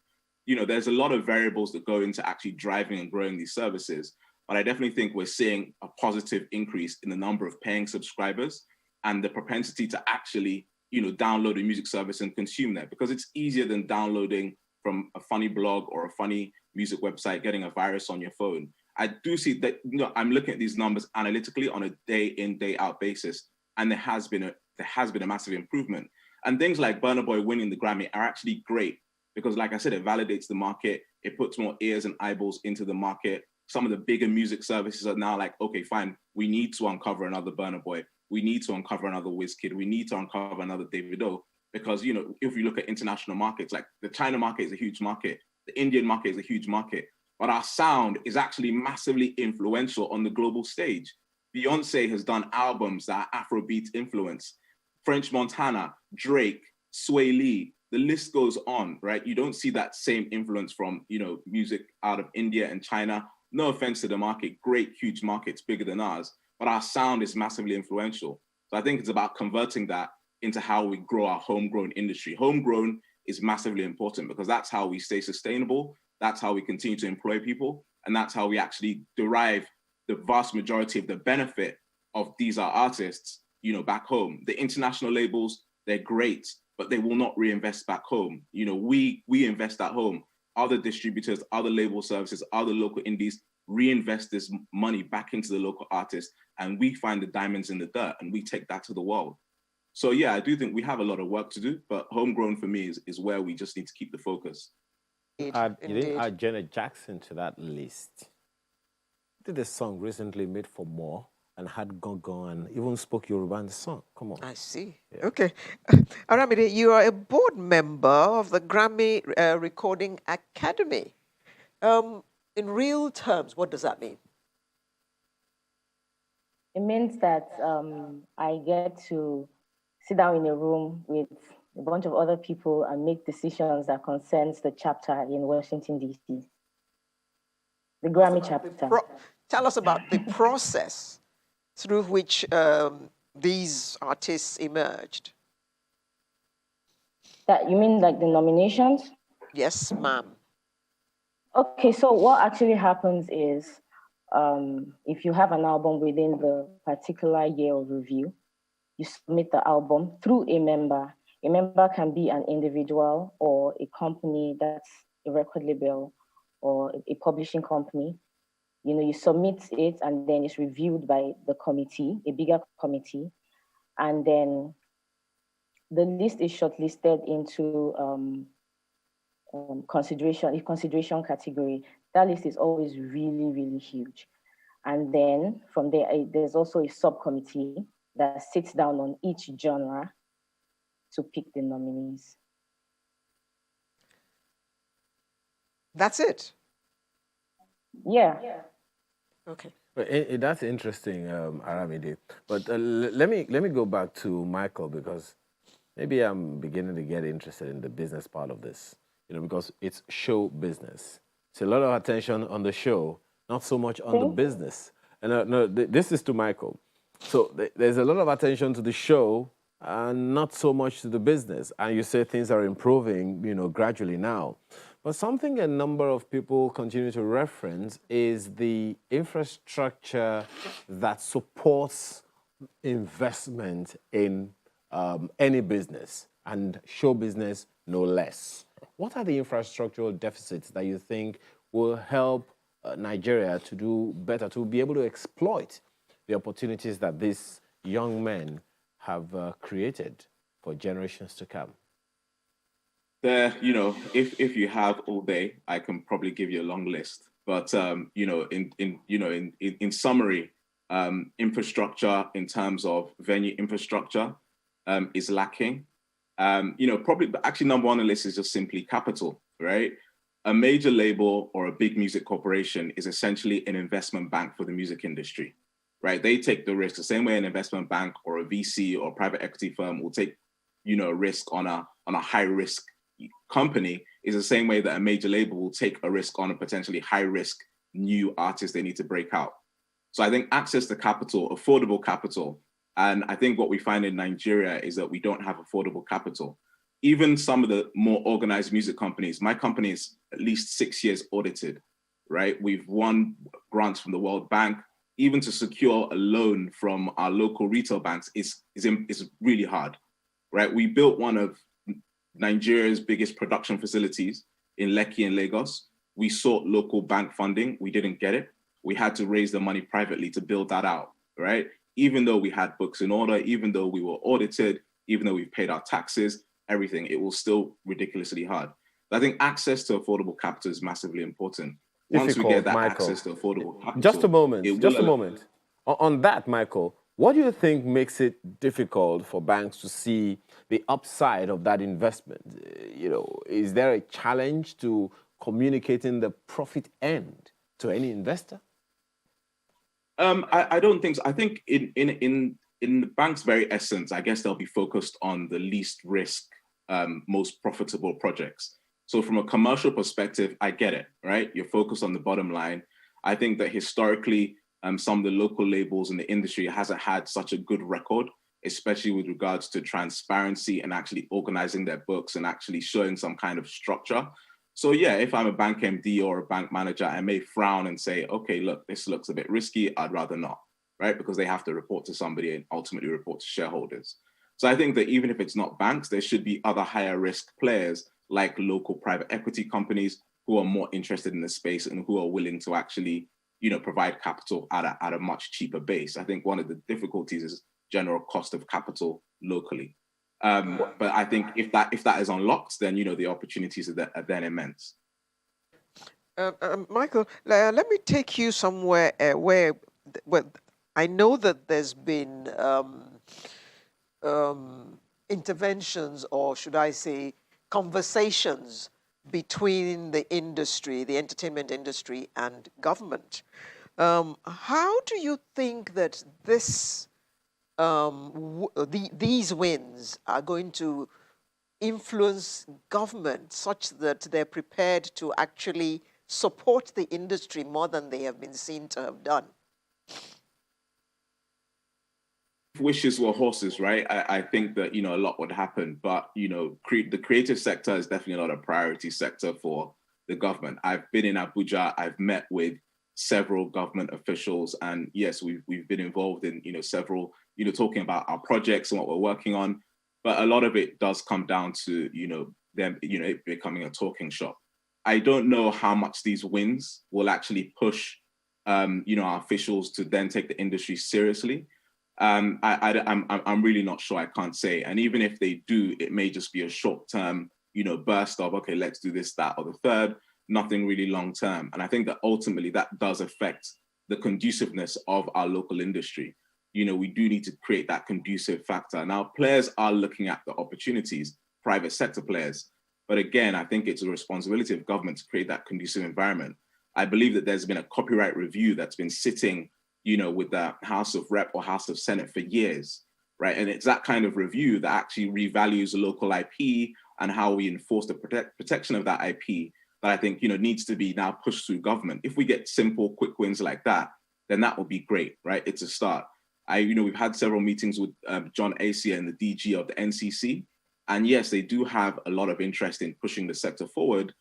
You know, there's a lot of variables that go into actually driving and growing these services. But I definitely think we're seeing a positive increase in the number of paying subscribers and the propensity to actually, you know, download a music service and consume that, because it's easier than downloading from a funny blog or a funny music website, getting a virus on your phone. I do see that, you know, I'm looking at these numbers analytically on a day in, day out basis, and there has been a massive improvement. And things like Burna Boy winning the Grammy are actually great because, like I said, it validates the market. It puts more ears and eyeballs into the market. Some of the bigger music services are now like, okay, fine, we need to uncover another Burna Boy. We need to uncover another Wizkid. We need to uncover another Davido. Because, you know, if you look at international markets, like the China market is a huge market. The Indian market is a huge market. But our sound is actually massively influential on the global stage. Beyonce has done albums that are Afrobeat influence. French Montana, Drake, Sway Lee, the list goes on, right? You don't see that same influence from, you know, music out of India and China. No offense to the market, great, huge markets, bigger than ours, but our sound is massively influential. So I think it's about converting that into how we grow our homegrown industry. Homegrown is massively important because that's how we stay sustainable. That's how we continue to employ people. And that's how we actually derive the vast majority of the benefit of these are artists, you know, back home. The international labels, they're great, but they will not reinvest back home. You know, we invest at home. Other distributors, other label services, other local indies reinvest this money back into the local artists, and we find the diamonds in the dirt and we take that to the world. So yeah, I do think we have a lot of work to do, but homegrown for me is where we just need to keep the focus. You didn't add Janet Jackson to that list. Did a song recently made for more and had gone and even spoke Yoruba in the song. Come on. I see. Yeah. Okay. Aramide, you are a board member of the Grammy Recording Academy. In real terms, what does that mean? It means that I get to sit down in a room with a bunch of other people and make decisions that concerns the chapter in Washington, D.C. The Grammy chapter. Tell us about the process through which these artists emerged. That you mean like the nominations? Yes, ma'am. Okay, so what actually happens is if you have an album within the particular year of review, you submit the album through a member. A member can be an individual or a company that's a record label or a publishing company. You know, you submit it and then it's reviewed by the committee, a bigger committee. And then the list is shortlisted into consideration category. That list is always really, really huge. And then from there, there's also a subcommittee that sits down on each genre to pick the nominees. That's it? Yeah. Okay. Well, that's interesting, Aramide. But let me go back to Michael, because maybe I'm beginning to get interested in the business part of this. You know, because it's show business. It's a lot of attention on the show, not so much on the business. And no, this is to Michael. So there's a lot of attention to the show and not so much to the business. And you say things are improving, you know, gradually now. But something a number of people continue to reference is the infrastructure that supports investment in any business, and show business no less. What are the infrastructural deficits that you think will help Nigeria to do better, to be able to exploit the opportunities that these young men have created for generations to come? There, you know, if you have all day, I can probably give you a long list. But you know, in summary, infrastructure in terms of venue infrastructure is lacking. You know, probably actually number one on the list is just simply capital, right? A major label or a big music corporation is essentially an investment bank for the music industry, right? They take the risk the same way an investment bank or a VC or a private equity firm will take, you know, risk on a high risk company, is the same way that a major label will take a risk on a potentially high risk new artist they need to break out. So I think access to capital, affordable capital, and I think what we find in Nigeria is that we don't have affordable capital. Even some of the more organized music companies, my company is at least 6 years audited, right? We've won grants from the World Bank. Even to secure a loan from our local retail banks is really hard, right? We built one of Nigeria's biggest production facilities in Lekki and Lagos. We sought local bank funding. We didn't get it. we had to raise the money privately to build that out, right? Even though we had books in order, even though we were audited, even though we've paid our taxes, everything, it was still ridiculously hard. But I think access to affordable capital is massively important. Once we get that access to affordable capital, just a moment. On that, Michael, what do you think makes it difficult for banks to see the upside of that investment? Is there a challenge to communicating the profit end to any investor? I don't think so. I think in the bank's very essence, I guess they'll be focused on the least risk, most profitable projects. So from a commercial perspective, I get it, right? You're focused on the bottom line. I think that historically, some of the local labels in the industry hasn't had such a good record, especially with regards to transparency and actually organizing their books and actually showing some kind of structure. So yeah, if I'm a bank MD or a bank manager, I may frown and say, okay, look, this looks a bit risky. I'd rather not, right? Because they have to report to somebody and ultimately report to shareholders. So I think that even if it's not banks, there should be other higher risk players like local private equity companies who are more interested in the space and who are willing to actually, provide capital at a much cheaper base. I think one of the difficulties is general cost of capital locally. But I think if that is unlocked, then the opportunities are then immense. Michael, let me take you somewhere where I know that there's been interventions, or should I say, conversations between the industry, the entertainment industry, and government. How do you think that these wins are going to influence government such that they're prepared to actually support the industry more than they have been seen to have done? If wishes were horses, right? I think that, a lot would happen, but, the creative sector is definitely not a priority sector for the government. I've been in Abuja, I've met with several government officials, and yes, we've been involved in, several, talking about our projects and what we're working on, but a lot of it does come down to, them, it becoming a talking shop. I don't know how much these wins will actually push, our officials to then take the industry seriously. I'm really not sure. I can't say. And even if they do, it may just be a short-term, burst of, okay, let's do this, that, or the third, nothing really long-term. And I think that ultimately that does affect the conduciveness of our local industry. We do need to create that conducive factor. Now, players are looking at the opportunities, private sector players. But again, I think it's a responsibility of government to create that conducive environment. I believe that there's been a copyright review that's been sitting with the House of Rep or House of Senate for years, right? And it's that kind of review that actually revalues local IP and how we enforce the protection of that IP that I think, needs to be now pushed through government. If we get simple, quick wins like that, then that would be great, right? It's a start. We've had several meetings with John Asia and the DG of the NCC. And yes, they do have a lot of interest in pushing the sector forward,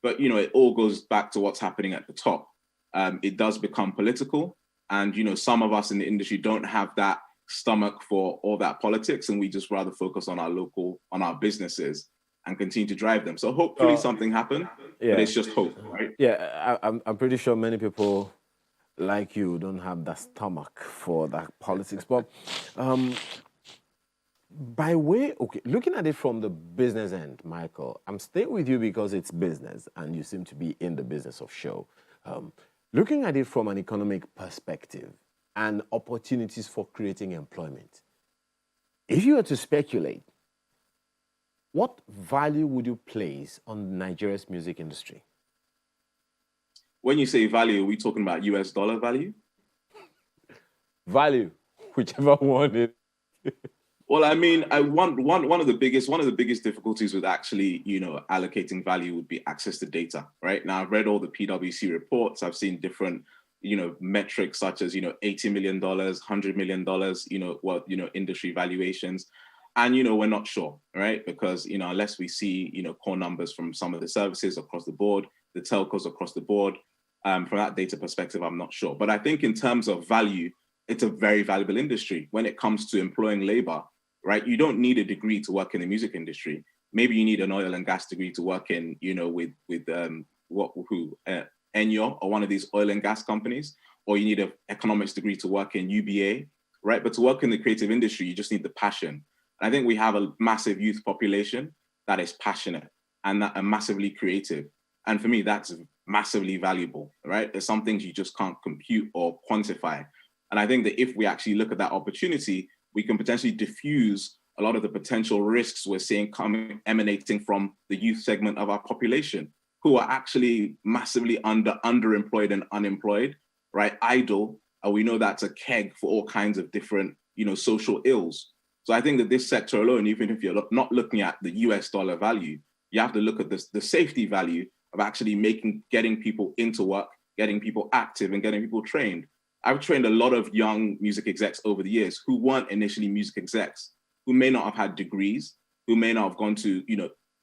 but, it all goes back to what's happening at the top. It does become political. And, some of us in the industry don't have that stomach for all that politics, and we just rather focus on our businesses and continue to drive them. So hopefully something happens, but it's just hope, right? Yeah, I'm pretty sure many people like you don't have the stomach for that politics. But looking at it from the business end, Michael, I'm staying with you because it's business, and you seem to be in the business of show. Looking at it from an economic perspective and opportunities for creating employment, if you were to speculate, what value would you place on Nigeria's music industry? When you say value, are we talking about US dollar value? Value, whichever one it is. Well, I mean, one of the biggest difficulties with actually, allocating value would be access to data, right? Now, I've read all the PwC reports. I've seen different, metrics such as, $80 million, $100 million, industry valuations. And, we're not sure, right? Because, unless we see, core numbers from some of the services across the board, the telcos across the board, from that data perspective, I'm not sure. But I think in terms of value, it's a very valuable industry when it comes to employing labor. Right, you don't need a degree to work in the music industry. Maybe you need an oil and gas degree to work in, with Enyo or one of these oil and gas companies, or you need an economics degree to work in UBA, right? But to work in the creative industry, you just need the passion. And I think we have a massive youth population that is passionate and that are massively creative. And for me, that's massively valuable, right? There's some things you just can't compute or quantify. And I think that if we actually look at that opportunity, we can potentially diffuse a lot of the potential risks we're seeing emanating from the youth segment of our population, who are actually massively underemployed and unemployed, right? Idle. We know that's a keg for all kinds of different, social ills. So I think that this sector alone, even if you're not looking at the US dollar value, you have to look at the safety value of actually getting people into work, getting people active and getting people trained. I've trained a lot of young music execs over the years who weren't initially music execs, who may not have had degrees, who may not have gone to,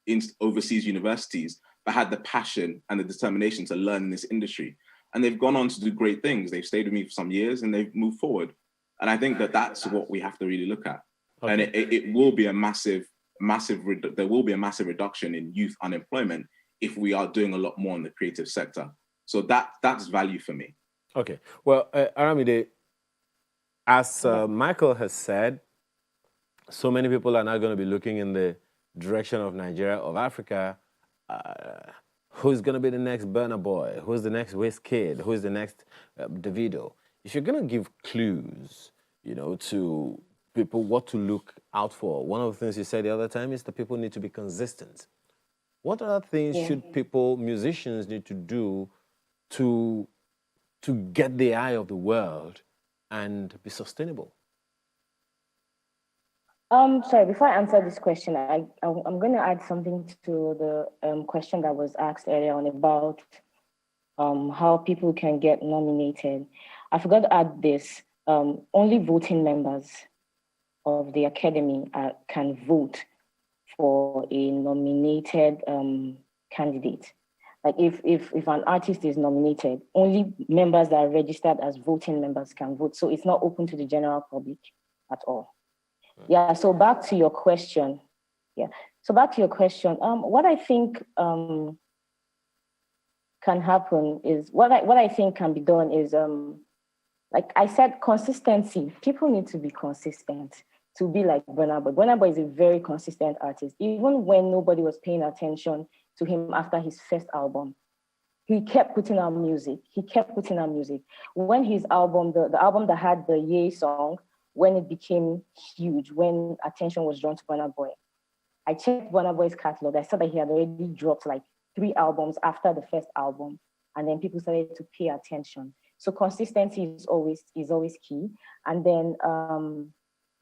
in overseas universities, but had the passion and the determination to learn in this industry. And they've gone on to do great things. They've stayed with me for some years and they've moved forward. And I think that that's what we have to really look at. Okay. And it will be there will be a massive reduction in youth unemployment if we are doing a lot more in the creative sector. So that's value for me. Okay. Well, Aramide, as Michael has said, so many people are now going to be looking in the direction of Nigeria, of Africa. Who's going to be the next Burna Boy? Who's the next Wizkid? Who's the next Davido? If you're going to give clues, to people what to look out for, one of the things you said the other time is that people need to be consistent. What other things should musicians need to do to get the eye of the world and be sustainable? Sorry, before I answer this question, I'm going to add something to the question that was asked earlier on about how people can get nominated. I forgot to add this. Only voting members of the Academy can vote for a nominated candidate. Like if an artist is nominated, only members that are registered as voting members can vote. So it's not open to the general public at all. Yeah, so back to your question. What I think can happen is, what I think can be done is, like I said, consistency. People need to be consistent to be like Burna Boy. Burna Boy is a very consistent artist. Even when nobody was paying attention to him after his first album, he kept putting out music. When his album, the album that had the Ye song, when it became huge, when attention was drawn to Burna Boy, I checked Burna Boy's catalog. I saw that he had already dropped like 3 albums after the first album, and then people started to pay attention. So consistency is always key, and then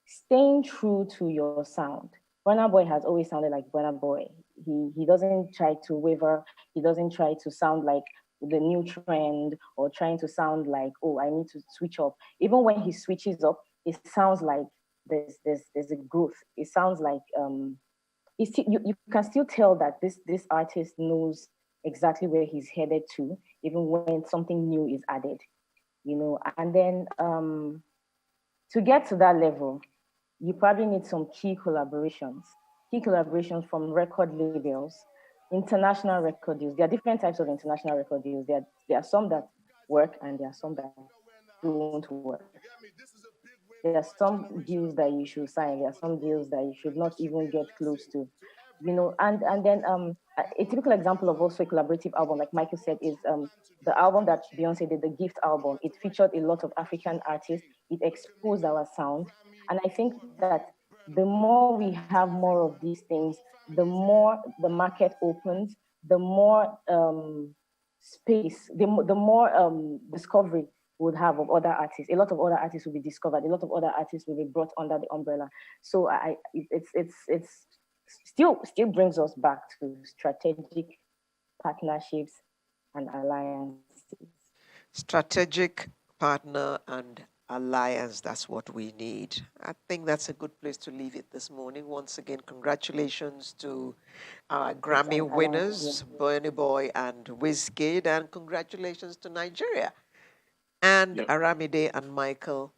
staying true to your sound. Burna Boy has always sounded like Burna Boy. He doesn't try to waver. He doesn't try to sound like the new trend or trying to sound like, oh, I need to switch up. Even when he switches up, it sounds like there's a growth. It sounds like you can still tell that this artist knows exactly where he's headed to, even when something new is added, And then to get to that level, you probably need some key collaborations from record labels, international record deals. There are different types of international record deals. There are some that work and there are some that don't work. There are some deals that you should sign. There are some deals that you should not even get close to, And then a typical example of also a collaborative album, like Michael said, is the album that Beyonce did, the Gift album. It featured a lot of African artists. It exposed our sound, and I think that the more we have more of these things, the more the market opens, the more space, the more discovery would have of other artists. A lot of other artists will be discovered. A lot of other artists will be brought under the umbrella. So it's still brings us back to strategic partnerships and alliances. Strategic partner and alliance, that's what we need. I think that's a good place to leave it this morning. Once again, congratulations to our Grammy winners, Burna Boy and Wizkid, and congratulations to Nigeria. And Aramide and Michael,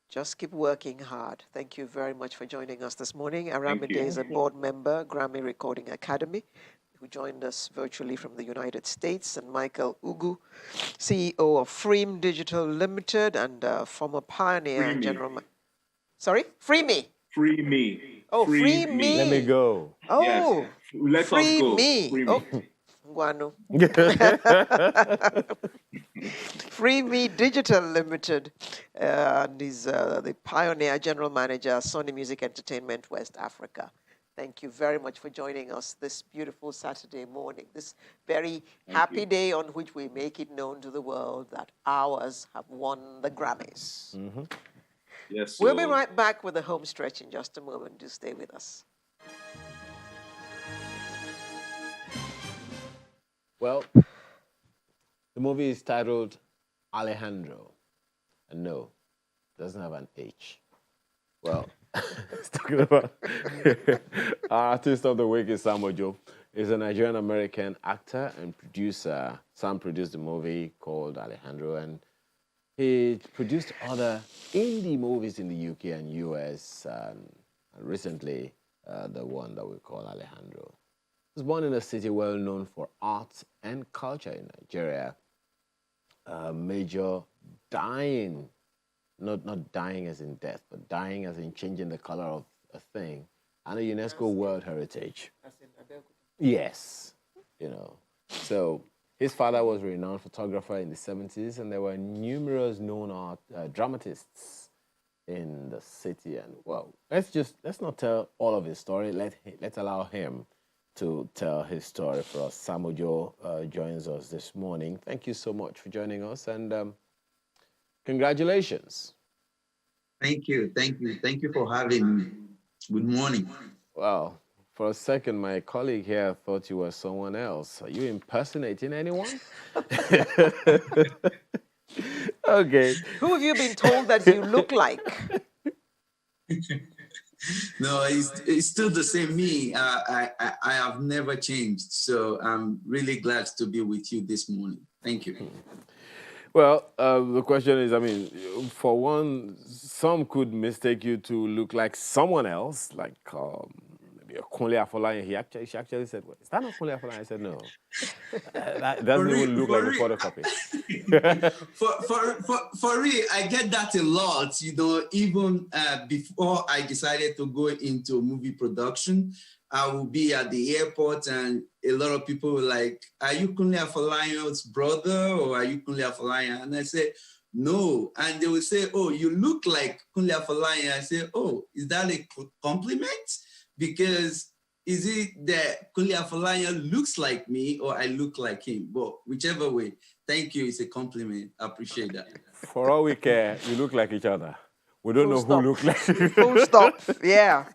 just keep working hard. Thank you very much for joining us this morning. Aramide is a board member, Grammy Recording Academy. who joined us virtually from the United States, and Michael Ugu, CEO of Freem Digital Limited and former pioneer Free and me. general. Sorry, Free Me. Free me. Oh, Free Me. Let me go. Yes. Oh, Let us Free go. Me. Free Oh, me. Guano. Free Me Digital Limited, and he's the pioneer general manager, Sony Music Entertainment West Africa. Thank you very much for joining us this beautiful Saturday morning, this very happy day on which we make it known to the world that ours have won the Grammys. Mm-hmm. Yes. We'll be right back with the home stretch in just a moment. Do stay with us. Well, the movie is titled Alejandro. And no, it doesn't have an H. Well, it's talking about our artist of the week is Sam Ojo. He's a Nigerian-American actor and producer. Sam produced the movie called Alejandro, and he produced other indie movies in the UK and US, and recently the one that we call Alejandro. He was born in a city well known for arts and culture in Nigeria. Major dying, not dying as in death, but dying as in changing the color of a thing, and a UNESCO World Heritage. Yes, you know. So his father was a renowned photographer in the 70s, and there were numerous known art dramatists in the city. And well, let's not tell all of his story. Let's allow him to tell his story for us. Sam Ojo joins us this morning. Thank you so much for joining us, and congratulations. Thank you for having me. Good morning. Wow. For a second, my colleague here thought you were someone else. Are you impersonating anyone? Okay. Who have you been told that you look like? No, it's still the same me. I have never changed. So I'm really glad to be with you this morning. Thank you. Well, the question is, I mean, for one, some could mistake you to look like someone else, like maybe a Kunle Afolayan. She actually said, well, is that not Kunle Afolayan? I said, no. That doesn't even look like a photocopy. For real, I get that a lot, you know, even before I decided to go into movie production. I will be at the airport and a lot of people were like, are you Kunle Afolayan's brother or are you Kunle Afolayan? And I say, no. And they will say, oh, you look like Kunle Afolayan. I say, oh, is that a compliment? Because is it that Kunle Afolayan looks like me or I look like him? But whichever way, thank you. It's a compliment. I appreciate that. For all we care, you look like each other. We don't know who looks like you. Full stop. Yeah.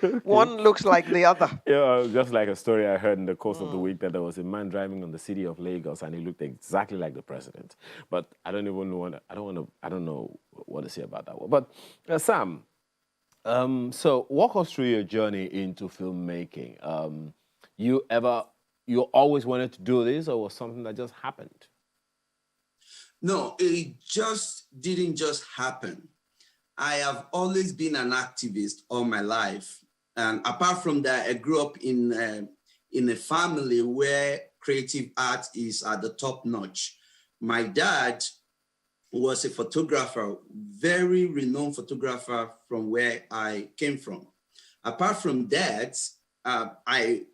Okay. One looks like the other. Yeah, just like a story I heard in the course of the week that there was a man driving on the city of Lagos and he looked exactly like the president. But I don't even know. I don't know what to say about that one. But Sam, so walk us through your journey into filmmaking. You always wanted to do this, or was something that just happened? No, it didn't just happen. I have always been an activist all my life. And apart from that, I grew up in a family where creative art is at the top notch. My dad was a photographer, very renowned photographer from where I came from. Apart from that, I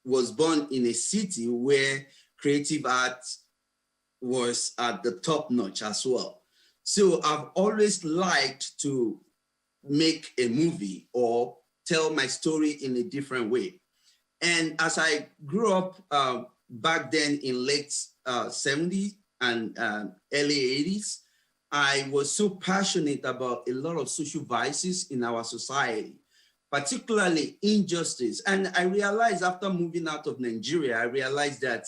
was born in a city where creative art was at the top notch as well. So I've always liked to make a movie or tell my story in a different way. And as I grew up back then in late 70s and early 80s, I was so passionate about a lot of social vices in our society, particularly injustice. And I realized after moving out of Nigeria, I realized that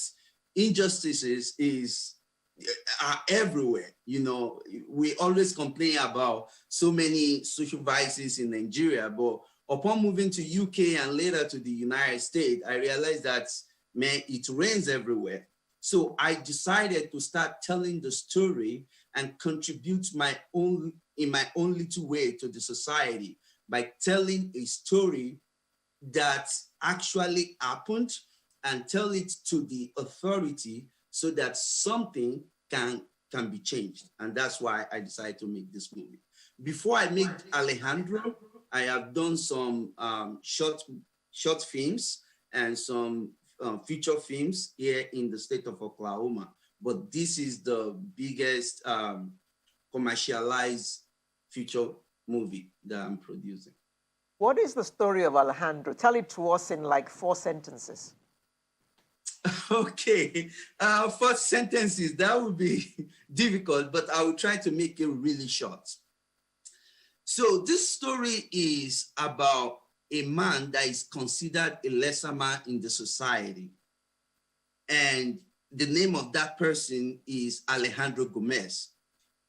injustices are everywhere. You know, we always complain about so many social vices in Nigeria, but upon moving to UK and later to the United States, I realized that, man, it rains everywhere. So I decided to start telling the story and contribute in my own little way to the society by telling a story that actually happened and tell it to the authority so that something can be changed. And that's why I decided to make this movie. Before I made Alejandro, I have done some short films and some feature films here in the state of Oklahoma. But this is the biggest commercialized feature movie that I'm producing. What is the story of Alejandro? Tell it to us in like 4 sentences. Okay, 4 sentences, that would be difficult, but I will try to make it really short. So this story is about a man that is considered a lesser man in the society. And the name of that person is Alejandro Gomez.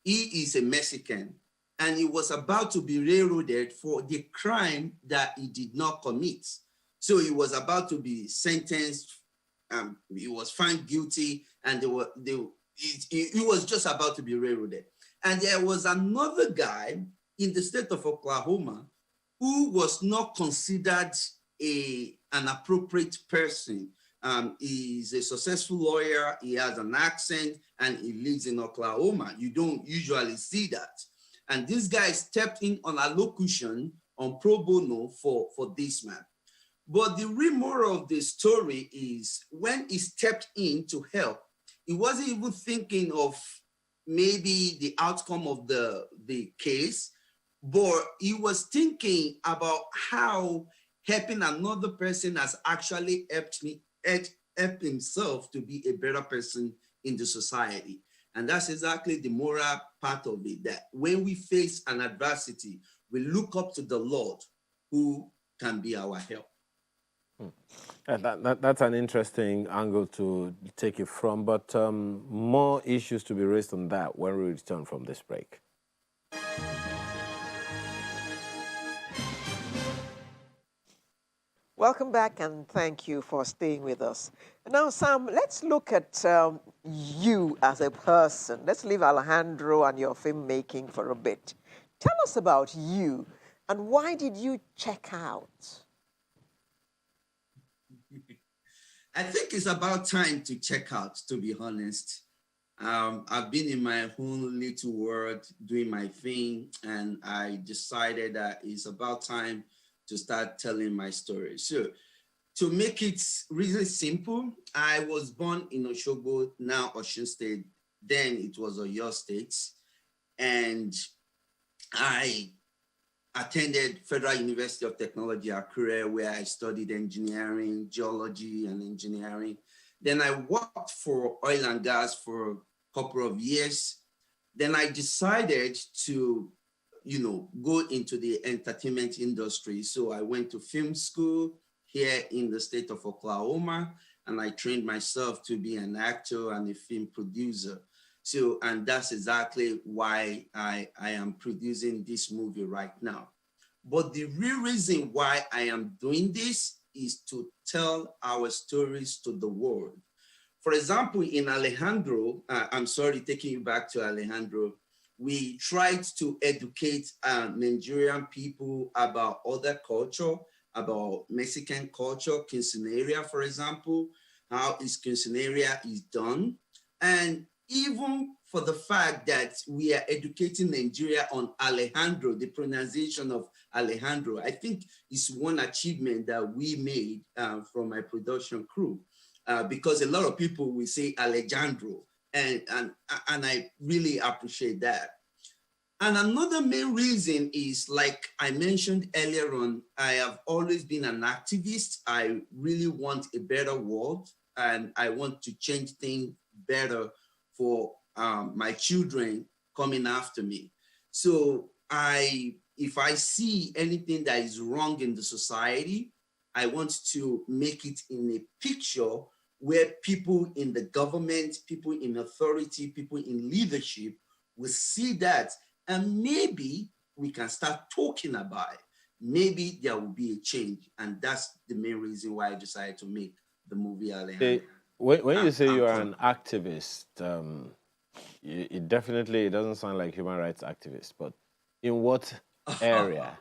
He is a Mexican, and he was about to be railroaded for the crime that he did not commit. So he was about to be sentenced. He was found guilty, and he was just about to be railroaded. And there was another guy in the state of Oklahoma who was not considered an appropriate person. He's a successful lawyer, he has an accent, and he lives in Oklahoma. You don't usually see that. And this guy stepped in on allocution on pro bono for this man. But the real moral of the story is when he stepped in to help, he wasn't even thinking of maybe the outcome of the case, but he was thinking about how helping another person has actually helped himself to be a better person in the society. And that's exactly the moral part of it, that when we face an adversity, we look up to the Lord who can be our help. That's an interesting angle to take it from, but more issues to be raised on that when we return from this break. Welcome back, and thank you for staying with us. Now, Sam, let's look at you as a person. Let's leave Alejandro and your filmmaking for a bit. Tell us about you, and why did you check out? I think it's about time to check out, to be honest. I've been in my own little world doing my thing, and I decided that it's about time to start telling my story. So to make it really simple, I was born in Osogbo, now Osun State. Then it was Oyo State. And I attended Federal University of Technology, Akure, where I studied engineering, geology and engineering. Then I worked for oil and gas for a couple of years. Then I decided to go into the entertainment industry. So I went to film school here in the state of Oklahoma, and I trained myself to be an actor and a film producer. So, and that's exactly why I am producing this movie right now. But the real reason why I am doing this is to tell our stories to the world. For example, in Alejandro, I'm sorry, taking you back to Alejandro, we tried to educate Nigerian people about other culture, about Mexican culture, quinceañera, for example, how quinceañera is done. And even for the fact that we are educating Nigeria on Alejandro, the pronunciation of Alejandro, I think is one achievement that we made from my production crew, because a lot of people will say Alejandro. And I really appreciate that. And another main reason is, like I mentioned earlier on, I have always been an activist. I really want a better world, and I want to change things better for my children coming after me. So if I see anything that is wrong in the society, I want to make it in a picture where people in the government, people in authority, people in leadership will see that, and maybe we can start talking about it. Maybe there will be a change, and that's the main reason why I decided to make the movie Alejandro. When you say you are an activist, it definitely doesn't sound like human rights activist, but in what area?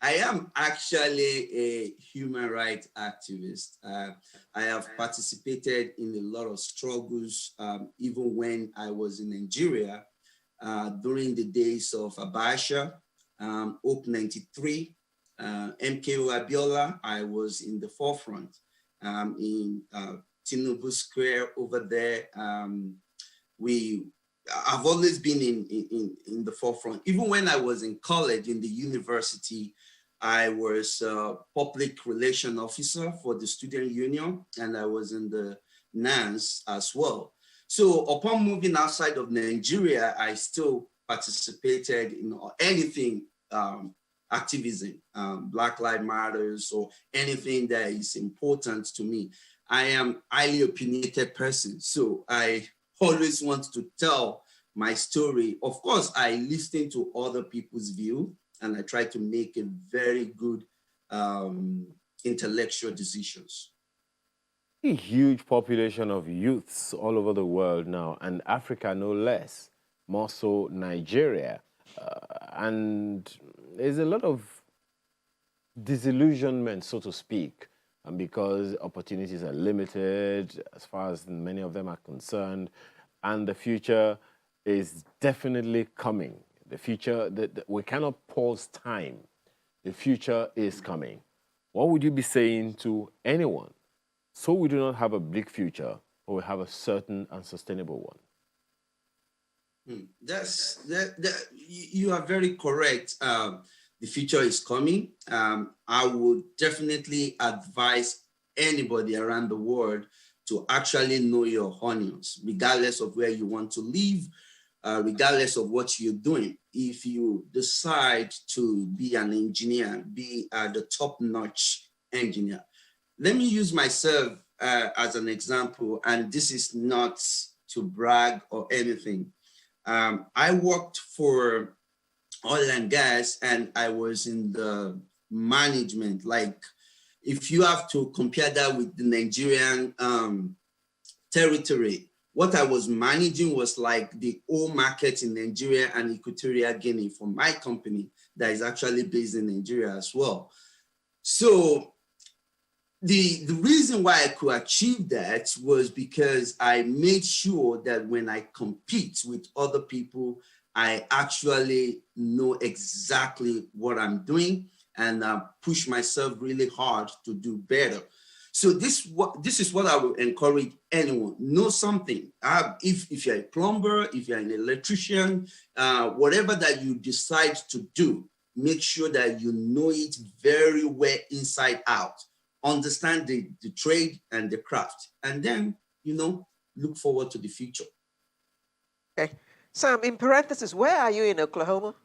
I am actually a human rights activist. I have participated in a lot of struggles, even when I was in Nigeria during the days of Abacha, Hope 93, MKO Abiola. I was in the forefront in Tinubu Square over there. I've always been in the forefront. Even when I was in college, in the university, I was a public relation officer for the student union, and I was in the NANS as well. So upon moving outside of Nigeria, I still participated in anything activism, Black Lives Matters, or anything that is important to me. I am highly opinionated person, so I always want to tell my story. Of course, I listen to other people's view, and I try to make a very good intellectual decisions. A huge population of youths all over the world now, and Africa no less, more so Nigeria. And there's a lot of disillusionment, so to speak, and because opportunities are limited as far as many of them are concerned, and the future is definitely coming. The future, we cannot pause time. The future is coming. What would you be saying to anyone so we do not have a bleak future, but we have a certain and sustainable one? You are very correct. The future is coming. I would definitely advise anybody around the world to actually know your onions, regardless of where you want to live, regardless of what you're doing. If you decide to be an engineer, be the top-notch engineer. Let me use myself as an example, and this is not to brag or anything. I worked for oil and gas, and I was in the management. Like, if you have to compare that with the Nigerian territory, what I was managing was like the whole market in Nigeria and Equatorial Guinea for my company that is actually based in Nigeria as well. So the reason why I could achieve that was because I made sure that when I compete with other people, I actually know exactly what I'm doing and push myself really hard to do better. So this is what I would encourage anyone. Know something. If you're a plumber, if you're an electrician, whatever that you decide to do, make sure that you know it very well inside out. Understand the trade and the craft, and then, look forward to the future. Okay. Sam, in parentheses, where are you in Oklahoma?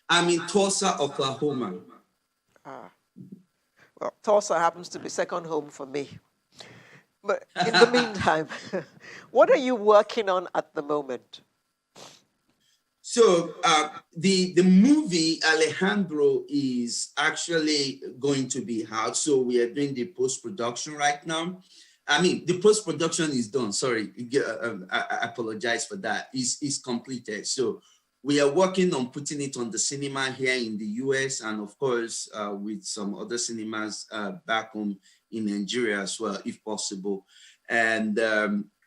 I'm in Tulsa, Oklahoma. Well, Tulsa happens to be second home for me. But in the meantime, what are you working on at the moment? So the movie Alejandro is actually going to be out. So we are doing the post-production right now. I mean, the post-production is done. Sorry, I apologize for that. It's completed. So we are working on putting it on the cinema here in the US, and of course, with some other cinemas back home in Nigeria as well, if possible. And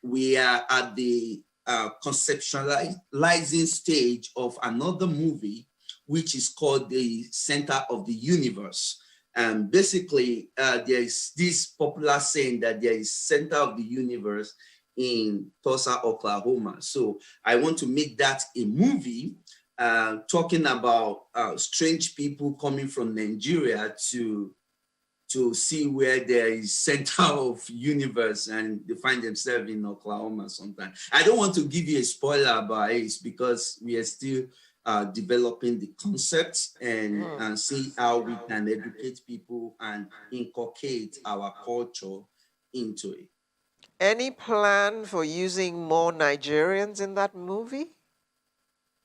we are at the conceptualizing stage of another movie, which is called The Center of the Universe. And basically, there is this popular saying that there is center of the universe in Tulsa, Oklahoma. So I want to make that a movie talking about strange people coming from Nigeria to see where there is center of universe, and they find themselves in Oklahoma sometimes. I don't want to give you a spoiler about it because we are still developing the concepts and see how we can educate people and inculcate our culture into it. Any plan for using more Nigerians in that movie?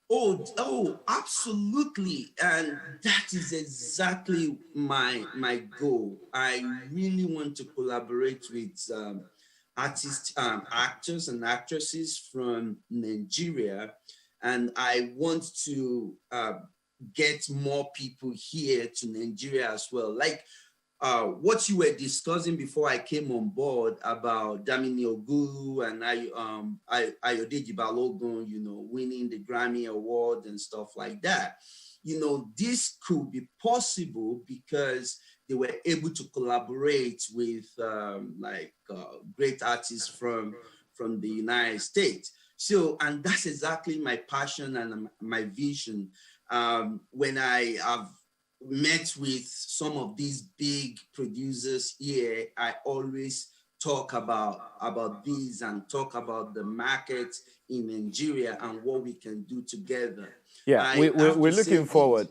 Oh, absolutely. And that is exactly my goal. I really want to collaborate with artists, actors and actresses from Nigeria. And I want to get more people here to Nigeria as well. Like what you were discussing before I came on board about Damini Ogulu and Ayodeji Balogun, you know, winning the Grammy Award and stuff like that. You know, this could be possible because they were able to collaborate with great artists from the United States. So, and that's exactly my passion and my vision. When I have met with some of these big producers here, I always talk about this and talk about the market in Nigeria and what we can do together. Yeah, we're looking forward.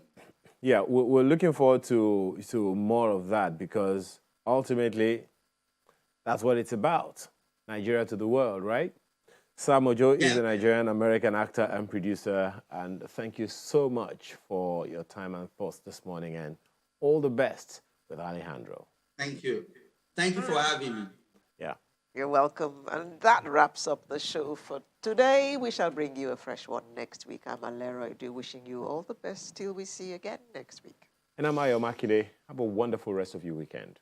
Yeah, we're looking forward to more of that, because ultimately that's what it's about. Nigeria to the world, right? Sam Ojo is a Nigerian-American actor and producer, and thank you so much for your time and thoughts this morning, and all the best with Alejandro. Thank you. Thank you for having me. Yeah. You're welcome. And that wraps up the show for today. We shall bring you a fresh one next week. I'm Alero Edu, wishing you all the best till we see you again next week. And I'm Ayo Makide. Have a wonderful rest of your weekend.